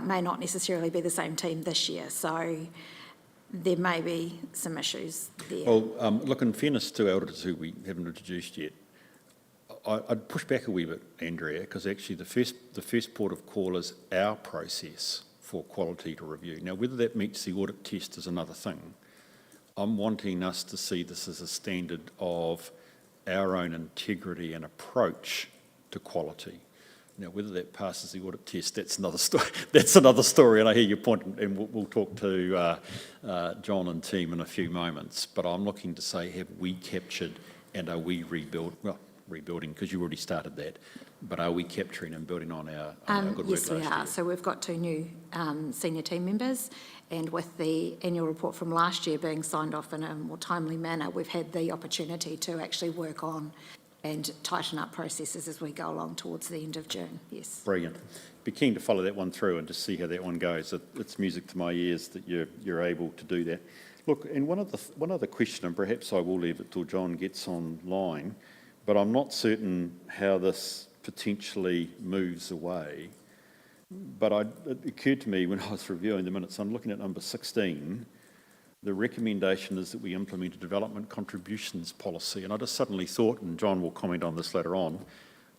may not necessarily be the same team this year. So there may be some issues there. Well, look, in fairness to auditors who we haven't introduced yet, I'd push back a wee bit, Andrea, because actually the first port of call is our process for quality to review. Now, whether that meets the audit test is another thing. I'm wanting us to see this as a standard of our own integrity and approach to quality. Now, whether that passes the audit test, that's another story. That's another story, and I hear your point, and we'll talk to John and team in a few moments. But I'm looking to say, have we captured and are we rebuilding, because you already started that, but are we capturing and building on our good work last year? Yes, we are. So we've got 2 new senior team members, and with the annual report from last year being signed off in a more timely manner, we've had the opportunity to actually work on and tighten up processes as we go along towards the end of June, yes. Brilliant. Be keen to follow that one through and just see how that one goes. It's music to my ears that you're able to do that. Look, and one other question, and perhaps I will leave it till John gets online, but I'm not certain how this potentially moves away. But it occurred to me when I was reviewing the minutes, I'm looking at number 16, the recommendation is that we implement a development contributions policy. And I just suddenly thought, and John will comment on this later on,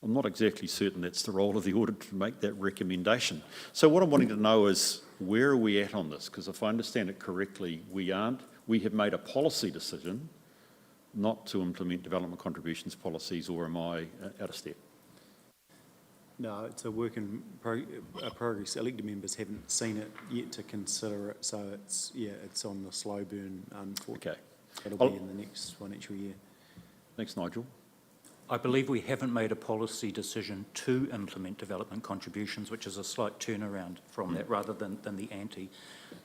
I'm not exactly certain that's the role of the audit to make that recommendation. So what I'm wanting to know is, where are we at on this? Because if I understand it correctly, we have made a policy decision not to implement development contributions policies, or am I out of step? No, it's a work in progress. Elected members haven't seen it yet to consider it, so it's on the slow burn, unfortunately. Okay. It'll be in the next financial year. Thanks, Nigel. I believe we haven't made a policy decision to implement development contributions, which is a slight turnaround from that rather than the ante.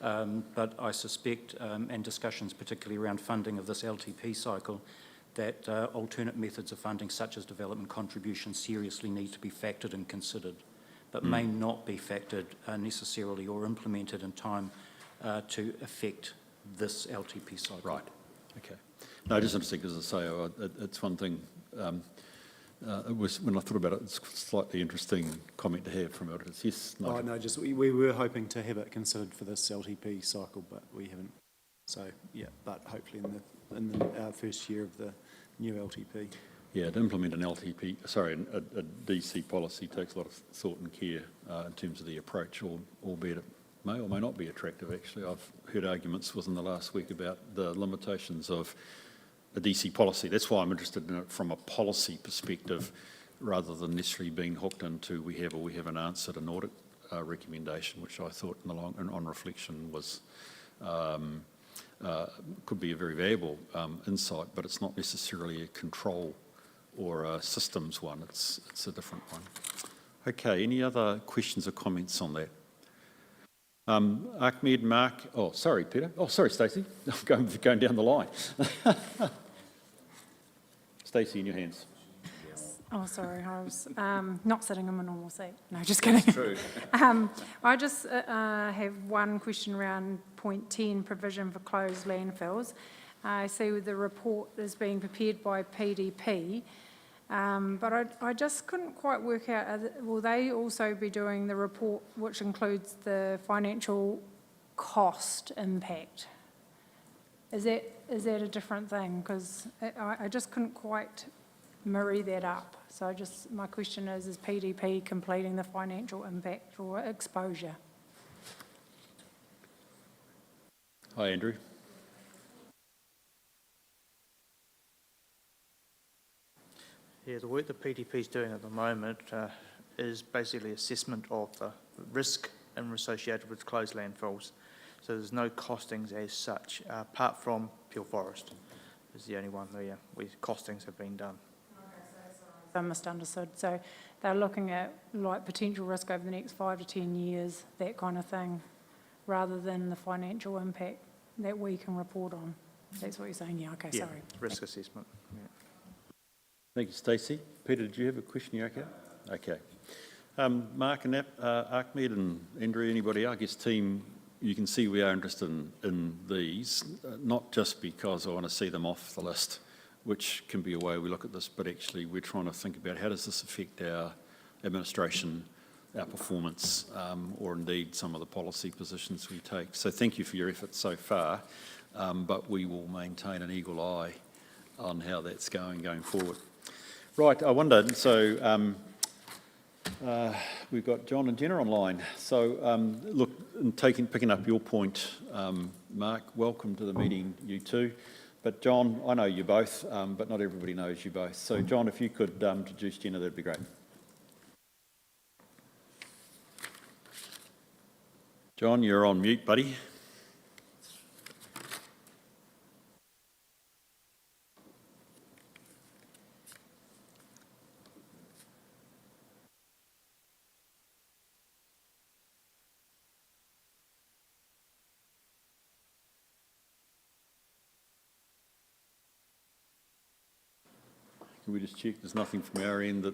But I suspect, and discussions particularly around funding of this LTP cycle, that alternate methods of funding such as development contributions seriously need to be factored and considered, but may not be factored necessarily or implemented in time to affect this LTP cycle. Right, okay. No, just interesting, because as I say, it's one thing, it was, when I thought about it, it's a slightly interesting comment to have from auditors. Yes, Nigel? Oh, no, just we were hoping to have it considered for this LTP cycle, but we haven't. So, yeah, but hopefully in the first year of the new LTP. Yeah, to implement an LTP, sorry, a DC policy takes a lot of thought and care in terms of the approach, albeit it may or may not be attractive, actually. I've heard arguments within the last week about the limitations of a DC policy. That's why I'm interested in it from a policy perspective, rather than necessarily being hooked into we have or we haven't answered an audit recommendation, which I thought in the long and on reflection was could be a very valuable insight, but it's not necessarily a control or a systems one. It's a different one. Okay, any other questions or comments on that? Ahmed, Mark, oh, sorry, Peter. Oh, sorry, Stacey. I'm going down the line. Stacey, in your hands. Oh, sorry, I was not sitting in my normal seat. No, just kidding. That's true. I just have one question around point 10, provision for closed landfills. I see the report is being prepared by PDP, but I just couldn't quite work out, will they also be doing the report which includes the financial cost impact? Is that a different thing? Because I just couldn't quite marry that up. So my question is PDP completing the financial impact or exposure? Hi, Andrew. Yeah, the work that PDP is doing at the moment is basically assessment of the risk associated with closed landfills. So there's no costings as such, apart from Peel Forest is the only one where costings have been done. I misunderstood. So they're looking at like potential risk over the next 5 to 10 years, that kind of thing, rather than the financial impact that we can report on. That's what you're saying? Yeah, okay, Yeah, sorry. risk assessment. Yeah. Thank you, Stacey. Peter, did you have a question? You okay? Okay. Mark and Ahmed and Andrew, anybody, I guess team, you can see we are interested in these, not just because I want to see them off the list, which can be a way we look at this, but actually we're trying to think about how does this affect our administration, our performance, or indeed some of the policy positions we take. So thank you for your efforts so far, but we will maintain an eagle eye on how that's going forward. Right, I wonder, so we've got John and Jenna online. So look, picking up your point, Mark, welcome to the meeting, you two. But John, I know you both, but not everybody knows you both. So John, if you could introduce Jenna, that'd be great. John, you're on mute, buddy. Can we just check there's nothing from our end that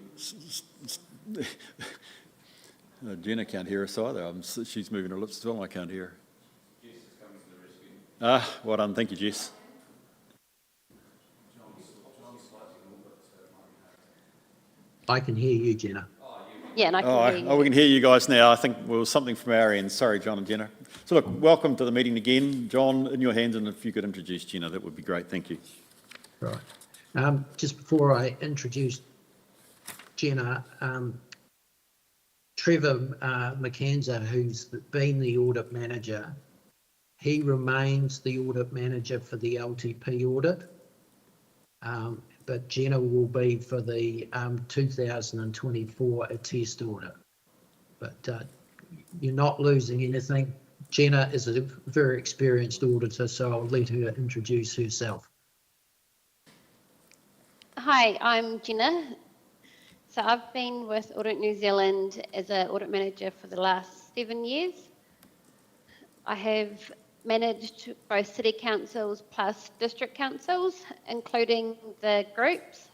Jenna can't hear us either. She's moving her lips as well and I can't hear her. Jess is coming to the rescue. Ah, well done. Thank you, Jess. I can hear you, Jenna. Yeah, and I can hear you. Oh, we can hear you guys now. I think there was something from our end. Sorry, John and Jenna. So look, welcome to the meeting again. John, in your hands, and if you could introduce Jenna, that would be great. Thank you. Right. Just before I introduce Jenna, Trevor McKenzie, who's been the audit manager, he remains the audit manager for the LTP audit, but Jenna will be for the 2024 attest audit. But you're not losing anything. Jenna is a very experienced auditor, so I'll let her introduce herself. Hi, I'm Jenna. So I've been with Audit New Zealand as an audit manager for the last 7 years. I have managed both city councils plus district councils, including the groups.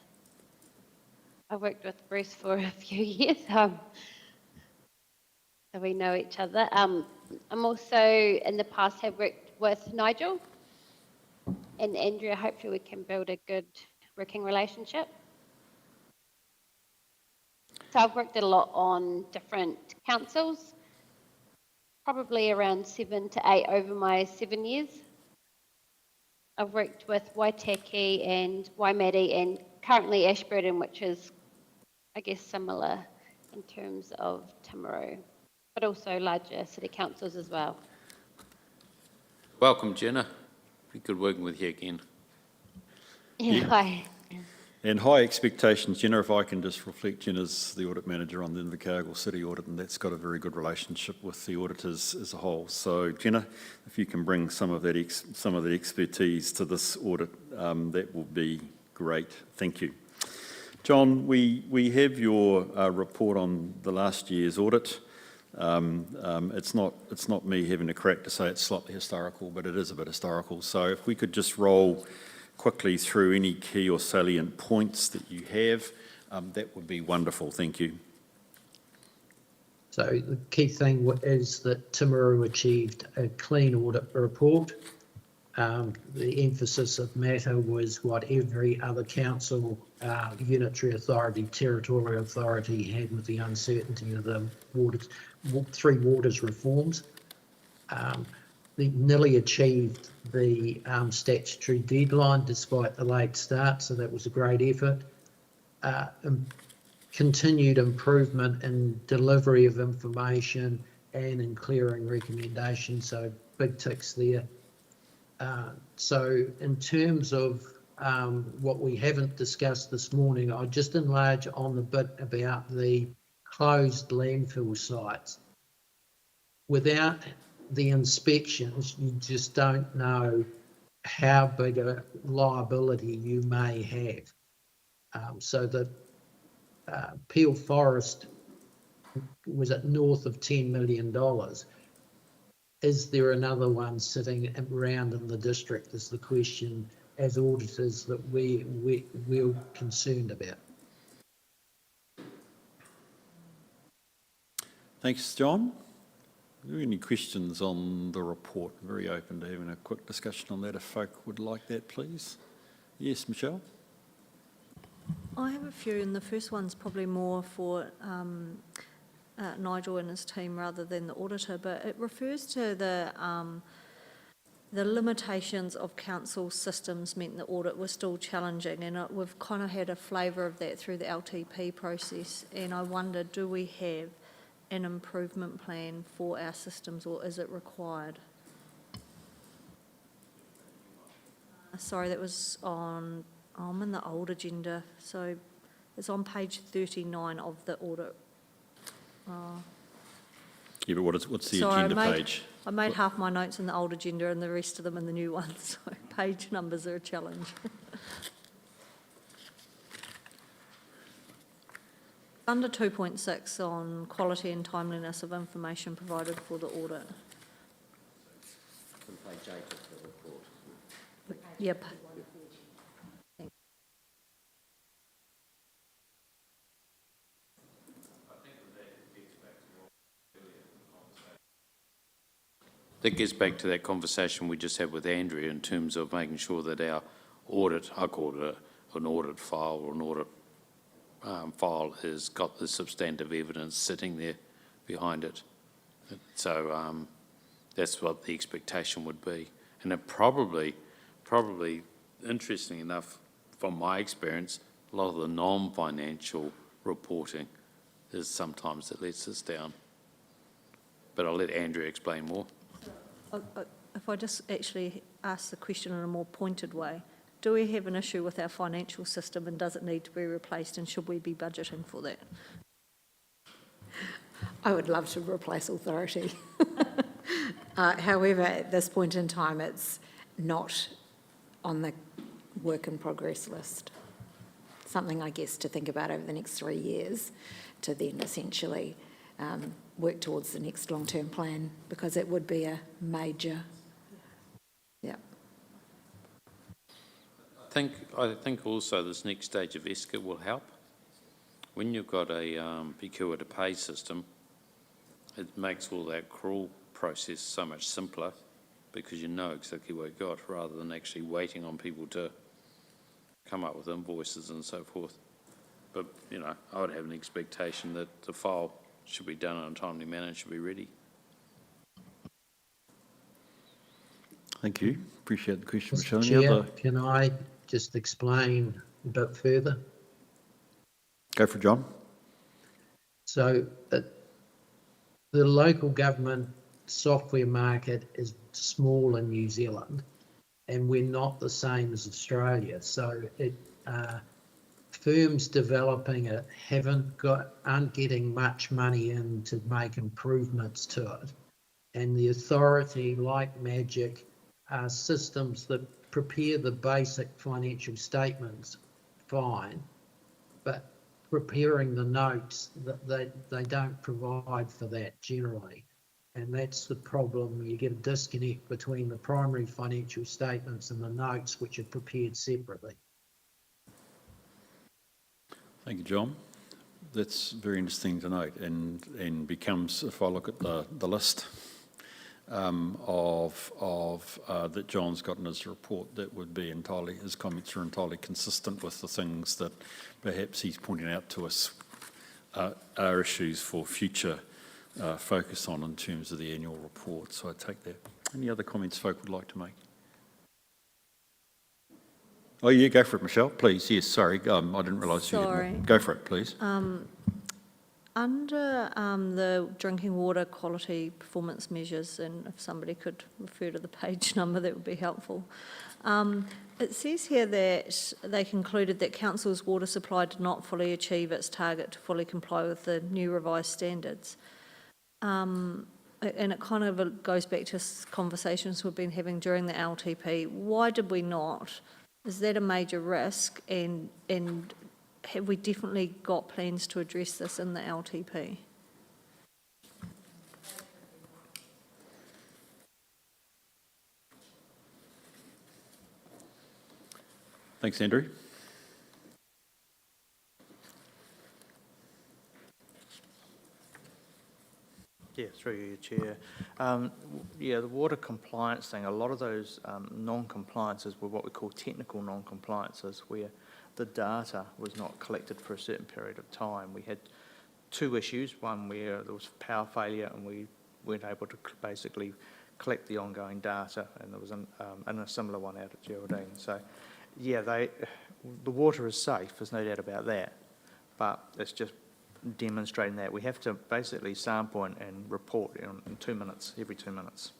I've worked with Bruce for a few years, so we know each other. I'm also, in the past, have worked with Nigel and Andrea. Hopefully we can build a good working relationship. So I've worked a lot on different councils, probably around 7 to 8 over my 7 years. I've worked with Waitaki and Waimate and currently Ashburton, which is, I guess, similar in terms of Timaru, but also larger city councils as well. Welcome, Jenna. Be good working with you again. Yeah, hi. And high expectations, Jenna, if I can just reflect, Jenna's the audit manager on the Invercargill City Audit, and that's got a very good relationship with the auditors as a whole. So, Jenna, if you can bring some of that expertise to this audit, that will be great. Thank you. John, we have your report on the last year's audit. It's not me having a crack to say it's slightly historical, but it is a bit historical. So if we could just roll quickly through any key or salient points that you have, that would be wonderful. Thank you. So the key thing is that Timaru achieved a clean audit report. The emphasis of matter was what every other council, unitary authority, territorial authority had with the uncertainty of the three waters reforms. They nearly achieved the statutory deadline despite the late start, so that was a great effort. Continued improvement in delivery of information and in clearing recommendations, so big ticks there. So in terms of what we haven't discussed this morning, I'll just enlarge on the bit about the closed landfill sites. Without the inspections, you just don't know how big a liability you may have. So the Peel Forest was at north of $10 million. Is there another one sitting around in the district is the question as auditors that we're concerned about. Thanks, John. Are there any questions on the report? Very open to having a quick discussion on that if folk would like that, please. Yes, Michelle? I have a few, and the first one's probably more for Nigel and his team rather than the auditor, but it refers to the limitations of council systems meant the audit was still challenging, and we've kind of had a flavour of that through the LTP process, and I wonder, do we have an improvement plan for our systems, or is it required? Sorry, that was on, I'm in the old agenda, so it's on page 39 of the audit. Yeah, but what's the agenda page? I made half my notes in the old agenda and the rest of them in the new one, so page numbers are a challenge. Under 2.6 on quality and timeliness of information provided for the audit. From page 8 of the report. Yep. That gets back to that conversation we just had with Andrea in terms of making sure that our audit, I call it an audit file or an audit file, has got the substantive evidence sitting there behind it. So that's what the expectation would be. And it probably, interesting enough, from my experience, a lot of the non-financial reporting is sometimes that lets us down. But I'll let Andrea explain more. If I just actually ask the question in a more pointed way, do we have an issue with our financial system and does it need to be replaced, and should we be budgeting for that? I would love to replace authority. However, at this point in time, it's not on the work in progress list. something, I guess, to think about over the next 3 years to then essentially work towards the next long-term plan, because it would be a major, yeah. I think also this next stage of ESCA will help. When you've got a procure to pay system, it makes all that accrual process so much simpler because you know exactly what you got rather than actually waiting on people to come up with invoices and so forth. But, you know, I would have an expectation that the file should be done in a timely manner, should be ready. Thank you. Appreciate the question, Michelle. Any Chair, other? can I just explain a bit further? Go for it, John. So the local government software market is small in New Zealand, and we're not the same as Australia. So firms developing it aren't getting much money in to make improvements to it. And the authority, like Magic, systems that prepare the basic financial statements, fine, but preparing the notes, they don't provide for that generally. And that's the problem. You get a disconnect between the primary financial statements and the notes, which are prepared separately. Thank you, John. That's very interesting to note, and becomes, if I look at the list that John's got in his report, that would be entirely, his comments are entirely consistent with the things that perhaps he's pointing out to us are issues for future focus on in terms of the annual report. So I take that. Any other comments folk would like to make? Oh, yeah, go for it, Michelle, please. Yes, sorry, I didn't realise you had. Go for it, please. Under the drinking water quality performance measures, and if somebody could refer to the page number, that would be helpful. It says here that they concluded that council's water supply did not fully achieve its target to fully comply with the new revised standards. And it kind of goes back to conversations we've been having during the LTP. Why did we not? Is that a major risk? And have we definitely got plans to address this in the LTP? Thanks, Andrew. Yeah, through you, Chair. Yeah, the water compliance thing, a lot of those non-compliances were what we call technical non-compliances, where the data was not collected for a certain period of time. We had two issues, one where there was power failure and we weren't able to basically collect the ongoing data, and there was and a similar one out at Geraldine. So, yeah, the water is safe, there's no doubt about that, but it's just demonstrating that we have to basically sample and report in 2 minutes, every 2 minutes.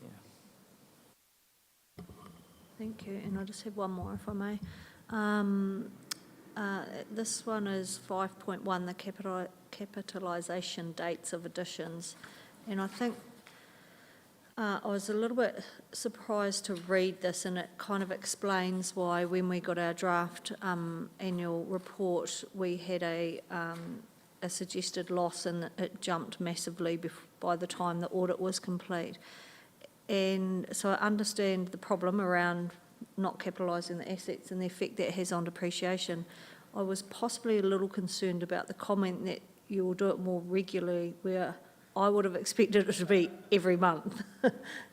Yeah. Thank you, and I just have one more, if I may. This one is 5.1, the capitalisation dates of additions, and I think I was a little bit surprised to read this, and it kind of explains why when we got our draft annual report, we had a suggested loss, and it jumped massively by the time the audit was complete. And so I understand the problem around not capitalising the assets and the effect that has on depreciation. I was possibly a little concerned about the comment that you will do it more regularly, where I would have expected it to be every month.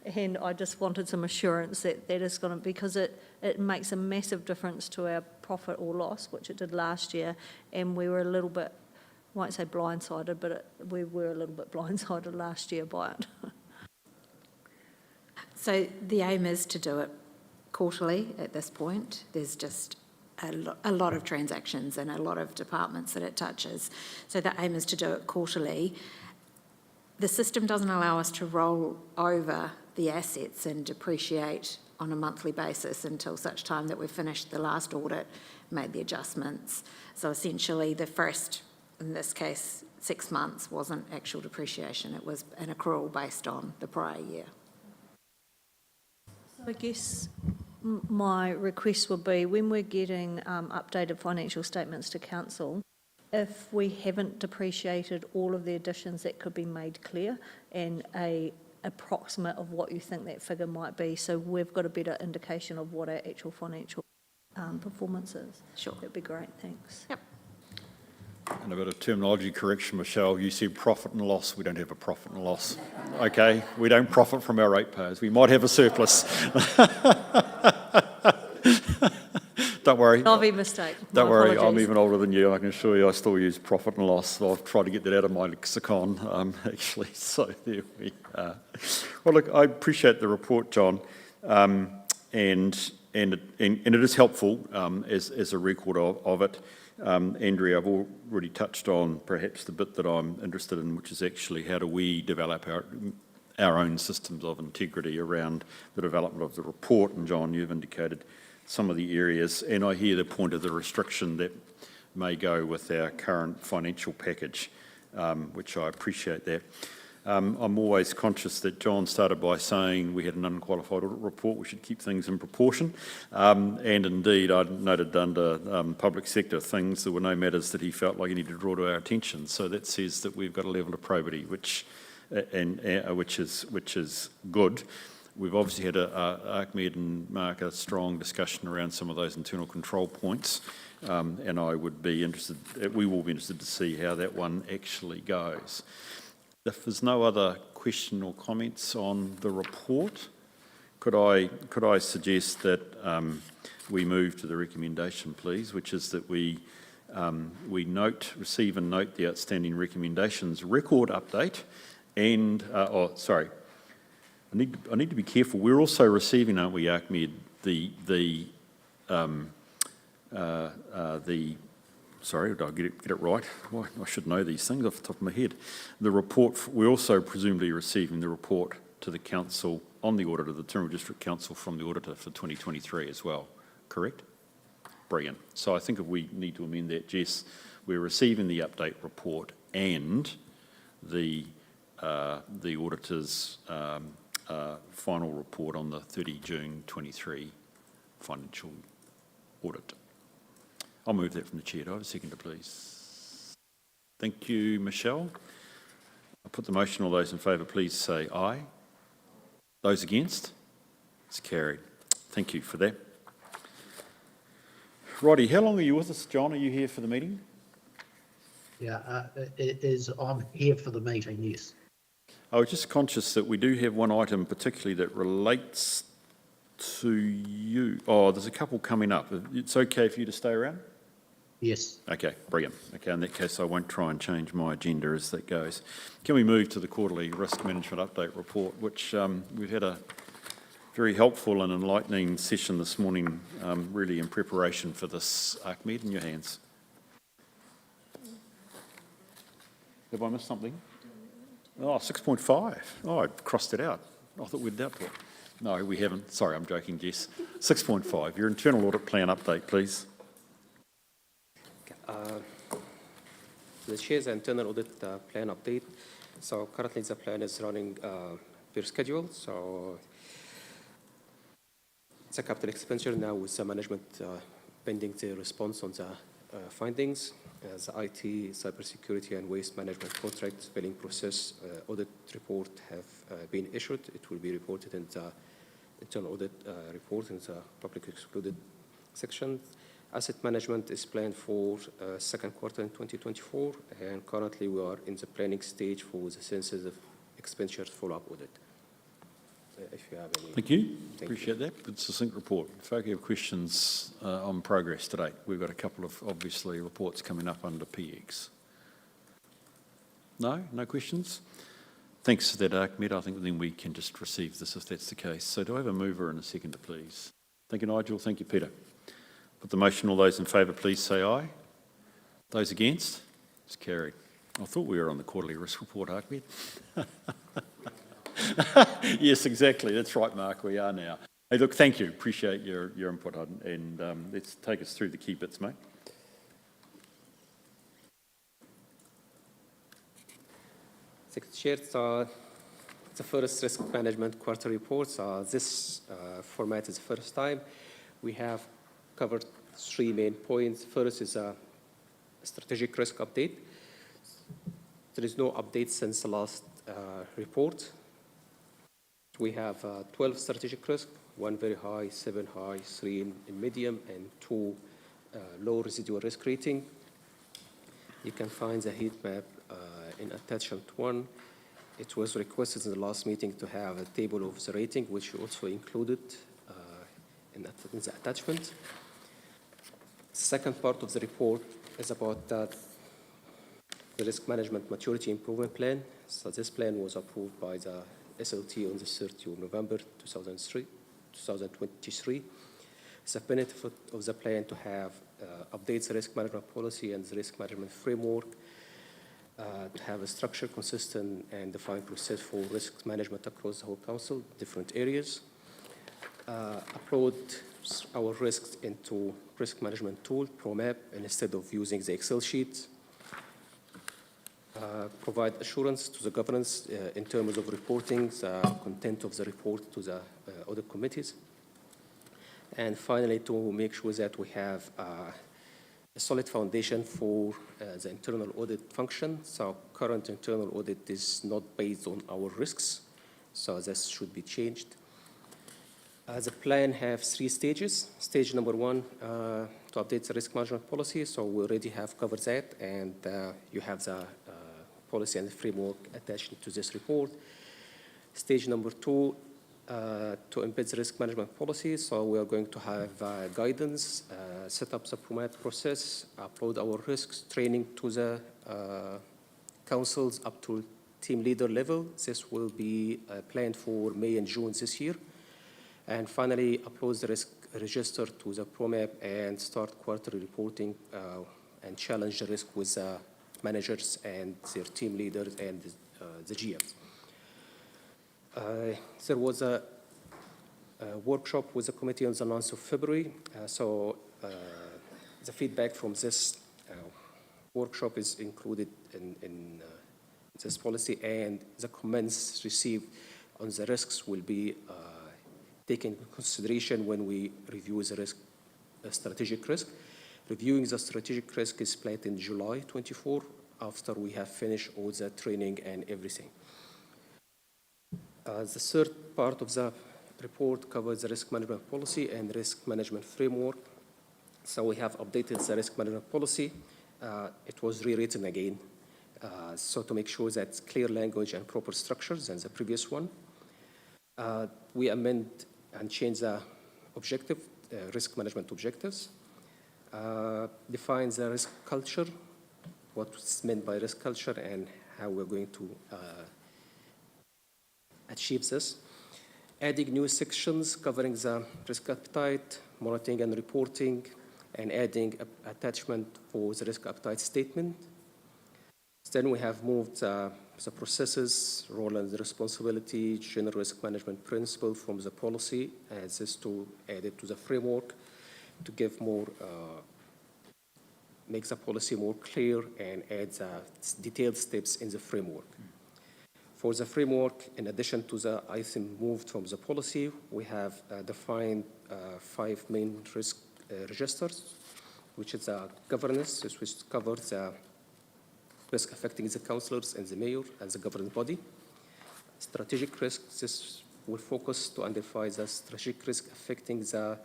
And I just wanted some assurance that that is going to, because it makes a massive difference to our profit or loss, which it did last year, and we were a little bit, I won't say blindsided, but we were a little bit blindsided last year by it. So the aim is to do it quarterly at this point. There's just a lot of transactions and a lot of departments that it touches. So the aim is to do it quarterly. The system doesn't allow us to roll over the assets and depreciate on a monthly basis until such time that we've finished the last audit, made the adjustments. So essentially the first, in this case, 6 months wasn't actual depreciation. It was an accrual based on the prior year. I guess my request would be, when we're getting updated financial statements to council, if we haven't depreciated all of the additions, that could be made clear, and a approximate of what you think that figure might be, so we've got a better indication of what our actual financial performance is. Sure. That'd be great, thanks. Yep. And a bit of terminology correction, Michelle, you said profit and loss. We don't have a profit and loss. Okay, we don't profit from our ratepayers. We might have a surplus. Don't worry. Novi mistake. Don't My worry, I'm apologies. even older than you. I can assure you I still use profit and loss. So I've tried to get that out of my lexicon, actually. So there we are. Well, look, I appreciate the report, John, and it is helpful as a record of it. Andrea, I've already touched on perhaps the bit that I'm interested in, which is actually how do we develop our own systems of integrity around the development of the report. And John, you've indicated some of the areas, and I hear the point of the restriction that may go with our current financial package, which I appreciate that. I'm always conscious that John started by saying we had an unqualified audit report, we should keep things in proportion, and indeed I noted under public sector things, there were no matters that he felt like he needed to draw to our attention, so that says that we've got a level of probity which is good. We've obviously had Ahmed and Mark a strong discussion around some of those internal control points, and I would be interested, we will be interested to see how that one actually goes. If there's no other question or comments on the report, could I suggest that we move to the recommendation, please, which is that we receive and note the outstanding recommendations record update, and I need to be careful. We're also receiving, aren't we, Ahmed, sorry, did I get it right? Well, I should know these things off the top of my head. The report, we're also presumably receiving the report to the council on the audit of the Toowoomba District Council from the auditor for 2023 as well, correct? Brilliant. So I think if we need to amend that, Jess, we're receiving the update report and the auditor's final report on the 30 June 23 financial audit. I'll move that from the chair. Do I have a seconder, please? Thank you, Michelle. I'll put the motion. All those in favour, please say aye. Those against? It's carried. Thank you for that. Roddy, how long are you with us, John? Are you here for the meeting? Yeah, I'm here for the meeting, yes. I was just conscious that we do have one item particularly that relates to you. Oh, there's a couple coming up. It's okay for you to stay around? Yes. Okay, brilliant. Okay, in that case, I won't try and change my agenda as that goes. Can we move to the quarterly risk management update report, which we've had a very helpful and enlightening session this morning, really in preparation for this. Ahmed, in your hands. Have I missed something? Oh, 6.5. Oh, I crossed it out. I thought we'd that. No, we haven't. Sorry, I'm joking, Jess. 6.5, your internal audit plan update, please. The chair's internal audit plan update. So currently the plan is running per schedule. So it's a capital expenditure now with the management pending the response on the findings. The IT, cybersecurity and waste management contract billing process audit report have been issued. It will be reported in the internal audit report in the public excluded section. Asset management is planned for second quarter in 2024, and currently we are in the planning stage for the sensitive expenditure follow-up audit. If you have any. Thank you. Appreciate that. Good succinct report. If you have questions on progress to date, we've got a couple of obviously reports coming up under PX. No? No questions? Thanks for that, Ahmed. I think then we can just receive this if that's the case. So do I have a mover and a seconder, please? Thank you, Nigel. Thank you, Peter. Put the motion. All those in favour, please say aye. Those against? It's carried. I thought we were on the quarterly risk report, Ahmed. Yes, exactly. That's right, Mark. We are now. Hey, look, thank you. Appreciate your input, and let's take us through the key bits, mate. Chair, the first risk management quarter report. This format is the first time. We have covered 3 main points. First is a strategic risk update. There is no update since the last report. We have 12 strategic risks, 1 very high, 7 high, 3 in medium, and 2 low residual risk rating. You can find the heat map in attachment 1. It was requested in the last meeting to have a table of the rating, which we also included in the attachment. Second part of the report is about the Risk Management Maturity Improvement Plan. So this plan was approved by the SLT on the 30th of November 2023. It's a benefit of the plan to have updates the risk management policy and the risk management framework, to have a structure, consistent and defined process for risk management across the whole council, different areas. Upload our risks into risk management tool, ProMap, instead of using the Excel sheet. Provide assurance to the governance in terms of reporting the content of the report to the audit committees. And finally, to make sure that we have a solid foundation for the internal audit function. So current internal audit is not based on our risks, so this should be changed. The plan has 3 stages. Stage number 1, to update the risk management policy. So we already have covered that, and you have the policy and the framework attached to this report. Stage number 2, to embed the risk management policy. So we are going to have guidance, set up the ProMap process, upload our risks, training to the councils up to team leader level. This will be planned for May and June this year. And finally, upload the risk register to the ProMap and start quarterly reporting and challenge the risk with the managers and their team leaders and the GMs. There was a workshop with the committee on the 9th of February. The feedback from this workshop is included in this policy, and the comments received on the risks will be taken into consideration when we review the strategic risk. Reviewing the strategic risk is planned in July 24, after we have finished all the training and everything. The third part of the report covers the risk management policy and risk management framework. So we have updated the risk management policy. It was rewritten again, so to make sure that it's clear language and proper structures than the previous one. We amend and change the objective, risk management objectives. Define the risk culture, what's meant by risk culture and how we're going to achieve this. Adding new sections covering the risk appetite, monitoring and reporting, and adding an attachment for the risk appetite statement. Then we have moved the processes, role and the responsibility, general risk management principle from the policy, and this to add it to the framework to give more, make the policy more clear and add the detailed steps in the framework. For the framework, in addition to the item moved from the policy, we have defined 5 main risk registers, which is governance, which covers the risk affecting the councillors and the mayor and the governing body. Strategic risks, this will focus to identify the strategic risk affecting the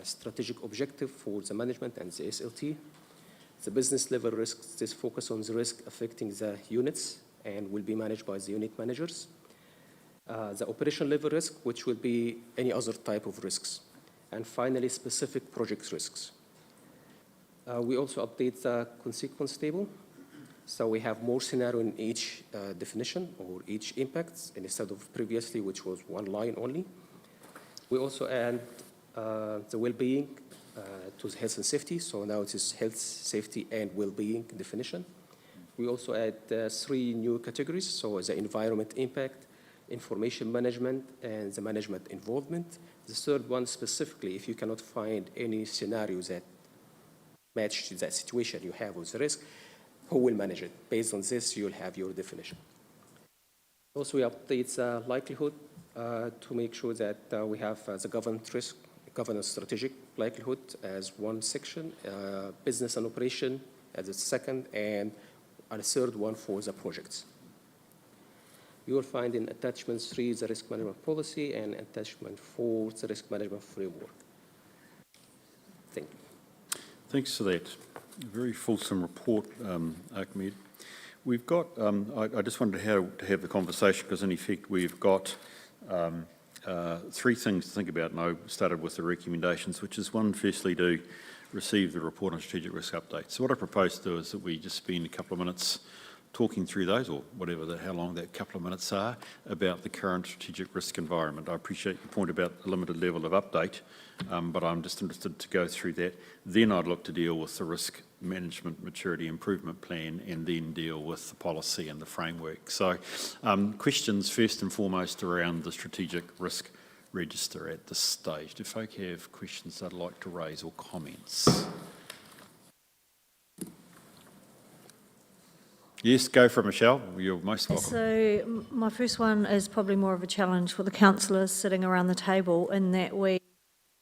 strategic objective for the management and the SLT. The business level risks, this focus on the risk affecting the units and will be managed by the unit managers. The operation level risk, which will be any other type of risks. And finally, specific project risks. We also update the consequence table. So we have more scenario in each definition or each impact instead of previously, which was 1 line only. We also add the well-being to the health and safety. So now it is health, safety, and well-being definition. We also add 3 new categories. So the environment impact, information management, and the management involvement. The third one specifically, if you cannot find any scenarios that match that situation you have with the risk, who will manage it? Based on this, you'll have your definition. Also, we update likelihood to make sure that we have the governance strategic likelihood as one section, business and operation as a second, and a third one for the projects. You will find in attachment 3 the risk management policy and attachment 4 the risk management framework. Thank you. Thanks for that. A very fulsome report, Ahmed. We've got, I just wondered how to have the conversation, because in effect we've got 3 things to think about, and I started with the recommendations, which is one, firstly, to receive the report on strategic risk update. So what I propose to do is that we just spend a couple of minutes talking through those, or whatever, how long that couple of minutes are, about the current strategic risk environment. I appreciate your point about the limited level of update, but I'm just interested to go through that. Then I'd look to deal with the risk management maturity improvement plan, and then deal with the policy and the framework. So questions first and foremost around the strategic risk register at this stage. Do folk have questions they'd like to raise or comments? Yes, go for it, Michelle. You're most welcome. So my first one is probably more of a challenge for the councillors sitting around the table, in that we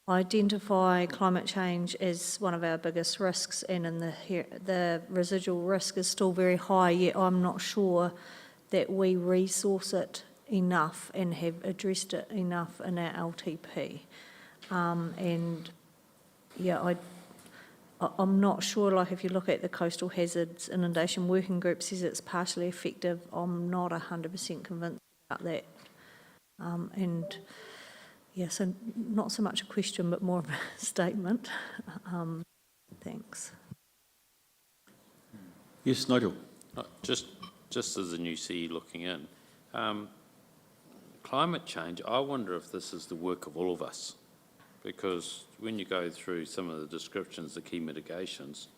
identify climate change as one of our biggest risks, and in the residual risk is still very high, yet I'm not sure that we resource it enough and have addressed it enough in our LTP. And yeah, I'm not sure, like if you look at the Coastal Hazards Inundation Working Group says it's partially effective, I'm not 100% convinced about that. And yeah, so not so much a question, but more of a statement. Thanks. Yes, Nigel. Just as a new CE looking in, climate change, I wonder if this is the work of all of us. Because when you go through some of the descriptions, the key mitigations,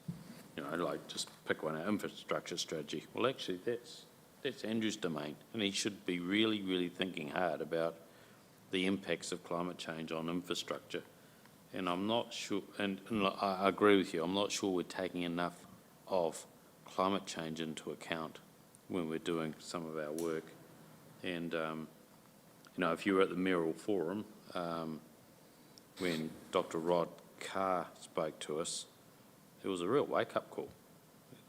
you know, like just pick one, our infrastructure strategy. Well, actually, that's Andrew's domain, and he should be really, really thinking hard about the impacts of climate change on infrastructure. And I'm not sure, and I agree with you, I'm not sure we're taking enough of climate change into account when we're doing some of our work. And, you know, if you were at the Merrill Forum, when Dr. Rod Carr spoke to us, it was a real wake-up call.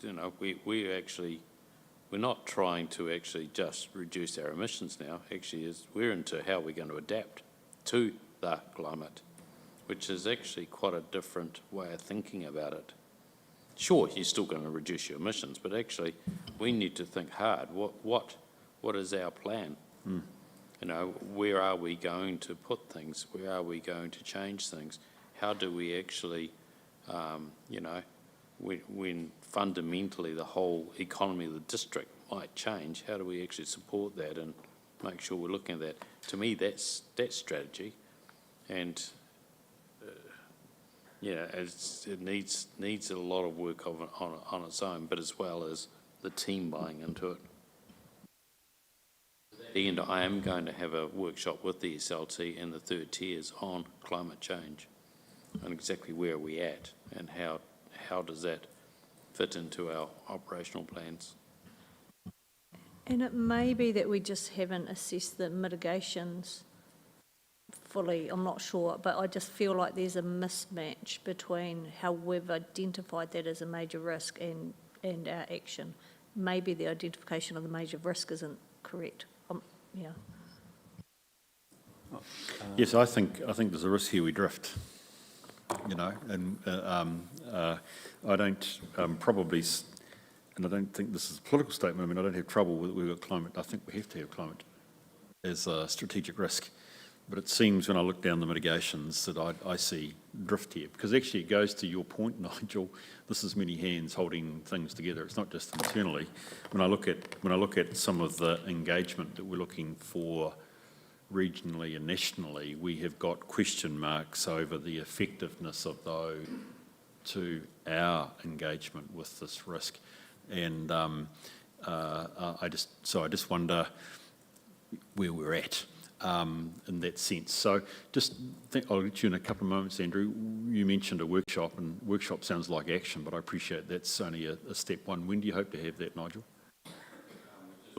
You know, we're not trying to actually just reduce our emissions now. Actually, we're into how we're going to adapt to the climate, which is actually quite a different way of thinking about it. Sure, you're still going to reduce your emissions, but actually, we need to think hard. What is our plan? You know, where are we going to put things? Where are we going to change things? How do we actually, you know, when fundamentally the whole economy of the district might change, how do we actually support that and make sure we're looking at that? To me, that's strategy, and yeah, it needs a lot of work on its own, but as well as the team buying into it. And I am going to have a workshop with the SLT and the third tiers on climate change and exactly where are we at and how does that fit into our operational plans. And it may be that we just haven't assessed the mitigations fully, I'm not sure, but I just feel like there's a mismatch between how we've identified that as a major risk and our action. Maybe the identification of the major risk isn't correct. Yeah. Yes, I think there's a risk here we drift, you know, and I don't probably, and I don't think this is a political statement, I mean, I don't have trouble with we've got climate. I think we have to have climate as a strategic risk. But it seems when I look down the mitigations that I see drift here, because actually it goes to your point, Nigel. This is many hands holding things together. It's not just internally. When I look at some of the engagement that we're looking for regionally and nationally, we have got question marks over the effectiveness of those to our engagement with this risk, and I just wonder where we're at. In that sense. So just think, I'll get you in a couple of moments, Andrew. You mentioned a workshop, and workshop sounds like action, but I appreciate that's only a step one. When do you hope to have that, Nigel?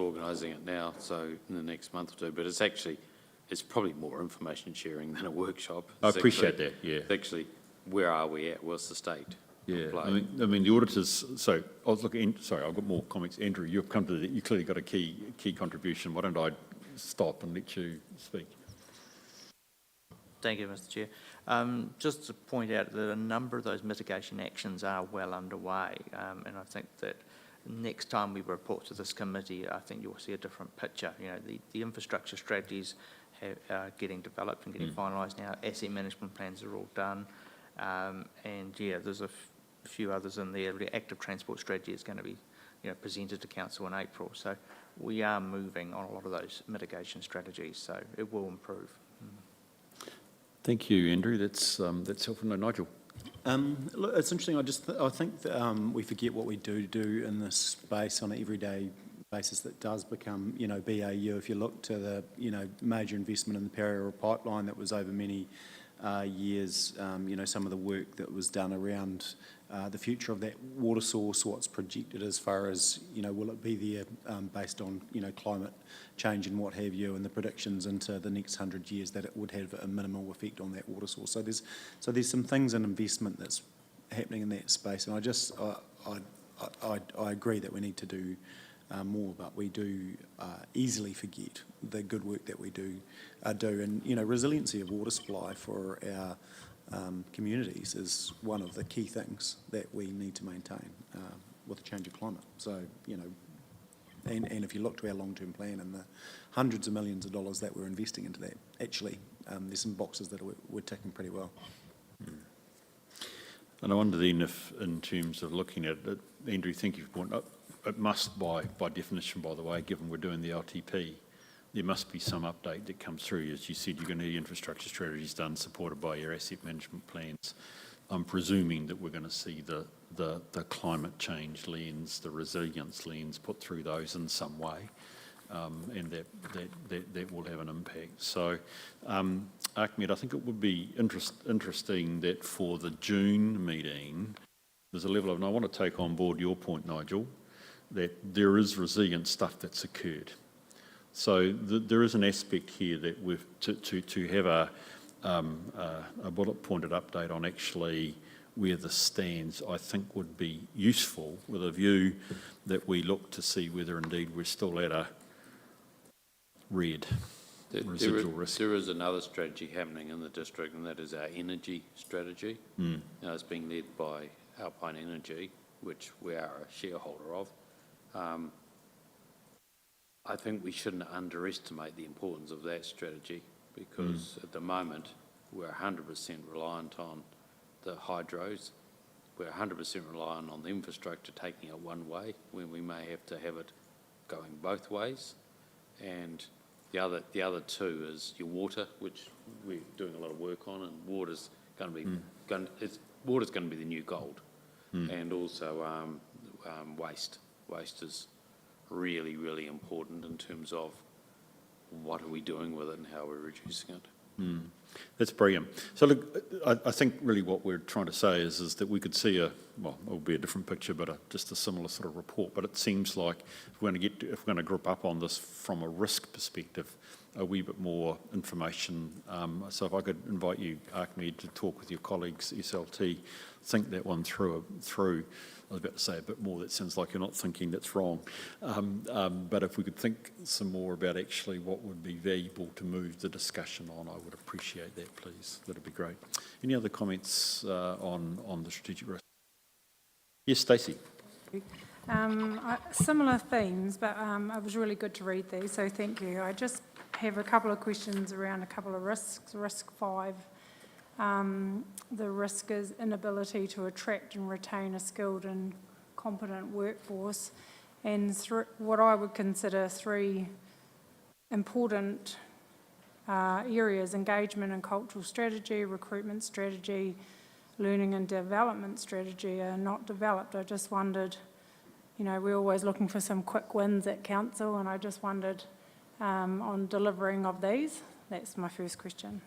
organising it now, so in the next month or two, but it's probably more information sharing than a workshop. I It's appreciate actually- that, yeah. It's actually, where are we at? What's the state? of Yeah, play? I mean, the auditors, so I was looking, sorry, I've got more comments. Andrew, you clearly got a key contribution. Why don't I stop and let you speak? Thank you, Mr. Chair. Just to point out that a number of those mitigation actions are well underway, and I think that next time we report to this committee, I think you'll see a different picture. You know, the infrastructure strategies are getting developed and getting finalised now. Asset management plans are all done, and yeah, there's a few others in there. The active transport strategy is going to be, presented to council in April. So we are moving on a lot of those mitigation strategies. So it will improve. Thank you, Andrew. That's helpful. No, Nigel. Look, it's interesting. I think that, we forget what we do in this space on an everyday basis that does become, BAU. If you look to the, major investment in the Parramatta pipeline that was over many years, some of the work that was done around the future of that water source, what's projected as far as, will it be there based on, climate change and what have you, and the predictions into the next 100 years that it would have a minimal effect on that water source. So there's some things in investment that's happening in that space, and I agree that we need to do more, but we do easily forget the good work that we do, and resiliency of water supply for our communities is one of the key things that we need to maintain with the change of climate. So, and if you look to our long-term plan and the hundreds of millions of dollars that we're investing into that, actually, there's some boxes that we're ticking pretty well. And I wonder then if, in terms of looking at it, Andrew, thank you for pointing out, it must by definition, by the way, given we're doing the LTP, there must be some update that comes through. As you said, you're going to need infrastructure strategies done, supported by your asset management plans. I'm presuming that we're going to see the climate change lens, the resilience lens put through those in some way, and that will have an impact. So, Ahmed, I think it would be interesting that for the June meeting, there's a level of, and I want to take on board your point, Nigel, that there is resilient stuff that's occurred. So there is an aspect here that we've to have a bullet pointed update on actually where this stands, I think would be useful, with a view that we look to see whether indeed we're still at a red residual risk. There is another strategy happening in the district, and that is our energy strategy. Now, it's being led by Alpine Energy, which we are a shareholder of. I think we shouldn't underestimate the importance of that strategy, because at the moment we're 100% reliant on the hydros. We're 100% reliant on the infrastructure taking it one way when we may have to have it going both ways. And the other two is your water, which we're doing a lot of work on, and water's going to be water's going to be the new gold, and also waste. Waste is really, really important in terms of what are we doing with it and how we're reducing it. That's brilliant. So look, I think really what we're trying to say is that we could see well, it will be a different picture, but just a similar sort of report. But it seems like if we're going to group up on this from a risk perspective, a wee bit more information. So if I could invite you, Ahmed, to talk with your colleagues, SLT, think that one through. I was about to say a bit more, that sounds like you're not thinking that's wrong. But if we could think some more about actually what would be valuable to move the discussion on, I would appreciate that, please. That'd be great. Any other comments on the strategic risk? Yes, Stacey. Similar themes, but it was really good to read these, so thank you. I just have a couple of questions around a couple of risks. Risk 5. The risk is inability to attract and retain a skilled and competent workforce, and what I would consider 3 important areas: engagement and cultural strategy, recruitment strategy, learning and development strategy are not developed. I just wondered, we're always looking for some quick wins at council, and I just wondered on delivering of these. That's my first question.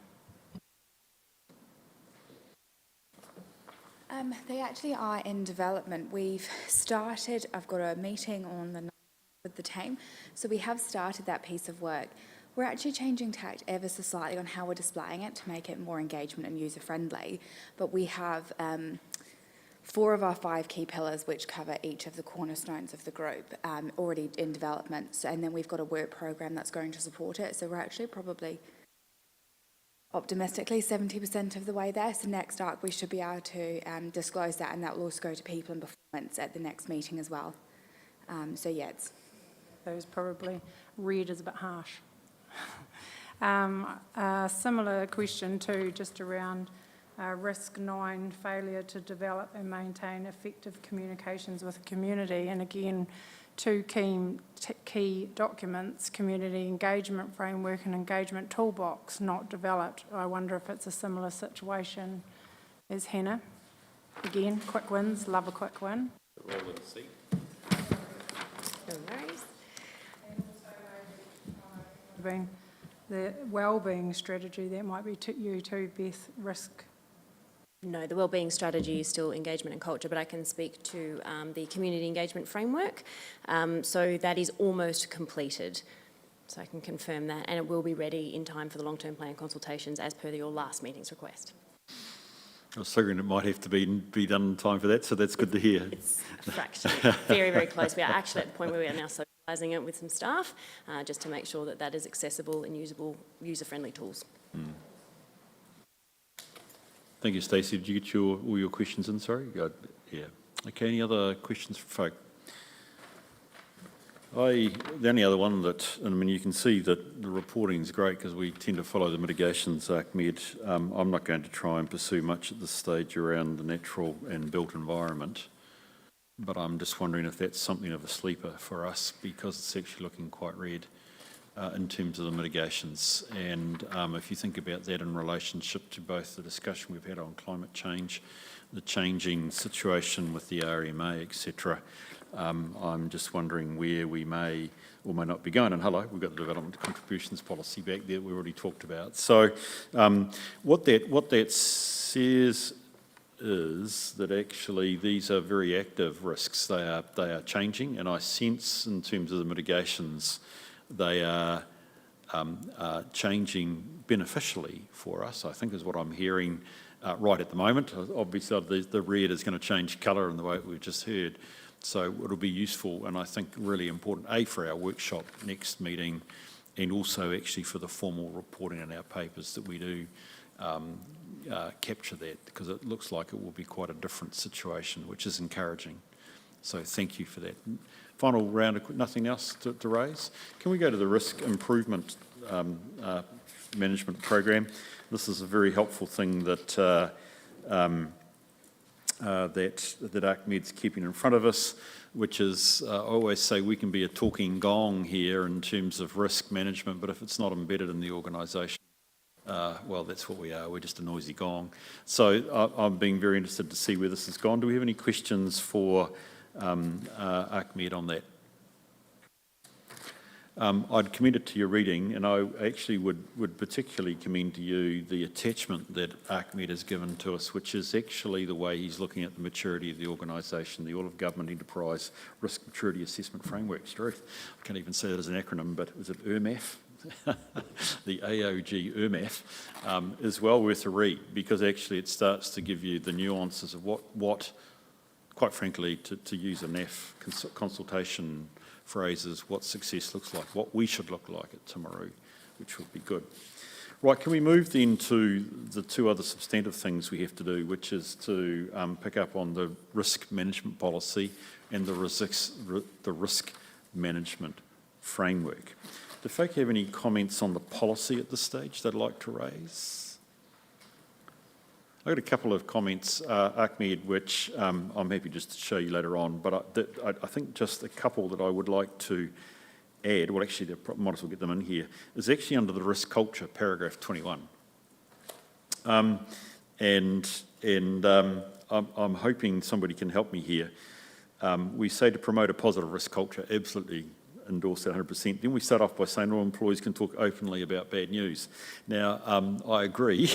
They actually are in development. We've started, I've got a meeting on the with the team. So we have started that piece of work. We're actually changing tact ever so slightly on how we're displaying it to make it more engagement and user-friendly. But we have 4 of our 5 key pillars, which cover each of the cornerstones of the group, already in development. So, and then we've got a work program that's going to support it. So we're actually probably optimistically 70% of the way there. So next up, we should be able to disclose that, and that will also go to people and performance at the next meeting as well. So yeah, it's... Those probably red is a bit harsh. A similar question too, just around risk 9, failure to develop and maintain effective communications with the community. And again, 2 key documents, community engagement framework and engagement toolbox, not developed. I wonder if it's a similar situation as Hannah. Again, quick wins, love a quick win. Roll in the seat. No worries. Being the wellbeing strategy, that might be you too, Beth, risk. No, the wellbeing strategy is still engagement and culture, but I can speak to the community engagement framework. So that is almost completed. So I can confirm that, and it will be ready in time for the long-term plan consultations as per your last meeting's request. I was figuring it might have to be done in time for that, so that's good to hear. It's a fraction, very, very close. We are actually at the point where we are now socialising it with some staff, just to make sure that that is accessible and usable, user-friendly tools. Thank you, Stacey. Did you get all your questions in? Sorry? Yeah. Okay, any other questions from folk? The only other one that, I mean, you can see that the reporting is great because we tend to follow the mitigations, ACMED. I'm not going to try and pursue much at this stage around the natural and built environment, but I'm just wondering if that's something of a sleeper for us because it's actually looking quite red in terms of the mitigations. And if you think about that in relationship to both the discussion we've had on climate change, the changing situation with the RMA, etc., I'm just wondering where we may or may not be going. And hello, we've got the development contributions policy back there we already talked about. So what that says is that actually these are very active risks. They are changing, and I sense in terms of the mitigations they are changing beneficially for us, I think is what I'm hearing right at the moment. Obviously the red is going to change colour in the way we've just heard. So it'll be useful and I think really important, for our workshop next meeting and also actually for the formal reporting in our papers that we do capture that, because it looks like it will be quite a different situation, which is encouraging. So thank you for that. Final round, nothing else to raise? Can we go to the risk improvement management program? This is a very helpful thing that that ACMED's keeping in front of us, which is, I always say we can be a talking gong here in terms of risk management, but if it's not embedded in the organisation, well, that's what we are. We're just a noisy gong. So I'm being very interested to see where this has gone. Do we have any questions for ACMED on that? I'd commend it to your reading, and I actually would particularly commend to you the attachment that ACMED has given to us, which is actually the way he's looking at the maturity of the organisation, the All of Government Enterprise Risk Maturity Assessment Framework. Struth. I can't even say that as an acronym, but is it ERMAF? The AOG ERMAF is well worth a read, because actually it starts to give you the nuances of what quite frankly, to use a NAF consultation phrases, what success looks like, what we should look like at Timaru, which would be good. Right, can we move then to the 2 other substantive things we have to do, which is to pick up on the risk management policy and the risk management framework. Do folk have any comments on the policy at this stage they'd like to raise? I've got a couple of comments, ACMED, which I'm happy just to show you later on, but I think just a couple that I would like to add, well actually I might as well get them in here, is actually under the risk culture, paragraph 21. I'm hoping somebody can help me here. We say to promote a positive risk culture, absolutely endorse that 100%. Then we start off by saying all employees can talk openly about bad news. Now, I agree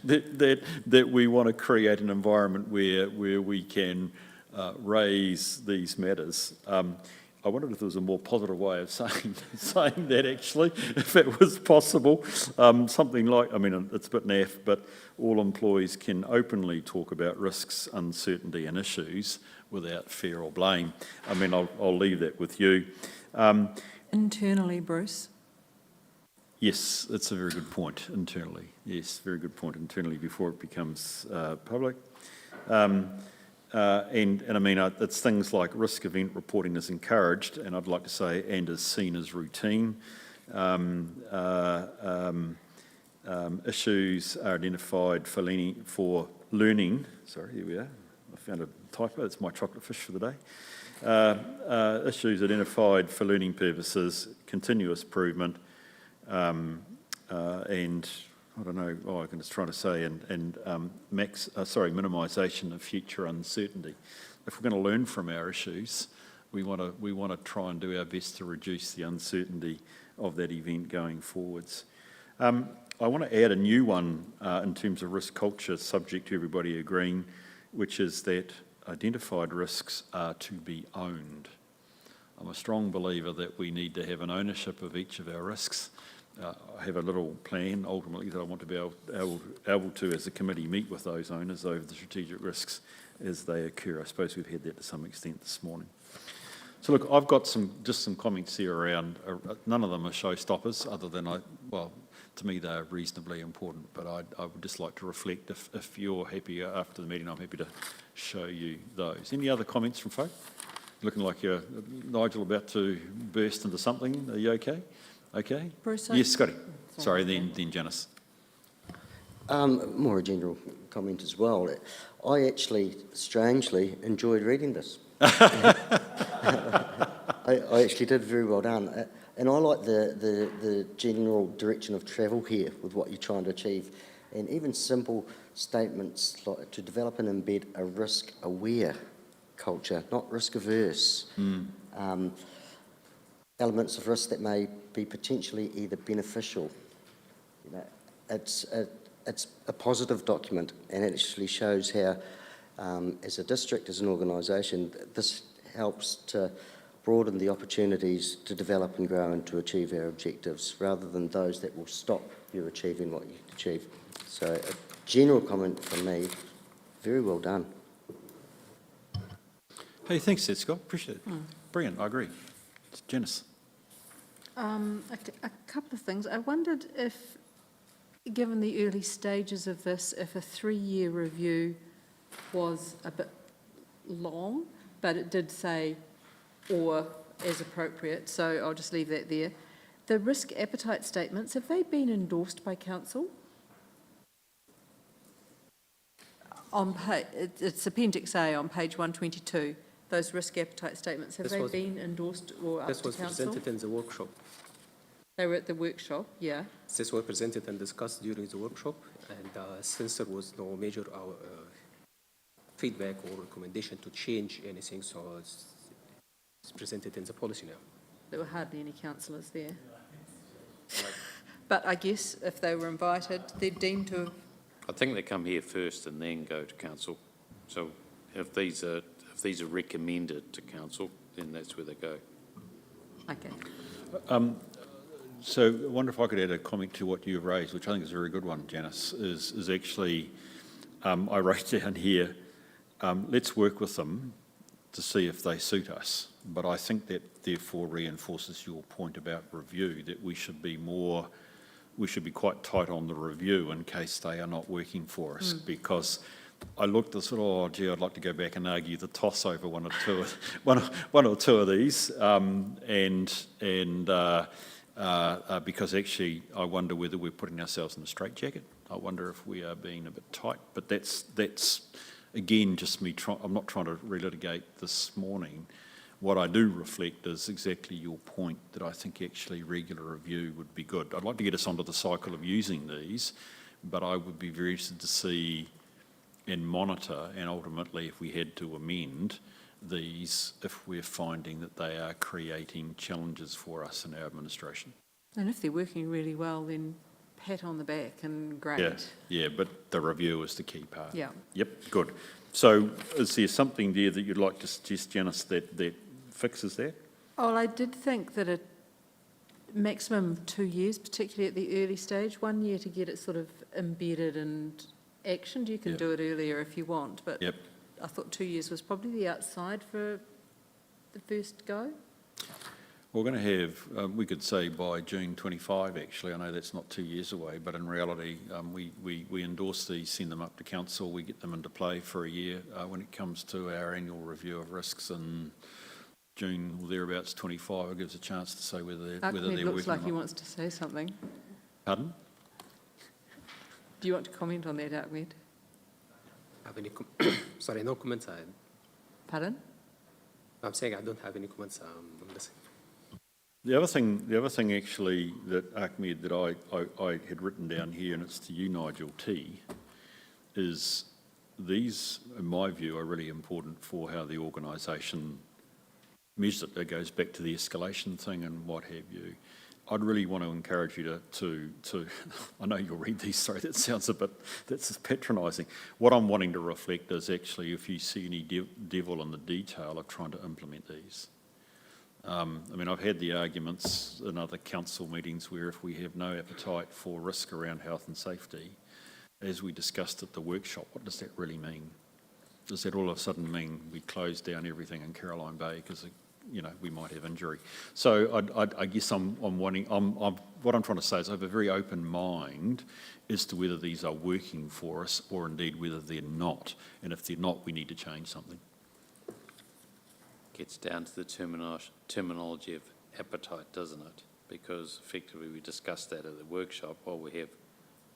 that we want to create an environment where we can raise these matters. I wondered if there was a more positive way of saying that, actually, if it was possible. Something like, I mean, it's a bit naff, but all employees can openly talk about risks, uncertainty and issues without fear or blame. I mean, I'll leave that with you. Internally, Bruce? Yes, that's a very good point, internally. Yes, very good point, internally, before it becomes public. And I mean, it's things like risk event reporting is encouraged, and I'd like to say, and is seen as routine. Issues are identified for learning. Sorry, here we are. I found a typo. It's my chocolate fish for the day. Issues identified for learning purposes, continuous improvement, and I don't know, I can just try to say, and minimisation of future uncertainty. If we're going to learn from our issues, we want to try and do our best to reduce the uncertainty of that event going forwards. I want to add a new one in terms of risk culture, subject to everybody agreeing, which is that identified risks are to be owned. I'm a strong believer that we need to have an ownership of each of our risks. I have a little plan, ultimately, that I want to be able to, as a committee, meet with those owners over the strategic risks as they occur. I suppose we've had that to some extent this morning. So look, I've got just some comments here around, none of them are showstoppers, other than, to me they're reasonably important, but I would just like to reflect. If you're happy after the meeting, I'm happy to show you those. Any other comments from folk? Looking like you're, Nigel, about to burst into something. Are you okay? Okay. Bruce, yes, Scotty. Sorry, then Janice. More a general comment as well. I actually, strangely, enjoyed reading this. I actually did very well done. And I like the general direction of travel here with what you're trying to achieve. And even simple statements like to develop and embed a risk-aware culture, not risk-averse. Elements of risk that may be potentially either beneficial. You know, it's a positive document, and it actually shows how, as a district, as an organisation, this helps to broaden the opportunities to develop and grow and to achieve our objectives, rather than those that will stop you achieving what you achieve. So, a general comment from me, very well done. Hey, thanks, Scott. Appreciate it. Brilliant, I agree. It's Janice. A couple of things. I wondered if, given the early stages of this, if a 3-year review was a bit long, but it did say, or as appropriate, so I'll just leave that there. The risk appetite statements, have they been endorsed by council? It's Appendix A on page 122. Those risk appetite statements, have they been endorsed or up to council? This was presented in the workshop. They were at the workshop, yeah. This was presented and discussed during the workshop, and since there was no major feedback or recommendation to change anything, so it's presented in the policy now. There were hardly any councillors there. But I guess if they were invited, they're deemed to have... I think they come here first and then go to council. So if these are recommended to council, then that's where they go. Okay. So I wonder if I could add a comment to what you've raised, which I think is a very good one, Janice, is actually, I wrote down here, let's work with them to see if they suit us. But I think that therefore reinforces your point about review, that we should be quite tight on the review in case they are not working for us, because I looked at sort of, oh gee, I'd like to go back and argue the toss over one or two of these, because actually I wonder whether we're putting ourselves in a straitjacket. I wonder if we are being a bit tight. But that's again just me. I'm not trying to relitigate this morning. What I do reflect is exactly your point, that I think actually regular review would be good. I'd like to get us onto the cycle of using these, but I would be very interested to see and monitor, and ultimately if we had to amend these, if we're finding that they are creating challenges for us in our administration. And if they're working really well, then pat on the back and great. Yeah, but the review is the key part. Yeah. Yep, good. So is there something there that you'd like to suggest, Janice, that fixes that? Well, I did think that a maximum of 2 years, particularly at the early stage, 1 year to get it sort of embedded and actioned. You can do it earlier if you want, but I thought 2 years was probably the outside for the first go. We're going to have, we could say by June 25, actually. I know that's not 2 years away, but in reality, we endorse these, send them up to council, we get them into play for a year. When it comes to our annual review of risks in June or thereabouts 25, it gives a chance to say whether they're Ahmed working looks like or he not. wants to say something. Pardon? Do you want to comment on that, Ahmed? Have any sorry, no comments. Pardon? I'm saying I don't have any comments. I'm listening. The other thing actually that Ahmed, that I had written down here, and it's to you, Nigel T, is these, in my view, are really important for how the organisation measures it. It goes back to the escalation thing and what have you. I'd really want to encourage you to I know you'll read these, sorry, that sounds a bit, that's patronising. What I'm wanting to reflect is actually if you see any devil in the detail of trying to implement these. I mean, I've had the arguments in other council meetings where if we have no appetite for risk around health and safety, as we discussed at the workshop, what does that really mean? Does that all of a sudden mean we close down everything in Caroline Bay because, you know, we might have injury? So I guess what I'm trying to say is I have a very open mind as to whether these are working for us or indeed whether they're not. And if they're not, we need to change something. Gets down to the terminology of appetite, doesn't it? Because effectively we discussed that at the workshop. While we have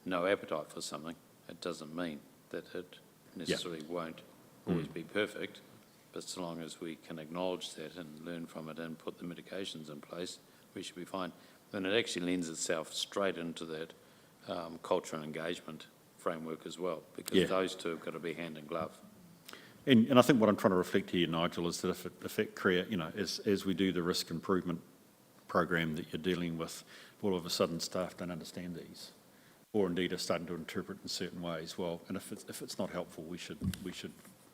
no appetite for something, it doesn't mean that it necessarily won't always be perfect, but so long as we can acknowledge that and learn from it and put the mitigations in place, we should be fine. Then it actually lends itself straight into that culture and engagement framework as well, because those two have got to be hand in glove. And I think what I'm trying to reflect here, Nigel, is that if it create, you know, as we do the risk improvement program that you're dealing with, all of a sudden staff don't understand these, or indeed are starting to interpret in certain ways. Well, and if it's not helpful, we should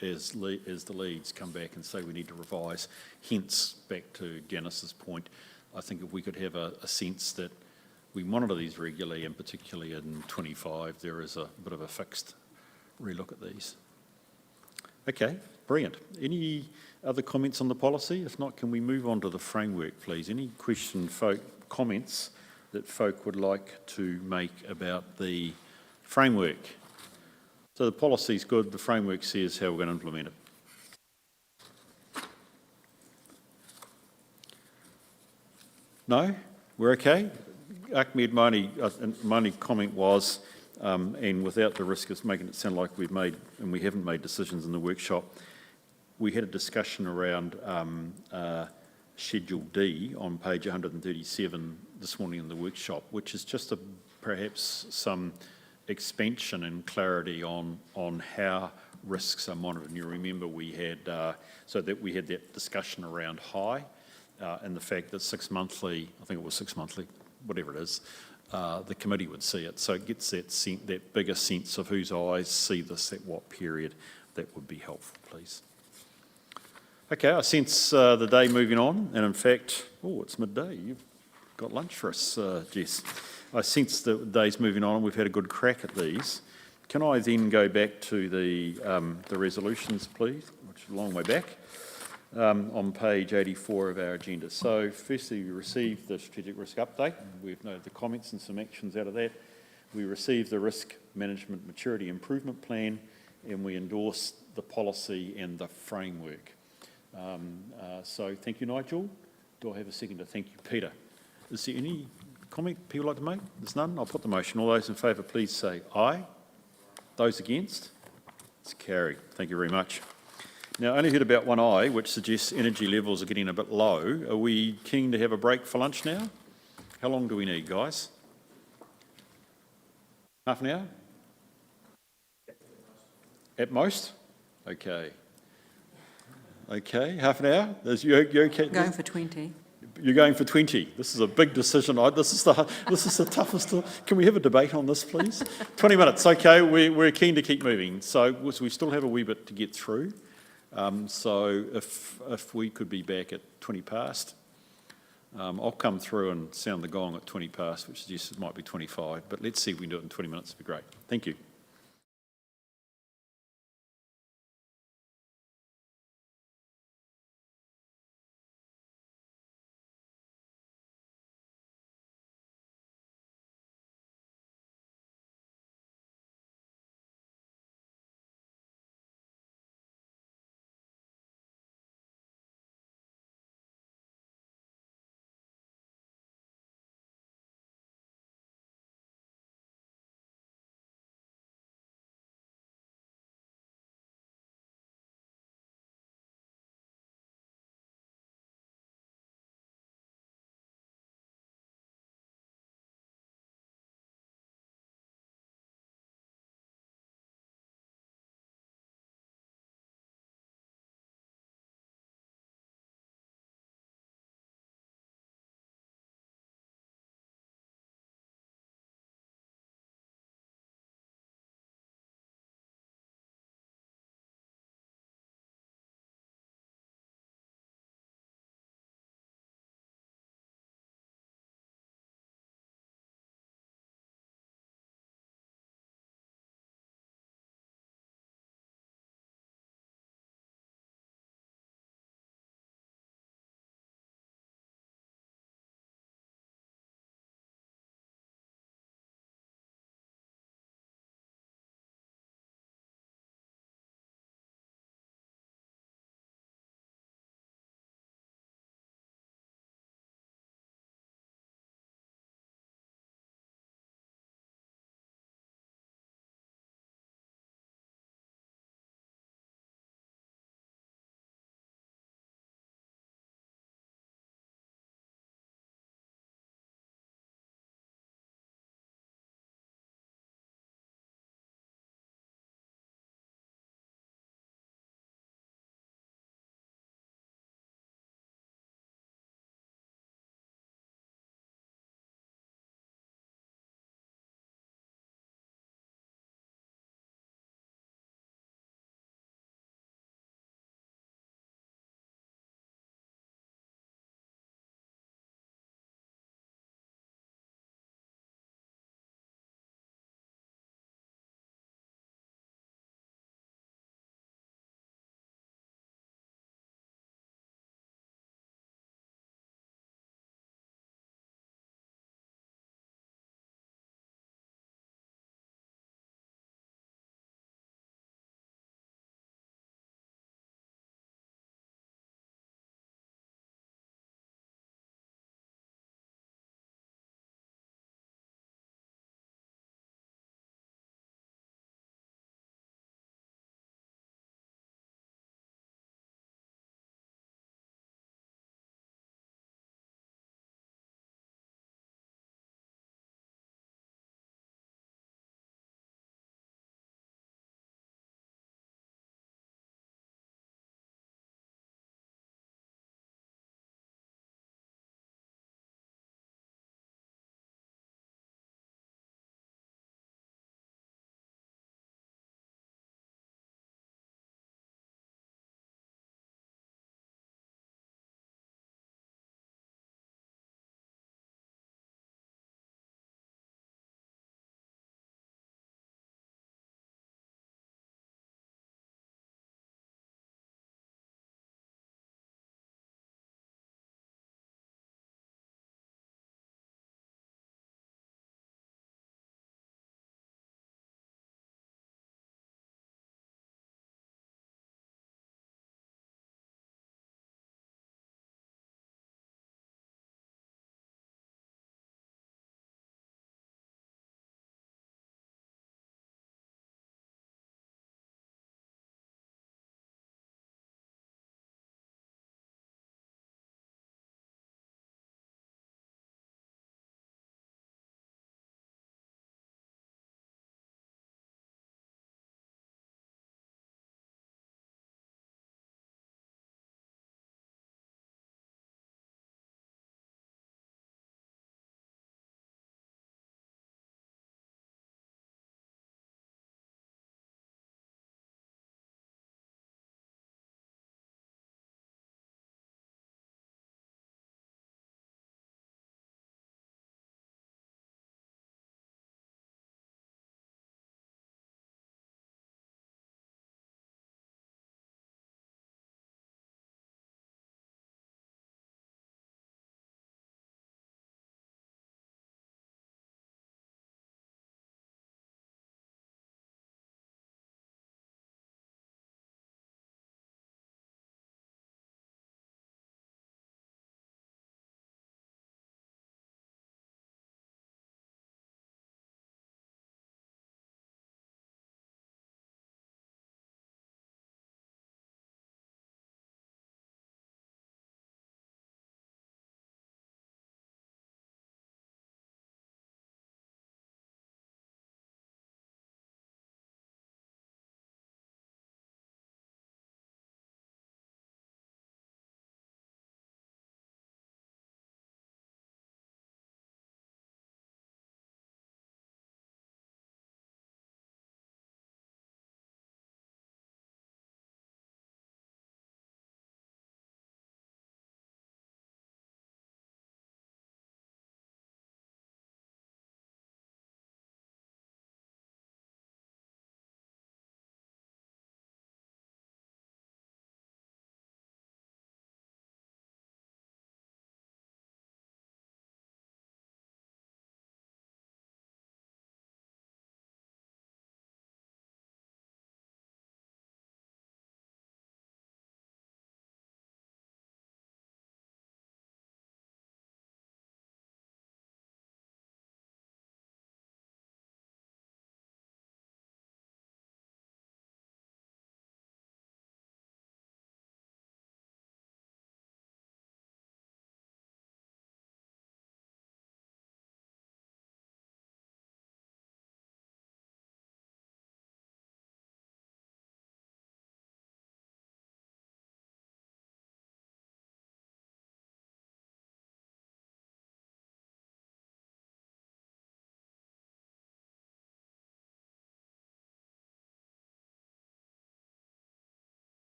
as the leads come back and say we need to revise. Hence, back to Janice's point, I think if we could have a sense that we monitor these regularly, and particularly in 25, there is a bit of a fixed relook at these. Okay, brilliant. Any other comments on the policy? If not, can we move on to the framework, please? Any comments that folk would like to make about the framework? So the policy's good, the framework says how we're going to implement it. No? We're okay? Ahmed, my only comment was, and without the risk of making it sound like we haven't made decisions in the workshop, we had a discussion around Schedule D on page 137 this morning in the workshop, which is just perhaps some expansion and clarity on how risks are monitored. And you remember we had that discussion around high and the fact that 6 monthly, I think it was 6 monthly, whatever it is, the committee would see it. So it gets that bigger sense of whose eyes see this at what period. That would be helpful, please. Okay, I sense the day moving on, and in fact, it's midday. You've got lunch for us, Jess. I sense the day's moving on, and we've had a good crack at these. Can I then go back to the resolutions, please, which is a long way back, on page 84 of our agenda. So firstly, we received the strategic risk update. We've noted the comments and some actions out of that. We received the risk management maturity improvement plan, and we endorsed the policy and the framework. So thank you, Nigel. Do I have a second to thank you, Peter? Is there any comment people like to make? There's none? I'll put the motion. All those in favour, please say aye. Those against? It's carried. Thank you very much. Now, I only heard about one eye, which suggests energy levels are getting a bit low. Are we keen to have a break for lunch now? How long do we need, guys? Half an hour? At most? Okay. Okay, half an hour? You okay? Going for 20. You're going for 20. This is a big decision. This is the toughest. Can we have a debate on this, please? 20 minutes, okay. We're keen to keep moving. So we still have a wee bit to get through. So if we could be back at 20 past, I'll come through and sound the gong at 20 past, which suggests it might be 25. But let's see if we can do it in 20 minutes. It'd be great. Thank you.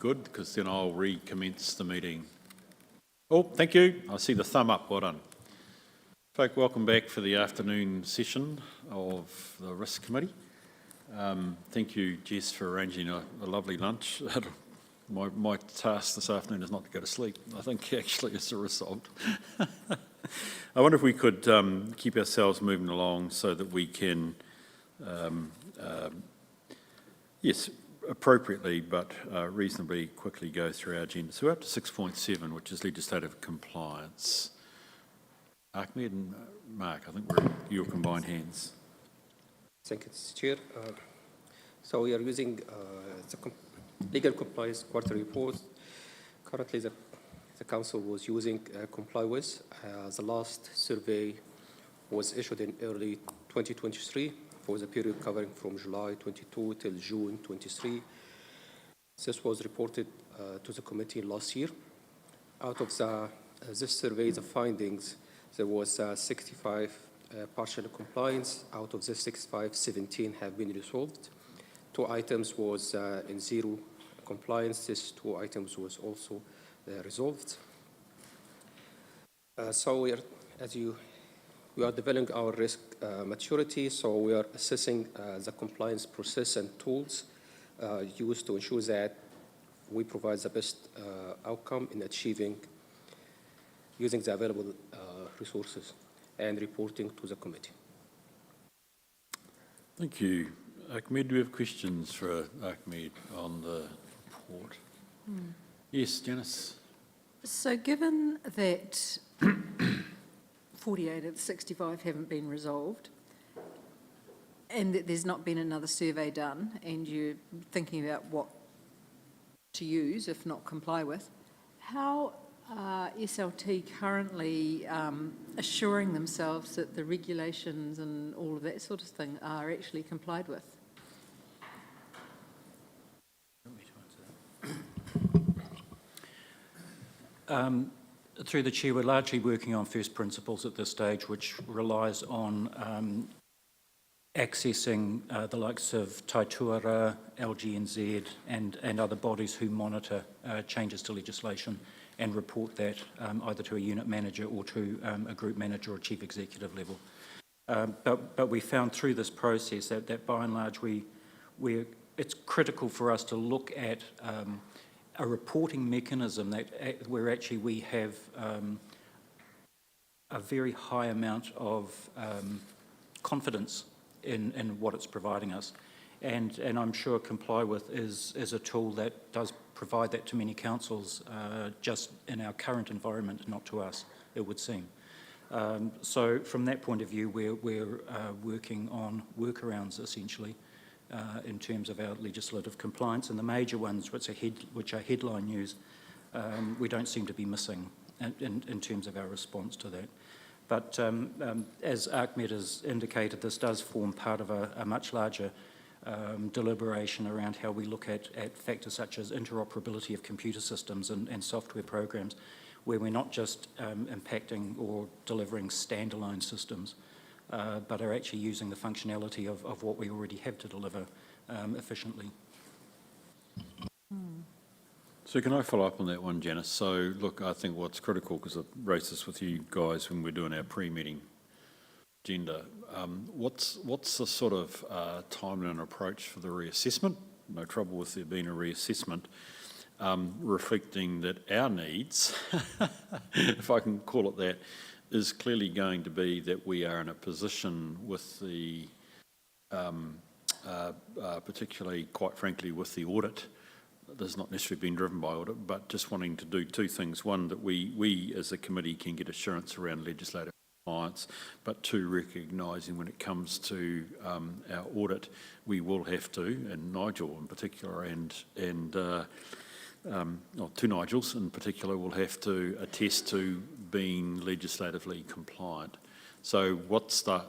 good, because then I'll recommence the meeting. Oh, thank you. I see the thumb up. Well done. Folk, welcome back for the afternoon session of the Risk Committee. Thank you, Jess, for arranging a lovely lunch. My task this afternoon is not to go to sleep, I think, actually, as a result. I wonder if we could keep ourselves moving along so that we can, yes, appropriately but reasonably quickly go through our agenda. So we're up to 6.7, which is legislative compliance. Ahmed and Mark, I think we're your combined hands. Thank you, Chair. So we are using the legal compliance quarterly report. Currently, the council was using Comply With. The last survey was issued in early 2023 for the period covering from July 22 till June 23. This was reported to the committee last year. Out of this survey, the findings, there was 65 partial compliance. Out of the 65, 17 have been resolved. 2 items was in zero compliance. These 2 items was also resolved. So we are developing our risk maturity. So we are assessing the compliance process and tools used to ensure that we provide the best outcome in achieving using the available resources and reporting to the committee. Thank you. Ahmed, do we have questions for Ahmed on the report? Yes, Janice. So given that 48 of the 65 haven't been resolved and that there's not been another survey done and you're thinking about what to use, if not comply with, how are SLT currently assuring themselves that the regulations and all of that sort of thing are actually complied with? Through the Chair, we're largely working on first principles at this stage, which relies on accessing the likes of Taituara, LGNZ and other bodies who monitor changes to legislation and report that either to a unit manager or to a group manager or chief executive level. But we found through this process that by and large it's critical for us to look at a reporting mechanism where actually we have a very high amount of confidence in what it's providing us. And I'm sure Comply With is a tool that does provide that to many councils just in our current environment, not to us, it would seem. So from that point of view, we're working on workarounds essentially in terms of our legislative compliance, and the major ones which are headline news, we don't seem to be missing in terms of our response to that. But as Ahmed has indicated, this does form part of a much larger deliberation around how we look at factors such as interoperability of computer systems and software programs, where we're not just impacting or delivering standalone systems, but are actually using the functionality of what we already have to deliver efficiently. So can I follow up on that one, Janice? So look, I think what's critical, because I've raised this with you guys when we're doing our pre-meeting agenda, what's the sort of timeline and approach for the reassessment? No trouble with there being a reassessment, reflecting that our needs, if I can call it that, is clearly going to be that we are in a position with the, particularly, quite frankly, with the audit, that's not necessarily been driven by audit, but just wanting to do 2 things. One, that we as a committee can get assurance around legislative compliance, but 2, recognising when it comes to our audit, we will have to, and Nigel in particular, and 2 Nigels in particular will have to attest to being legislatively compliant. So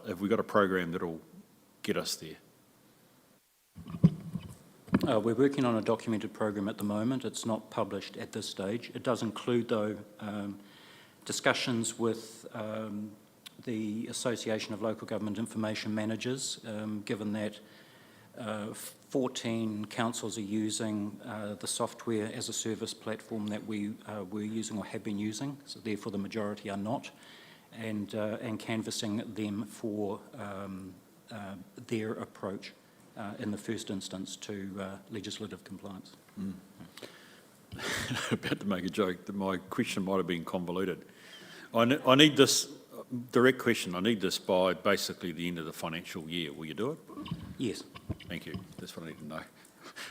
have we got a program that'll get us there? We're working on a documented program at the moment. It's not published at this stage. It does include, though, discussions with the Association of Local Government Information Managers, given that 14 councils are using the software as a service platform that we were using or have been using, so therefore the majority are not, and canvassing them for their approach in the first instance to legislative compliance. About to make a joke that my question might have been convoluted. I need this, direct question, I need this by basically the end of the financial year. Will you do it? Yes. Thank you. That's what I need to know.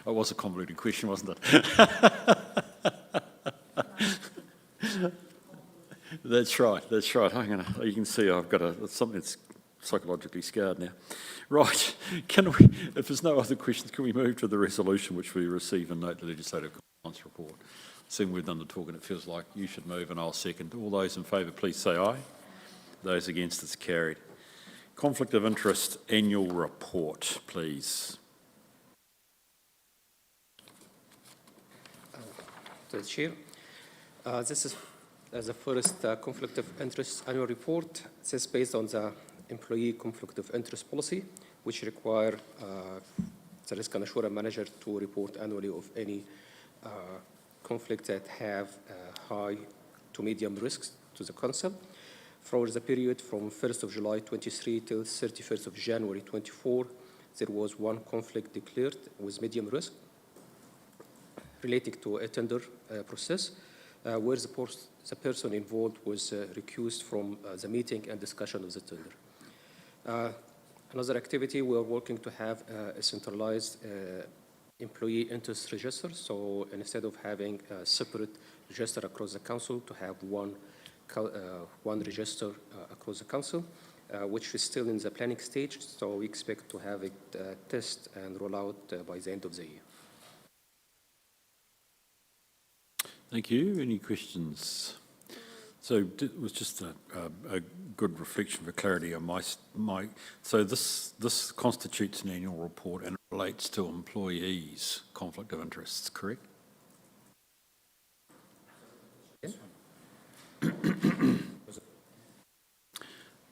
It was a convoluted question, wasn't it? That's right. You can see I've got something that's psychologically scarred now. Right. Can we, if there's no other questions, can we move to the resolution which we receive and note the legislative compliance report? Seeing we've done the talking, it feels like you should move and I'll second. All those in favour, please say aye. Those against, it's carried. Conflict of interest annual report, please. To the Chair. This is the first conflict of interest annual report. This is based on the employee conflict of interest policy, which require the risk and assurance manager to report annually of any conflict that have high to medium risks to the council. For the period from 1st of July 23 till 31st of January 24, there was one conflict declared with medium risk relating to a tender process, where the person involved was recused from the meeting and discussion of the tender. Another activity, we are working to have a centralized employee interest register. So instead of having a separate register across the council, to have one register across the council, which is still in the planning stage. So we expect to have it test and roll out by the end of the year. Thank you. Any questions? So it was just a good reflection for clarity on my. So this constitutes an annual report and it relates to employees' conflict of interests, correct? Yeah.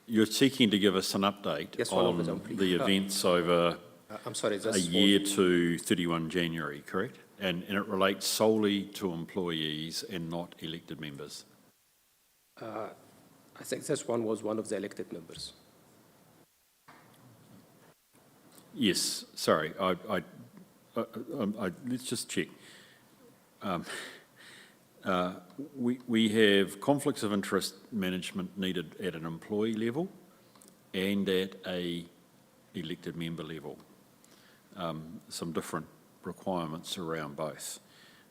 You're seeking to give us an update on the events over I'm sorry, a year to 31 January, correct? And it relates solely to employees and not elected members. I think this one was one of the elected members. Yes, sorry. Let's just check. We have conflicts of interest management needed at an employee level and at a elected member level. Some different requirements around both.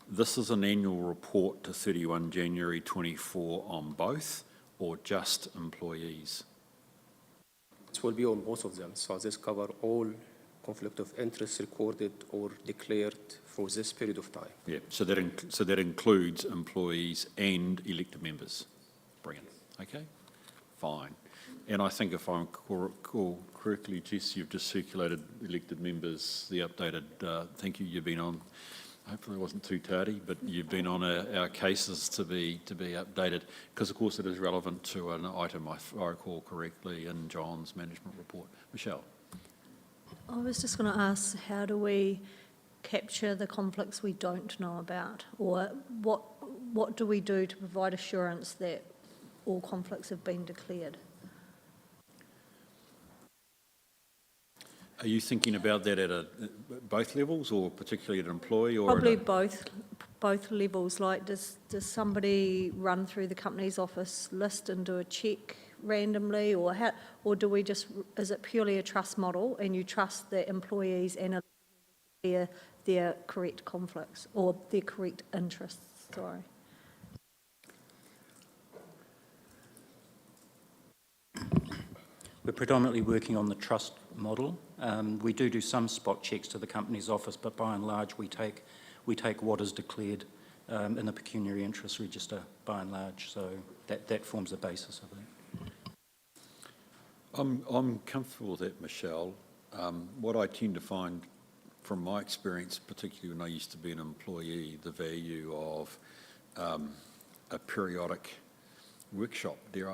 This is an annual report to 31 January 24 on both or just employees? This will be on both of them. So this cover all conflict of interest recorded or declared for this period of time. Yeah, so that includes employees and elected members. Brilliant. Okay, fine. And I think if I recall correctly, Jess, you've just circulated elected members, the updated, thank you, you've been on, hopefully it wasn't too tardy, but you've been on our cases to be updated, because of course it is relevant to an item, if I recall correctly, in John's management report. Michelle. I was just going to ask, how do we capture the conflicts we don't know about? Or what do we do to provide assurance that all conflicts have been declared? Are you thinking about that at both levels, or particularly at an employee? Or probably both levels. Like, does somebody run through the company's office list and do a check randomly, or do we just, is it purely a trust model and you trust the employees and their correct conflicts or their correct interests? Sorry. We're predominantly working on the trust model. We do some spot checks to the company's office, but by and large we take what is declared in the pecuniary interest register by and large. So that forms the basis of it. I'm comfortable with that, Michelle. What I tend to find from my experience, particularly when I used to be an employee, the value of a periodic workshop, dare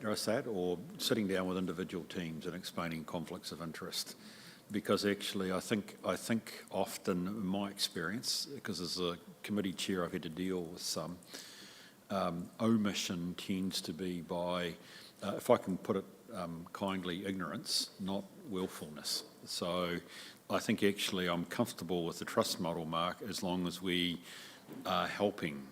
I say it, or sitting down with individual teams and explaining conflicts of interest because actually I think often in my experience, because as a committee chair I've had to deal with some, omission tends to be by, if I can put it kindly, ignorance, not willfulness. So I think actually I'm comfortable with the trust model, Mark, as long as we are helping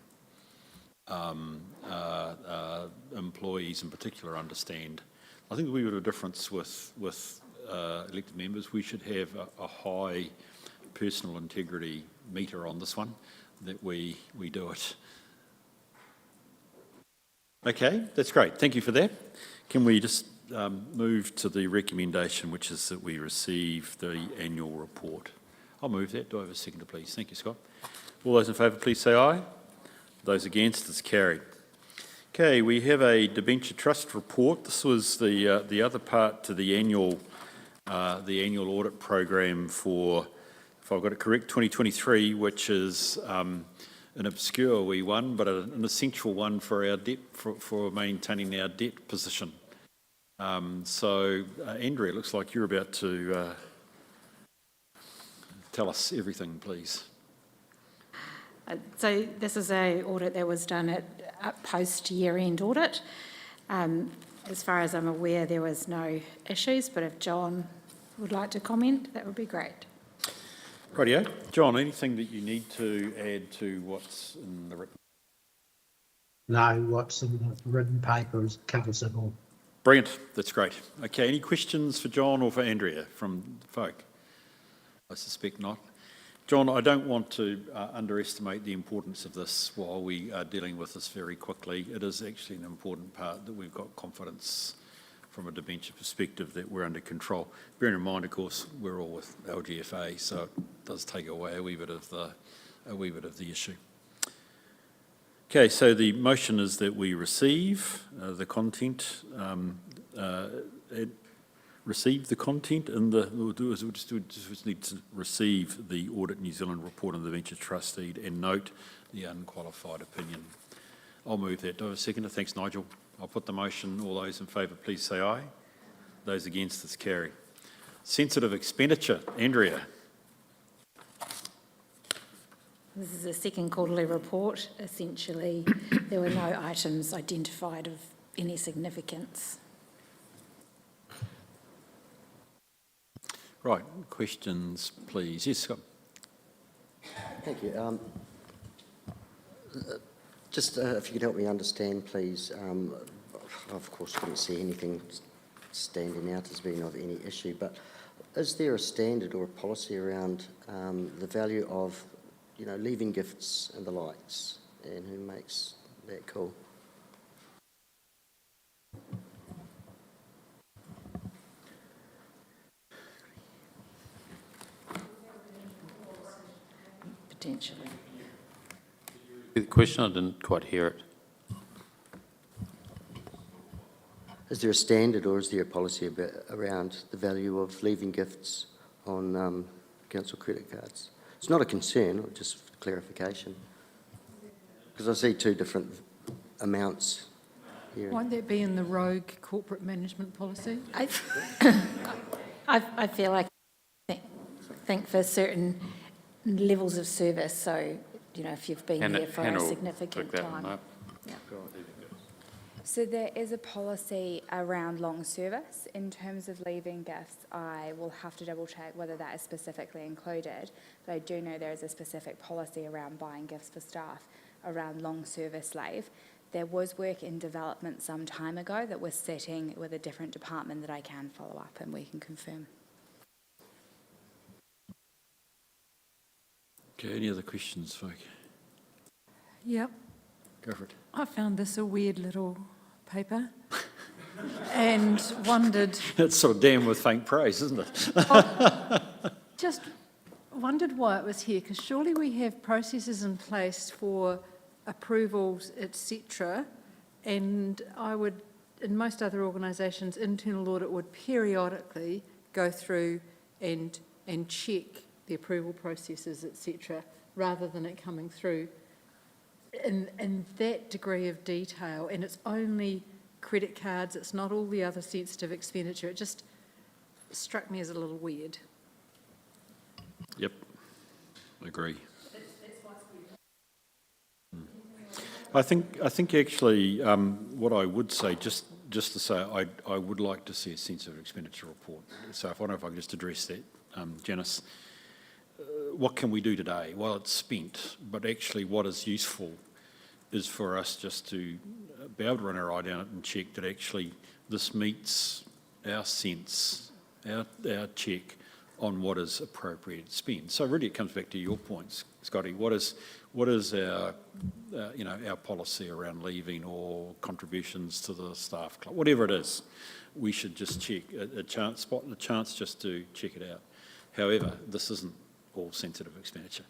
employees in particular understand. I think we would have a difference with elected members. We should have a high personal integrity meter on this one, that we do it. Okay, that's great. Thank you for that. Can we just move to the recommendation, which is that we receive the annual report? I'll move that. Do I have a seconder, please? Thank you, Scott. All those in favour, please say aye. Those against, it's carried. Okay, we have a debenture trust report. This was the other part to the annual audit program for, if I've got it correct, 2023, which is an obscure wee one, but an essential one for our debt, for maintaining our debt position. So, Andrea, it looks like you're about to tell us everything, please. So this is an audit that was done at post-year-end audit. As far as I'm aware, there was no issues, but if John would like to comment, that would be great. Rightio. John, anything that you need to add to what's in the written? No, what's in the written paper covers it all. Brilliant. That's great. Okay, any questions for John or for Andrea from folk? I suspect not. John, I don't want to underestimate the importance of this while we are dealing with this very quickly. It is actually an important part that we've got confidence from a debenture perspective that we're under control. Bearing in mind, of course, we're all with LGFA, so it does take away a wee bit of the issue. Okay, so the motion is that we receive the content. Receive the content in the, we just need to receive the Audit New Zealand report on the Venture Trust deed and note the unqualified opinion. I'll move that. Do I have a seconder? Thanks, Nigel. I'll put the motion. All those in favour, please say aye. Those against, it's carried. Sensitive expenditure. Andrea. This is the second quarterly report. Essentially, there were no items identified of any significance. Right, questions, please. Yes, Scott. Thank you. Just if you could help me understand, please. I, of course, couldn't see anything standing out as being of any issue, but is there a standard or a policy around the value of, leaving gifts and the likes, and who makes that call? Potentially. The question, I didn't quite hear it. Is there a standard or is there a policy around the value of leaving gifts on council credit cards? It's not a concern, just for clarification. Because I see two different amounts here. Won't that be in the rogue corporate management policy? I feel like think for certain levels of service, so if you've been there for a significant time. Yeah. So there is a policy around long service. In terms of leaving gifts, I will have to double check whether that is specifically included, but I do know there is a specific policy around buying gifts for staff around long service leave. There was work in development some time ago that was sitting with a different department that I can follow up and we can confirm. Okay, any other questions, folk? Yep. Go for it. I found this a weird little paper and wondered... It's sort of damned with faint praise, isn't it? Just wondered why it was here, because surely we have processes in place for approvals, etc., and I would, in most other organisations, internal audit would periodically go through and check the approval processes, etc., rather than it coming through in that degree of detail, and it's only credit cards, it's not all the other sensitive expenditure. It just struck me as a little weird. Agree. I think actually, what I would say, just to say, I would like to see a sensitive expenditure report. So I wonder if I can just address that, Janice. What can we do today? Well, it's spent, but actually what is useful is for us just to be able to run our eye down it and check that actually this meets our sense, our check on what is appropriate spend. So really it comes back to your points, Scotty. What is our, our policy around leaving or contributions to the staff club, whatever it is, we should just check a chance just to check it out. However, this isn't all sensitive expenditure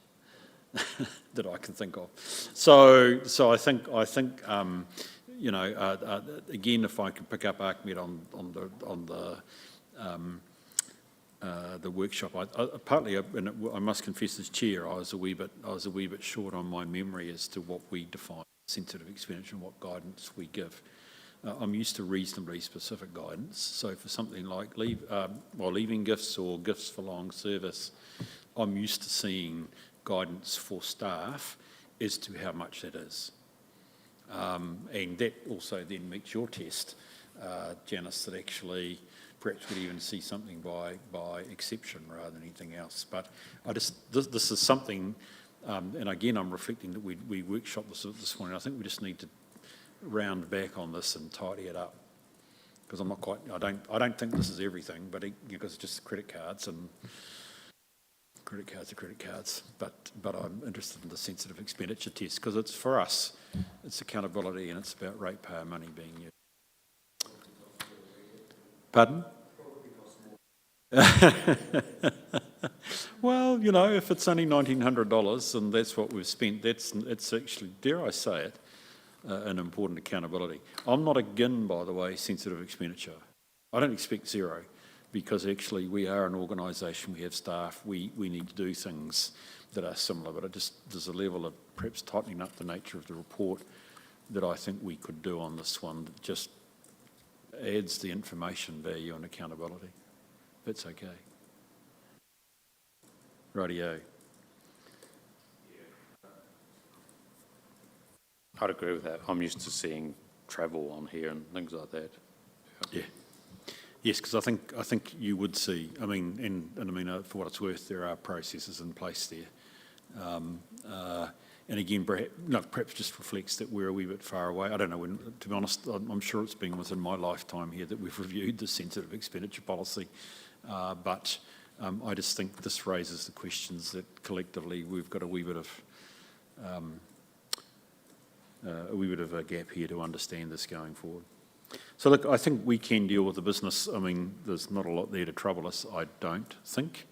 that I can think of. So I think again, if I can pick up Ahmed on the workshop, partly, and I must confess as chair, I was a wee bit short on my memory as to what we define sensitive expenditure and what guidance we give. I'm used to reasonably specific guidance. So for something like leaving gifts or gifts for long service, I'm used to seeing guidance for staff as to how much that is. And that also then meets your test, Janice, that actually perhaps we'd even see something by exception rather than anything else. But this is something, and again, I'm reflecting that we workshopped this morning. I think we just need to round back on this and tidy it up, because I'm not quite. I don't think this is everything, but because it's just credit cards and credit cards are credit cards. But I'm interested in the sensitive expenditure test because it's for us. It's accountability and it's about ratepayer money being used. Pardon? Well, if it's only $1,900 and that's what we've spent, it's actually, dare I say it, an important accountability. I'm not again, by the way, sensitive expenditure. I don't expect zero, because actually we are an organisation, we have staff, we need to do things that are similar, but there's a level of perhaps tightening up the nature of the report that I think we could do on this one that just adds the information value and accountability. That's okay. Rightio. I'd agree with that. I'm used to seeing travel on here and things like that. Yeah. Yes, because I think you would see. I mean, for what it's worth, there are processes in place there. And again, perhaps just reflects that we're a wee bit far away. I don't know when. To be honest, I'm sure it's been within my lifetime here that we've reviewed the sensitive expenditure policy. But I just think this raises the questions that collectively we've got a wee bit of a gap here to understand this going forward. So look, I think we can deal with the business. I mean, there's not a lot there to trouble us, I don't think.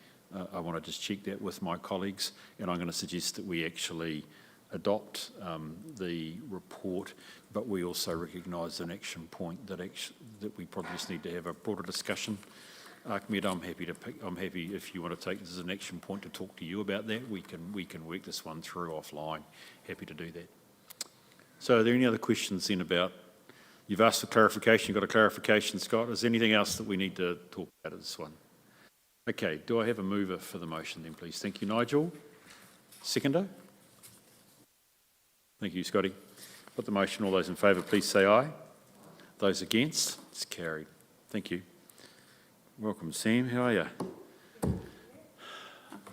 I want to just check that with my colleagues, and I'm going to suggest that we actually adopt the report, but we also recognise an action point that we probably just need to have a broader discussion. Ahmed, I'm happy if you want to take this as an action point to talk to you about that. We can work this one through offline. Happy to do that. So are there any other questions then about, you've asked for clarification, you've got a clarification, Scott. Is there anything else that we need to talk about at this one? Okay, do I have a mover for the motion then, please? Thank you, Nigel. Seconder? Thank you, Scotty. Put the motion. All those in favour, please say aye. Those against? It's carried. Thank you. Welcome, Sam. How are you?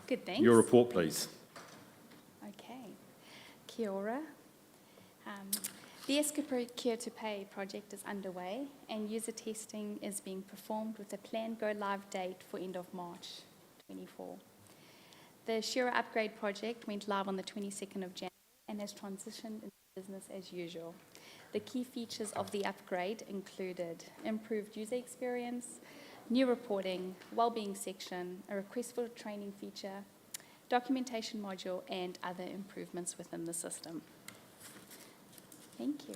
Good, thanks. Your report, please. Okay. Kia ora. The Escapro Care to Pay project is underway and user testing is being performed with a planned go-live date for end of March 24. The Shira upgrade project went live on the 22nd of January and has transitioned into business as usual. The key features of the upgrade included improved user experience, new reporting, wellbeing section, a request for training feature, documentation module, and other improvements within the system. Thank you.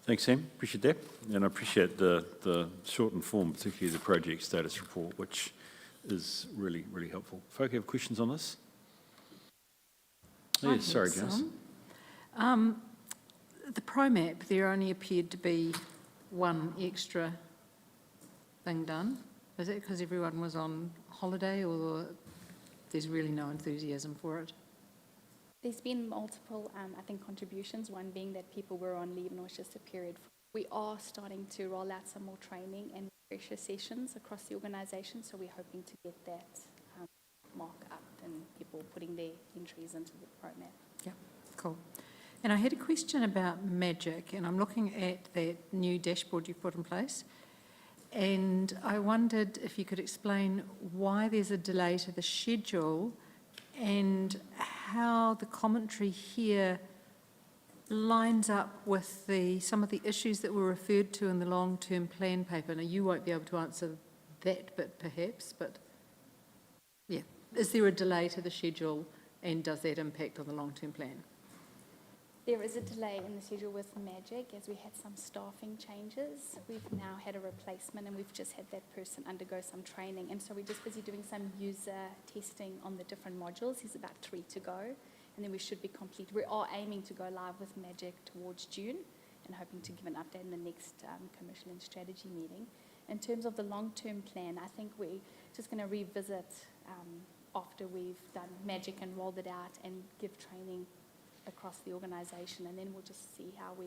Thanks, Sam. Appreciate that. And I appreciate the short and form, particularly the project status report, which is really, really helpful. Folk have questions on this? Yes, sorry, Janice. The ProMap, there only appeared to be one extra thing done. Is it because everyone was on holiday or there's really no enthusiasm for it. There's been multiple, I think, contributions, one being that people were on leave and it was just a period. We are starting to roll out some more training and refresher sessions across the organisation, so we're hoping to get that mark up and people putting their entries into the program. Yeah, cool. And I had a question about Magic, and I'm looking at that new dashboard you've put in place, and I wondered if you could explain why there's a delay to the schedule and how the commentary here lines up with some of the issues that were referred to in the long-term plan paper. Now, you won't be able to answer that bit perhaps, but yeah. Is there a delay to the schedule, and does that impact on the long-term plan? There is a delay in the schedule with Magic as we had some staffing changes. We've now had a replacement and we've just had that person undergo some training. And so we're just busy doing some user testing on the different modules. There's about 3 to go, and then we should be complete. We are aiming to go live with Magic towards June and hoping to give an update in the next commission and strategy meeting. In terms of the long-term plan, I think we're just going to revisit after we've done Magic and rolled it out and give training across the organisation, and then we'll just see how we're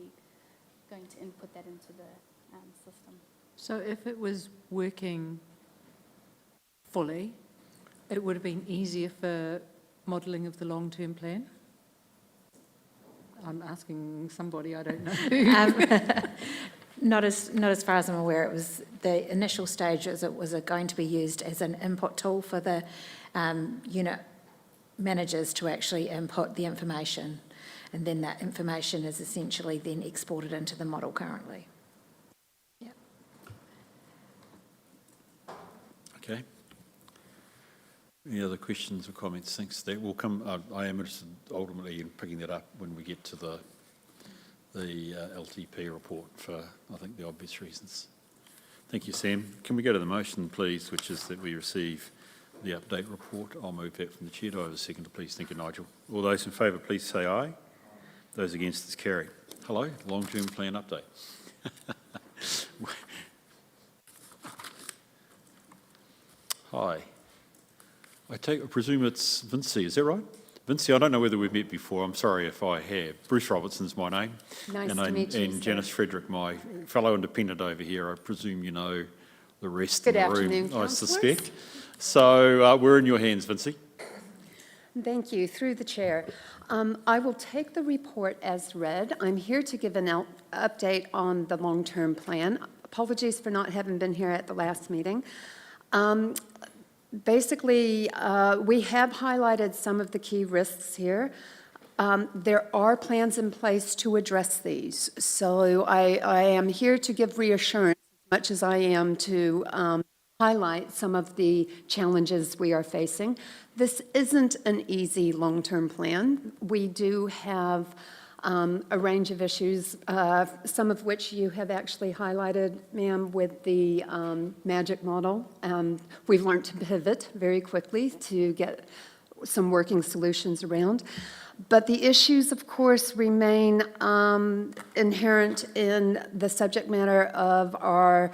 going to input that into the system. So if it was working fully, it would have been easier for modelling of the long-term plan? I'm asking somebody, I don't know. Not as far as I'm aware. It was the initial stages. It was going to be used as an input tool for the unit managers to actually input the information, and then that information is essentially then exported into the model currently. Yeah. Okay. Any other questions or comments? Thanks. That will come. I am interested ultimately in picking that up when we get to the LTP report for, I think, the obvious reasons. Thank you, Sam. Can we go to the motion, please, which is that we receive the update report? I'll move that from the chair. Do I have a second, please? Thank you, Nigel. All those in favour, please say aye. Those against is carry. Hello, long-term plan update. Hi. I presume it's Vinci, is that right? Vinci, I don't know whether we've met before. I'm sorry if I have. Bruce Robertson's my name. Nice to meet you, And Janice Frederick, my fellow independent over here. I presume you know the rest Good in the room, afternoon, I councillors. suspect. So we're in your hands, Vinci. Thank you. Through the chair. I will take the report as read. I'm here to give an update on the long-term plan. Apologies for not having been here at the last meeting. Basically, we have highlighted some of the key risks here. There are plans in place to address these. So I am here to give reassurance as much as I am to highlight some of the challenges we are facing. This isn't an easy long-term plan. We do have a range of issues, some of which you have actually highlighted, ma'am, with the Magic model. We've learned to pivot very quickly to get some working solutions around. But the issues, of course, remain inherent in the subject matter of our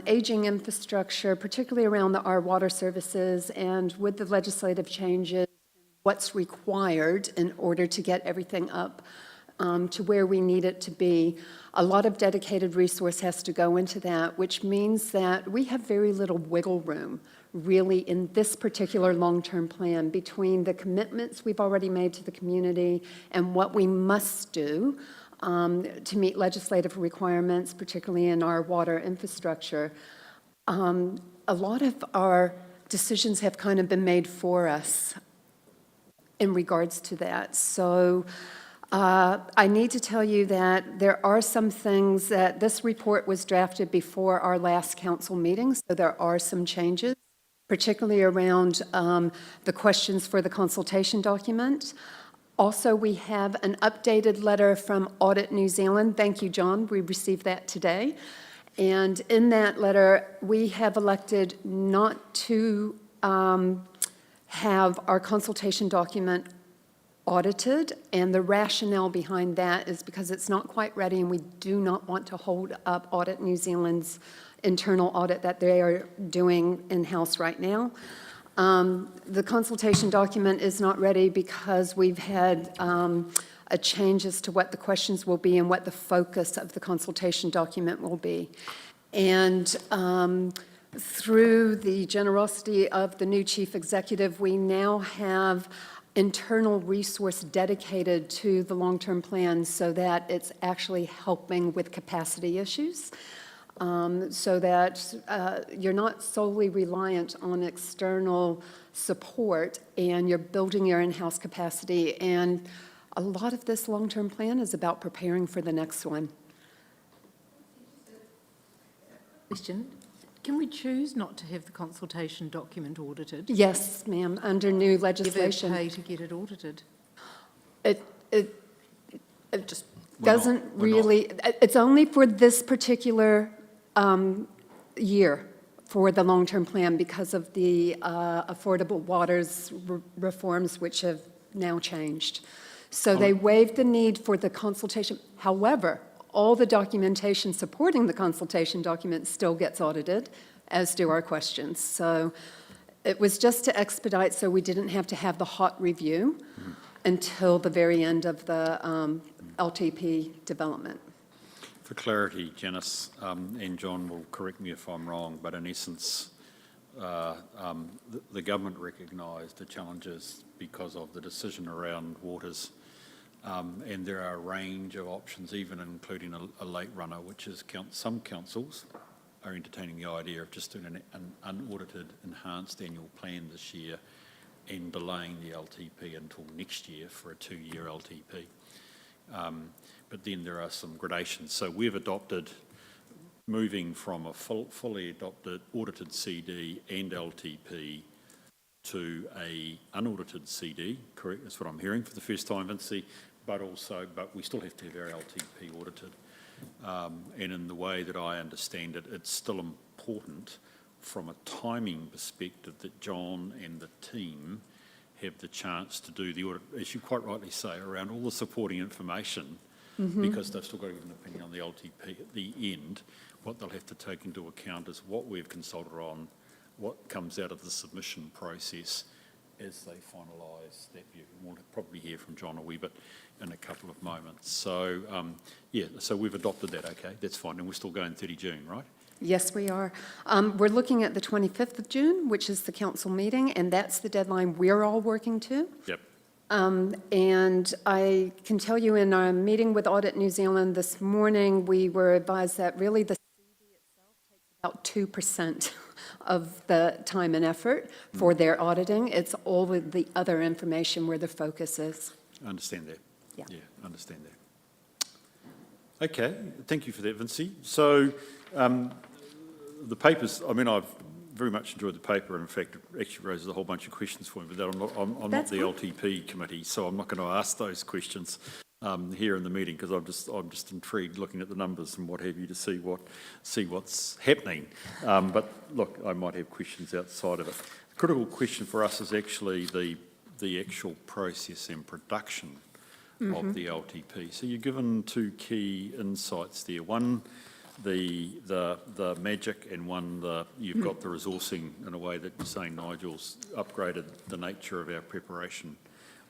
aging infrastructure, particularly around our water services, and with the legislative changes, what's required in order to get everything up to where we need it to be. A lot of dedicated resource has to go into that, which means that we have very little wiggle room, really, in this particular long-term plan between the commitments we've already made to the community and what we must do to meet legislative requirements, particularly in our water infrastructure. A lot of our decisions have kind of been made for us in regards to that. So I need to tell you that there are some things that this report was drafted before our last council meeting, so there are some changes, particularly around the questions for the consultation document. Also, we have an updated letter from Audit New Zealand. Thank you, John. We received that today. And in that letter, we have elected not to have our consultation document audited, and the rationale behind that is because it's not quite ready and we do not want to hold up Audit New Zealand's internal audit that they are doing in-house right now. The consultation document is not ready because we've had a change as to what the questions will be and what the focus of the consultation document will be. And through the generosity of the new chief executive, we now have internal resource dedicated to the long-term plan so that it's actually helping with capacity issues, so that you're not solely reliant on external support and you're building your in-house capacity. And a lot of this long-term plan is about preparing for the next one. Question, can we choose not to have the consultation document audited? Yes, ma'am, under new legislation. Ever pay to get it audited? It just doesn't really, it's only for this particular year for the long-term plan because of the affordable waters reforms which have now changed. So they waived the need for the consultation. However, all the documentation supporting the consultation document still gets audited, as do our questions. So it was just to expedite so we didn't have to have the hot review until the very end of the LTP development. For clarity, Janice, and John will correct me if I'm wrong, but in essence, the government recognised the challenges because of the decision around waters, and there are a range of options, even including a late runner, which is some councils are entertaining the idea of just doing an unaudited enhanced annual plan this year and delaying the LTP until next year for a 2-year LTP. But then there are some gradations. So we've adopted moving from a fully adopted audited CD and LTP to a unaudited CD, correct? That's what I'm hearing for the first time, Vinci, but we still have to have our LTP audited. And in the way that I understand it, it's still important from a timing perspective that John and the team have the chance to do the audit, as you quite rightly say, around all the supporting information, because they've still got to give an opinion on the LTP at the end. What they'll have to take into account is what we've consulted on, what comes out of the submission process as they finalise that view. We'll probably hear from John a wee bit in a couple of moments. So, so we've adopted that, okay, that's fine, and we're still going 30 June, right? Yes, we are. We're looking at the 25th of June, which is the council meeting, and that's the deadline we're all working to. Yep. And I can tell you in our meeting with Audit New Zealand this morning, we were advised that really the CD itself takes about 2% of the time and effort for their auditing. It's all of the other information where the focus is. I understand that. Yeah. I understand that. Okay, thank you for that, Vinci. So the papers, I mean, I've very much enjoyed the paper, and in fact, it actually raises a whole bunch of questions for me, but I'm not the LTP committee, so I'm not going to ask those questions here in the meeting, because I'm just intrigued looking at the numbers and what have you to see what's happening. But look, I might have questions outside of it. The critical question for us is actually the actual process and production of the LTP. So you're given two key insights there. One, the magic, and one, you've got the resourcing in a way that you're saying Nigel's upgraded the nature of our preparation,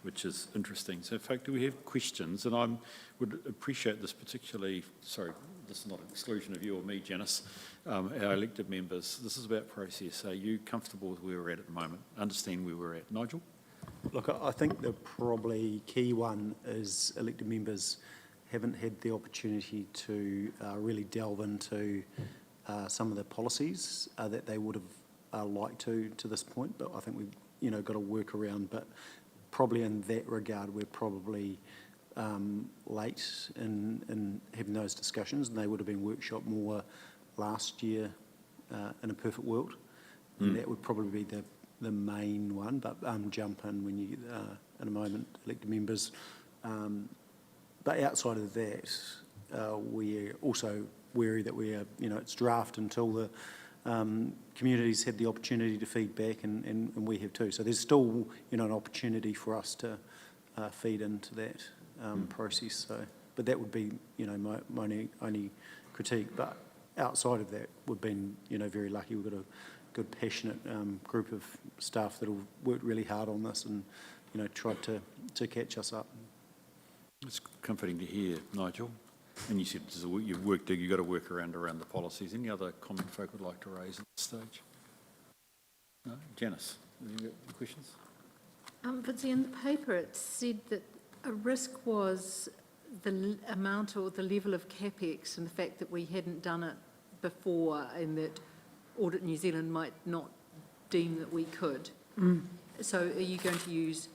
which is interesting. So, in fact, do we have questions? And I would appreciate this particularly, sorry, this is not an exclusion of you or me, Janice, our elected members. This is about process. Are you comfortable with where we're at the moment? Understand where we're at. Nigel? Look, I think the probably key one is elected members haven't had the opportunity to really delve into some of the policies that they would have liked to this point, but I think we've got to work around. But probably in that regard, we're probably late in having those discussions, and they would have been workshop more last year in a perfect world. And that would probably be the main one, but jump in when you in a moment, elected members. But outside of that, we're also wary that it's draft until the communities had the opportunity to feed back, and we have too. So there's still an opportunity for us to feed into that process. So, but that would be my only critique. But outside of that, we've been very lucky. We've got a good, passionate group of staff that have worked really hard on this and, you know, tried to catch us up. It's comforting to hear, Nigel. And you said you've got to work around the policies. Any other comment folk would like to raise at this stage? No? Janice, have you got any questions? But see, in the paper, it said that a risk was the amount or the level of capex and the fact that we hadn't done it before and that Audit New Zealand might not deem that we could. So are you going to use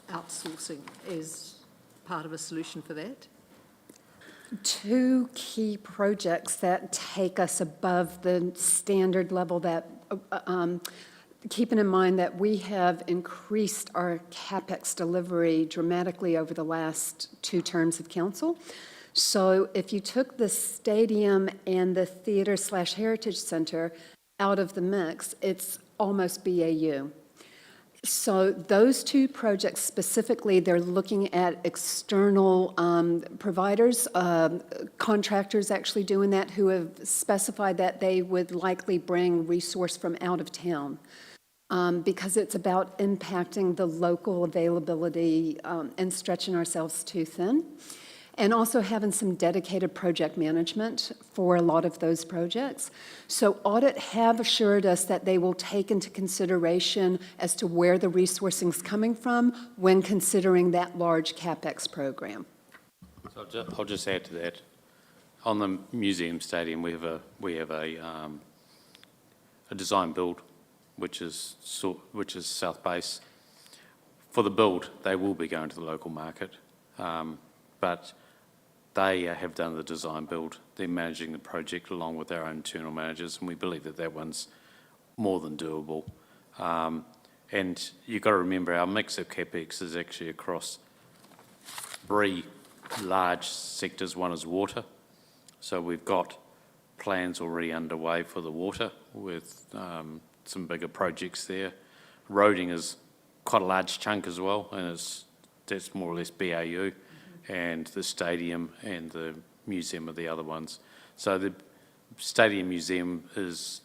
outsourcing as part of a solution for that? Two key projects that take us above the standard level that, keeping in mind that we have increased our CapEx delivery dramatically over the last 2 terms of council. So if you took the stadium and the theatre/heritage centre out of the mix, it's almost BAU. So those 2 projects specifically, they're looking at external providers, contractors actually doing that, who have specified that they would likely bring resource from out of town because it's about impacting the local availability and stretching ourselves too thin. And also having some dedicated project management for a lot of those projects. So Audit have assured us that they will take into consideration as to where the resourcing is coming from when considering that large CapEx program. So I'll just add to that. On the museum stadium, we have a design build, which is South Base. For the build, they will be going to the local market, but they have done the design build. They're managing the project along with our own internal managers, and we believe that that one's more than doable. And you've got to remember our mix of CapEx is actually across 3 large sectors. One is water. So we've got plans already underway for the water with some bigger projects there. Roading is quite a large chunk as well, and that's more or less BAU. And the stadium and the museum are the other ones. So the stadium museum is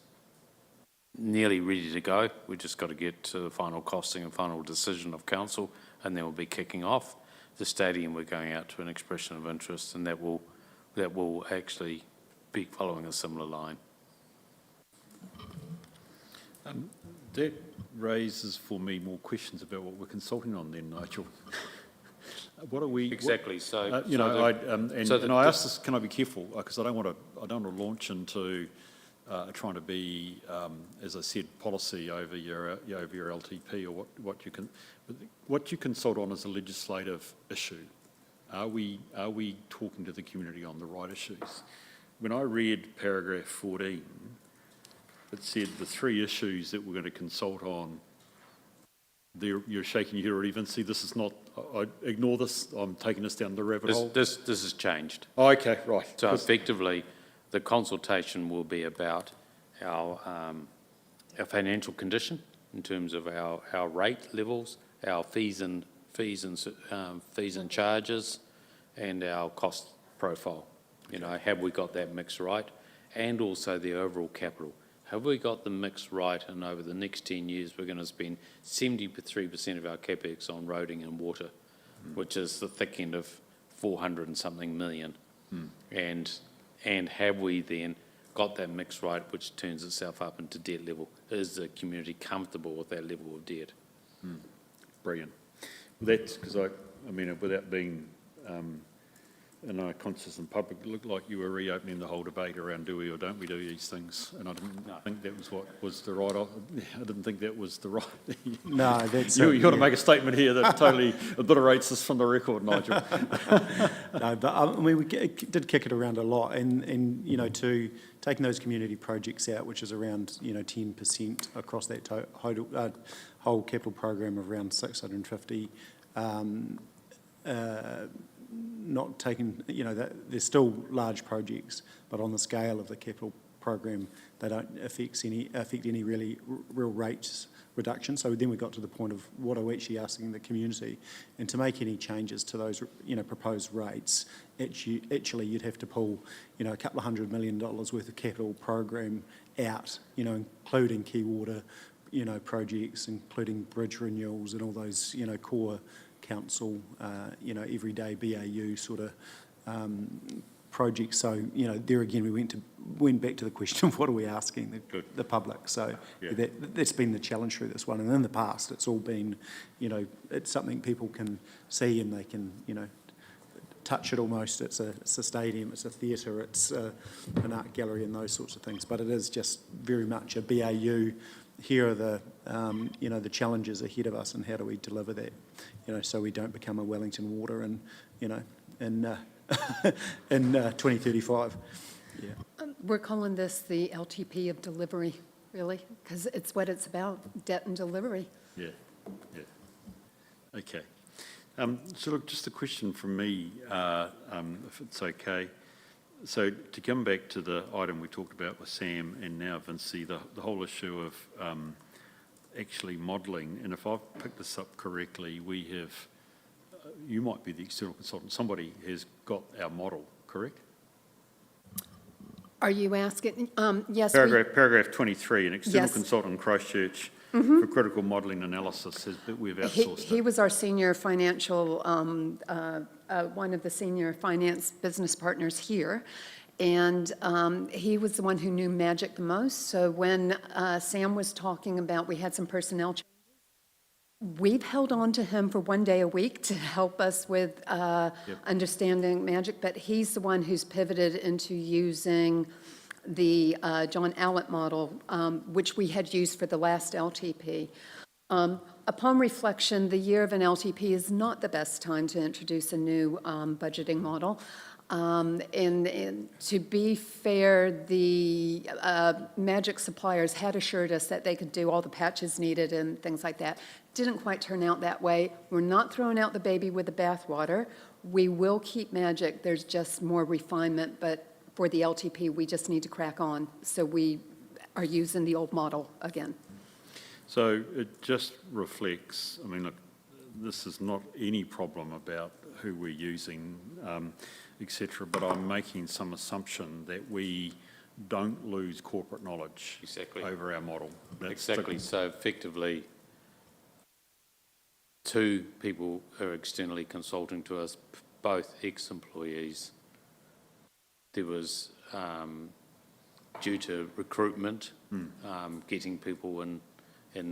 nearly ready to go. We've just got to get to the final costing and final decision of council, and then we'll be kicking off. The stadium, we're going out to an expression of interest, and that will actually be following a similar line. That raises for me more questions about what we're consulting on then, Nigel. What are we exactly? So you know, I ask this. Can I be careful? Because I don't want to launch into trying to be, as I said, policy over your LTP or what you consult on is a legislative issue. Are we talking to the community on the right issues? When I read paragraph 14, it said the 3 issues that we're going to consult on. You're shaking your head already, Vinci. This is not. I ignore this. I'm taking us down the rabbit hole. This has changed. Oh, okay, right. So effectively, the consultation will be about our financial condition in terms of our rate levels, our fees and charges, and our cost profile. You know, have we got that mix right? And also the overall capital. Have we got the mix right? And over the next 10 years, we're going to spend 73% of our capex on roading and water, which is the thick end of 400 and something million. And have we then got that mix right, which turns itself up into debt level? Is the community comfortable with that level of debt? Brilliant. That's because I mean, without being conscious and public, it looked like you were reopening the whole debate around do we or don't we do these things, and I didn't think that was what was the right. I didn't think that was the right. No, that's you got to make a statement here that totally obliterates this from the record, Nigel. No, but I mean, we did kick it around a lot, and you know, to taking those community projects out, which is around 10% across that whole capital program of around 650. Not taking, there's still large projects, but on the scale of the capital program, they don't affect any really real rates reduction. So then we got to the point of what are we actually asking the community, and to make any changes to those, proposed rates, actually you'd have to pull, a couple of $100 million worth of capital program out, including key water, projects, including bridge renewals and all those, core council, everyday BAU sort of projects. So, there again, we went back to the question of what are we asking the public. So Yeah. that's been the challenge through this one. And in the past, it's all been, it's something people can see and they can, touch it almost. It's a stadium, it's a theatre, it's an art gallery and those sorts of things. But it is just very much a BAU. Here are the, the challenges ahead of us, and how do we deliver that, so we don't become a Wellington Water in 2035. Yeah. We're calling this the LTP of delivery, really, because it's what it's about, debt and delivery. Yeah, yeah. Okay. So look, just a question from me, if it's okay. So to come back to the item we talked about with Sam and now Vinci, the whole issue of actually modelling, and if I've picked this up correctly, we have, you might be the external consultant, somebody has got our model, correct? Are you asking? Yes. Paragraph 23, an external Yes. consultant in Christchurch for critical modelling analysis says that we've outsourced He it. was our senior financial, one of the senior finance business partners here, and he was the one who knew magic the most. So when Sam was talking about we had some personnel changes, we've held on to him for one day a week to help us with understanding magic, but he's the one who's pivoted into using the John Allett model, which we had used for the last LTP. Upon reflection, the year of an LTP is not the best time to introduce a new budgeting model. And to be fair, the magic suppliers had assured us that they could do all the patches needed and things like that. Didn't quite turn out that way. We're not throwing out the baby with the bathwater. We will keep magic. There's just more refinement, but for the LTP, we just need to crack on. So we are using the old model again. So it just reflects, I mean, look, this is not any problem about who we're using, etc., but I'm making some assumption that we don't lose corporate knowledge over our model. Exactly. So effectively, two people are externally consulting to us, both ex-employees. There was, due to recruitment, getting people in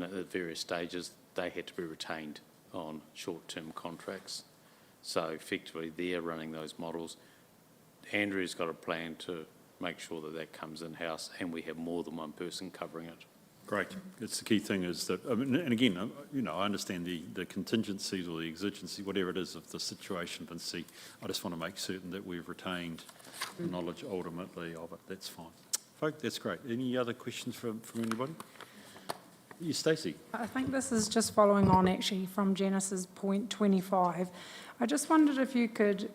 at various stages, they had to be retained on short-term contracts. So effectively, they're running those models. Andrew's got a plan to make sure that that comes in-house and we have more than one person covering it. Great. It's the key thing is that, I mean, and again, I understand the contingencies or the exigency, whatever it is of the situation, Vinci. I just want to make certain that we've retained the knowledge ultimately of it. That's fine. Folk, that's great. Any other questions from anybody? Yes, Stacey. I think this is just following on actually from Janice's point 25. I just wondered if you could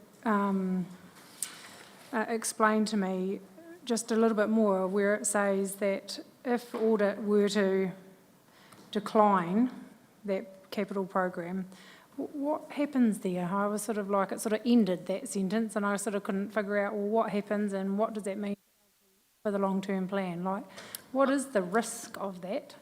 explain to me just a little bit more where it says that if Audit were to decline that capital program, what happens there? I was sort of like, it sort of ended that sentence and I sort of couldn't figure out, well, what happens and what does that mean for the long-term plan? Like, what is the risk of that?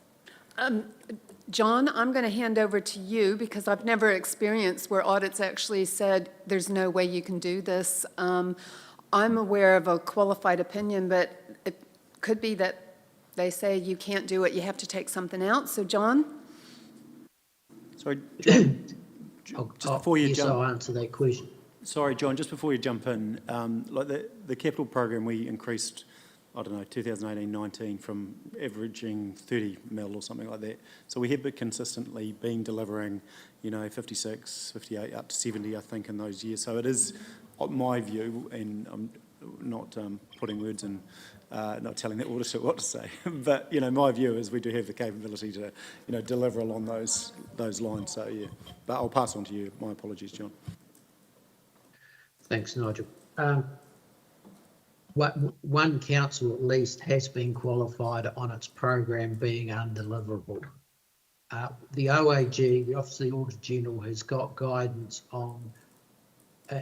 John, I'm going to hand over to you because I've never experienced where audits actually said there's no way you can do this. I'm aware of a qualified opinion, but it could be that they say you can't do it, you have to take something out. So, John? Sorry, John, just before you yes, jump. I'll answer that question. Sorry, John, just before you jump in, like the capital program, we increased, 2018-19 from averaging 30 mil or something like that. So we have consistently been delivering, 56, 58, up to 70, I think, in those years. So it is my view, and I'm not putting words in, not telling the auditor what to say, but, my view is we do have the capability to, deliver along those lines. So, yeah, but I'll pass on to you. My apologies, John. Thanks, Nigel. one council at least has been qualified on its program being undeliverable. The OAG, the Office of the Auditor General, has got guidance on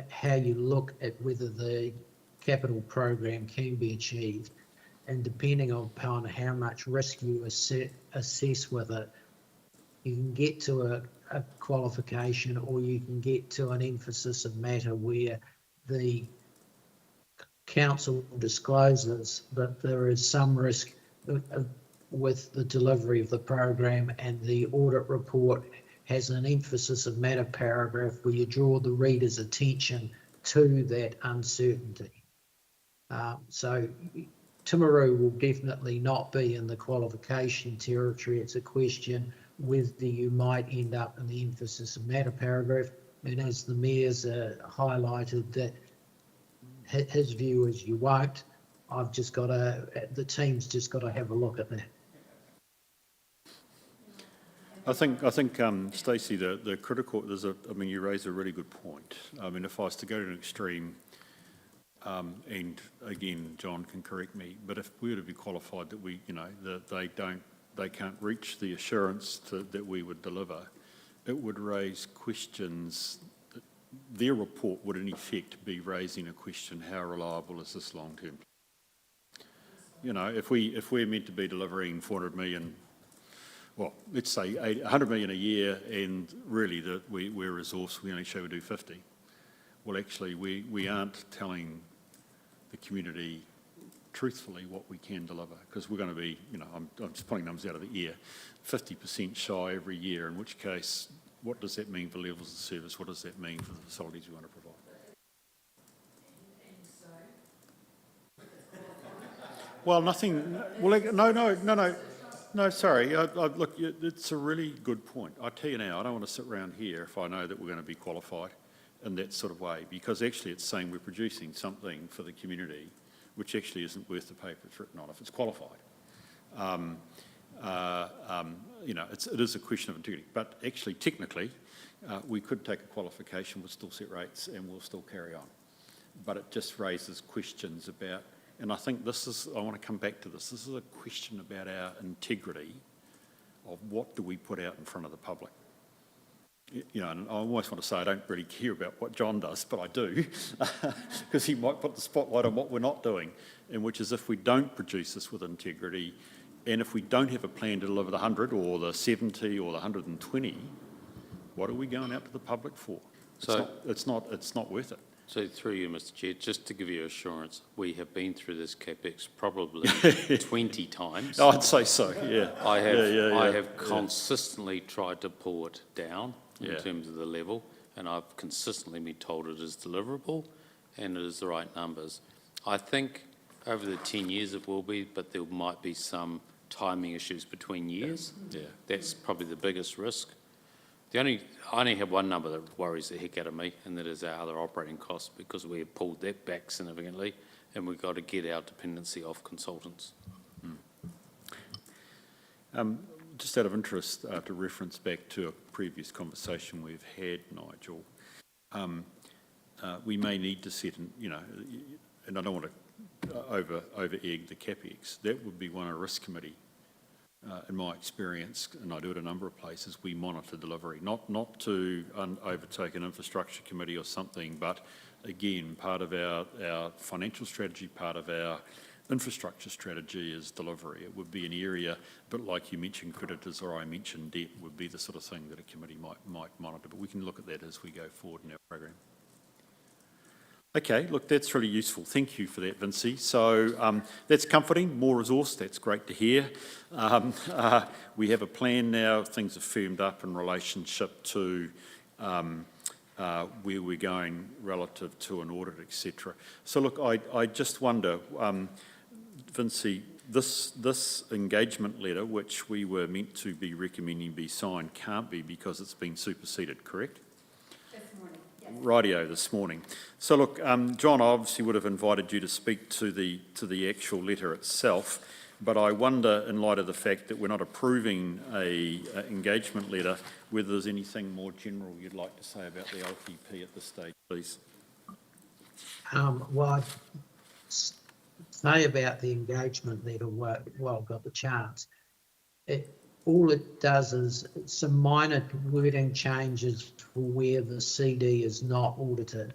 how you look at whether the capital program can be achieved, and depending upon how much risk you assess with it, you can get to a qualification, or you can get to an emphasis of matter where the council discloses that there is some risk with the delivery of the program, and the audit report has an emphasis of matter paragraph where you draw the reader's attention to that uncertainty. So Timaru will definitely not be in the qualification territory. It's a question whether you might end up in the emphasis of matter paragraph. And as the Mayor's highlighted, that his view is you won't. I've just got to, the team's just got to have a look at that. I think, Stacey, the critical, you raise a really good point. I mean, if I was to go to an extreme, and again, John can correct me, but if we were to be qualified that we, that they can't reach the assurance that we would deliver, it would raise questions. Their report would in effect be raising a question: how reliable is this long term? If we're meant to be delivering 400 million. Well, let's say 100 million a year, and really that we're resourced, we only show we do 50. Well, actually, we aren't telling the community truthfully what we can deliver, because we're going to be, I'm just pulling numbers out of the air, 50% shy every year, in which case, what does that mean for levels of service? What does that mean for the facilities we want to provide? Well, nothing, no, sorry. Look, it's a really good point. I tell you now, I don't want to sit around here if I know that we're going to be qualified in that sort of way, because actually it's saying we're producing something for the community which actually isn't worth the paper it's written on if it's qualified. It is a question of integrity, but actually technically we could take a qualification with still set rates and we'll still carry on. But it just raises questions about, and I think I want to come back to this is a question about our integrity of what do we put out in front of the public. And I almost want to say I don't really care about what John does, but I do, because he might put the spotlight on what we're not doing, and which is if we don't produce this with integrity, and if we don't have a plan to deliver the 100 or the 70 or the 120, what are we going out to the public for? It's not worth it. So through you, Mr. Chair, just to give you assurance, we have been through this CapEx probably 20 times. I'd say so, yeah. I have consistently tried to pull it down in terms of the level, and I've consistently been told it is deliverable and it is the right numbers. I think over the 10 years it will be, but there might be some timing issues between years. Yeah. That's probably the biggest risk. I only have one number that worries the heck out of me, and that is our other operating costs, because we have pulled that back significantly, and we've got to get our dependency off consultants. Just out of interest, to reference back to a previous conversation we've had, Nigel, we may need to set, and I don't want to over-egg the CapEx, that would be one of risk committee. In my experience, and I do it a number of places, we monitor delivery, not to overtake an infrastructure committee or something, but again, part of our financial strategy, part of our infrastructure strategy is delivery. It would be an area, but like you mentioned creditors or I mentioned debt, would be the sort of thing that a committee might monitor, but we can look at that as we go forward in our program. Okay, look, that's really useful. Thank you for that, Vincy. So that's comforting, more resource, that's great to hear. We have a plan now, things are firmed up in relationship to where we're going relative to an audit, etc. So look, I just wonder, Vincy, this engagement letter, which we were meant to be recommending be signed, can't be because it's been superseded, correct? Rightio, this morning. So look, John obviously would have invited you to speak to the actual letter itself, but I wonder, in light of the fact that we're not approving a engagement letter, whether there's anything more general you'd like to say about the LTP at this stage, please. Well, say about the engagement letter while I've got the chance. All it does is some minor wording changes for where the CD is not audited.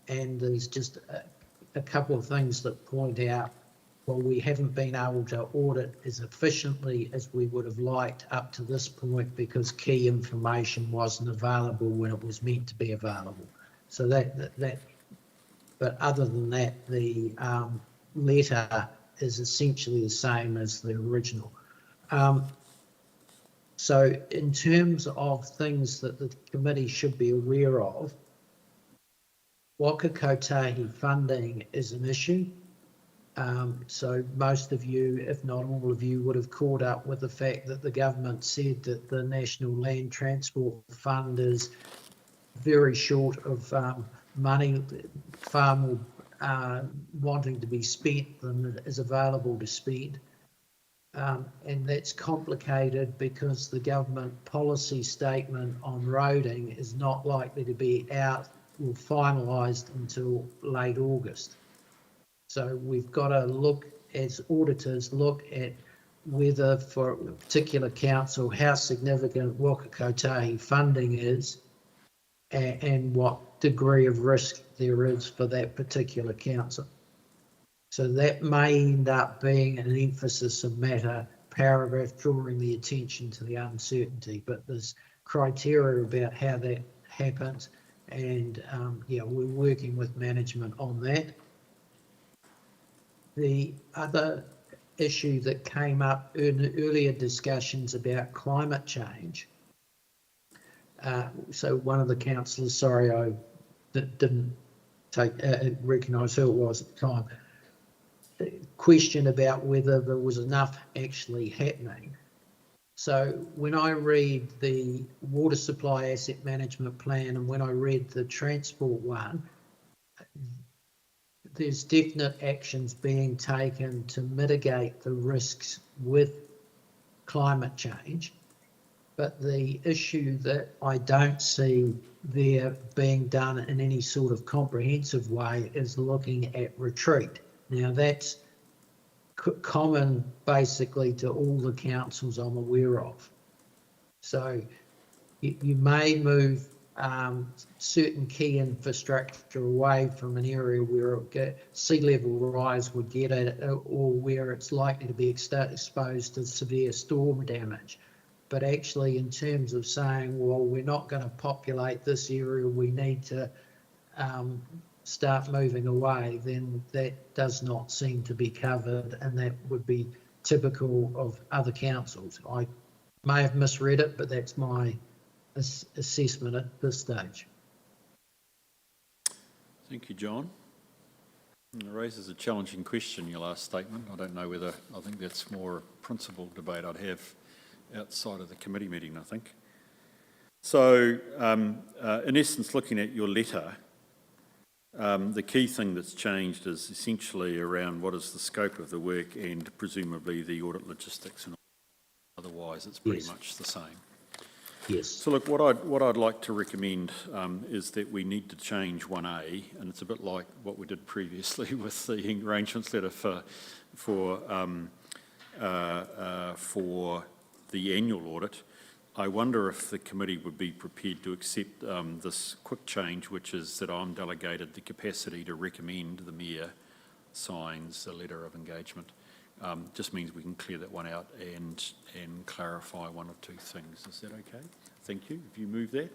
And there's just a couple of things that point out, well, we haven't been able to audit as efficiently as we would have liked up to this point because key information wasn't available when it was meant to be available. So but other than that, the letter is essentially the same as the original. So in terms of things that the committee should be aware of, Waka Kotahi funding is an issue. So most of you, if not all of you, would have caught up with the fact that the government said that the National Land Transport Fund is very short of money, far more wanting to be spent than is available to spend. And that's complicated because the government policy statement on roading is not likely to be out or finalised until late August. So we've got to look, as auditors, look at whether for a particular council how significant Waka Kotahi funding is and what degree of risk there is for that particular council. So that may end up being an emphasis of matter paragraph drawing the attention to the uncertainty, but there's criteria about how that happens, and yeah, we're working with management on that. The other issue that came up in earlier discussions about climate change. So one of the councillors, sorry, I didn't recognise who it was at the time, question about whether there was enough actually happening. So when I read the water supply asset management plan and when I read the transport one, there's definite actions being taken to mitigate the risks with climate change. But the issue that I don't see there being done in any sort of comprehensive way is looking at retreat. Now that's common basically to all the councils I'm aware of. So you may move certain key infrastructure away from an area where sea level rise would get at it, or where it's likely to be exposed to severe storm damage. But actually in terms of saying, well, we're not going to populate this area, we need to start moving away, then that does not seem to be covered, and that would be typical of other councils. I may have misread it, but that's my assessment at this stage. Thank you, John. It raises a challenging question, your last statement. I don't know whether, I think that's more a principal debate I'd have outside of the committee meeting, I think. So, in essence, looking at your letter, the key thing that's changed is essentially around what is the scope of the work and presumably the audit logistics, and otherwise it's pretty much the same. Yes. So look, what I'd like to recommend is that we need to change 1A, and it's a bit like what we did previously with the arrangements letter for the annual audit. I wonder if the committee would be prepared to accept this quick change, which is that I'm delegated the capacity to recommend the Mayor signs a letter of engagement. Just means we can clear that one out and clarify one or two things. Is that okay? Thank you. If you move that.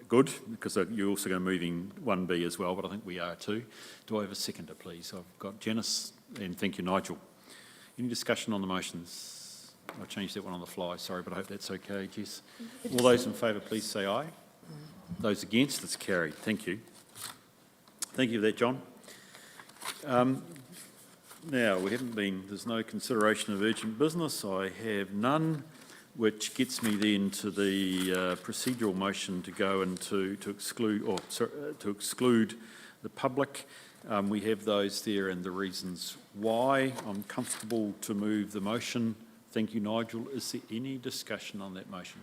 Good, because you're also going to move in 1B as well, but I think we are too. Do I have a seconder, please? I've got Janice, and thank you, Nigel. Any discussion on the motions? I changed that one on the fly, sorry, but I hope that's okay, Jess. All those in favour, please say aye. Those against, it's carried. Thank you. Thank you for that, John. Now, there's no consideration of urgent business. I have none, which gets me then to the procedural motion to go into to exclude the public. We have those there and the reasons why. I'm comfortable to move the motion. Thank you, Nigel. Is there any discussion on that motion?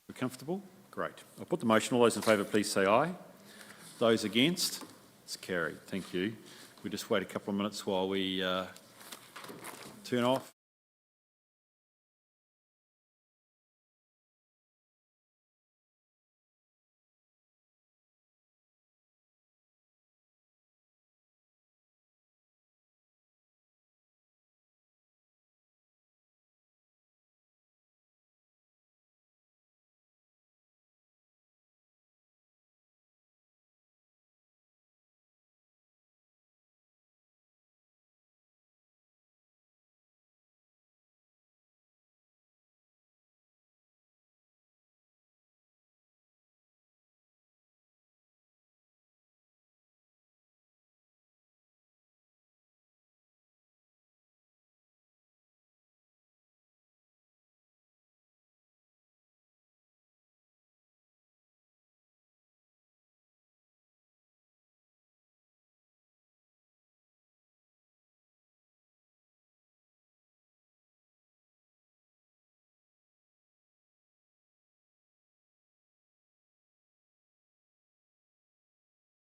We're comfortable? Great. I'll put the motion. All those in favour, please say aye. Those against? It's carried. Thank you. we just wait a couple of minutes while we turn off.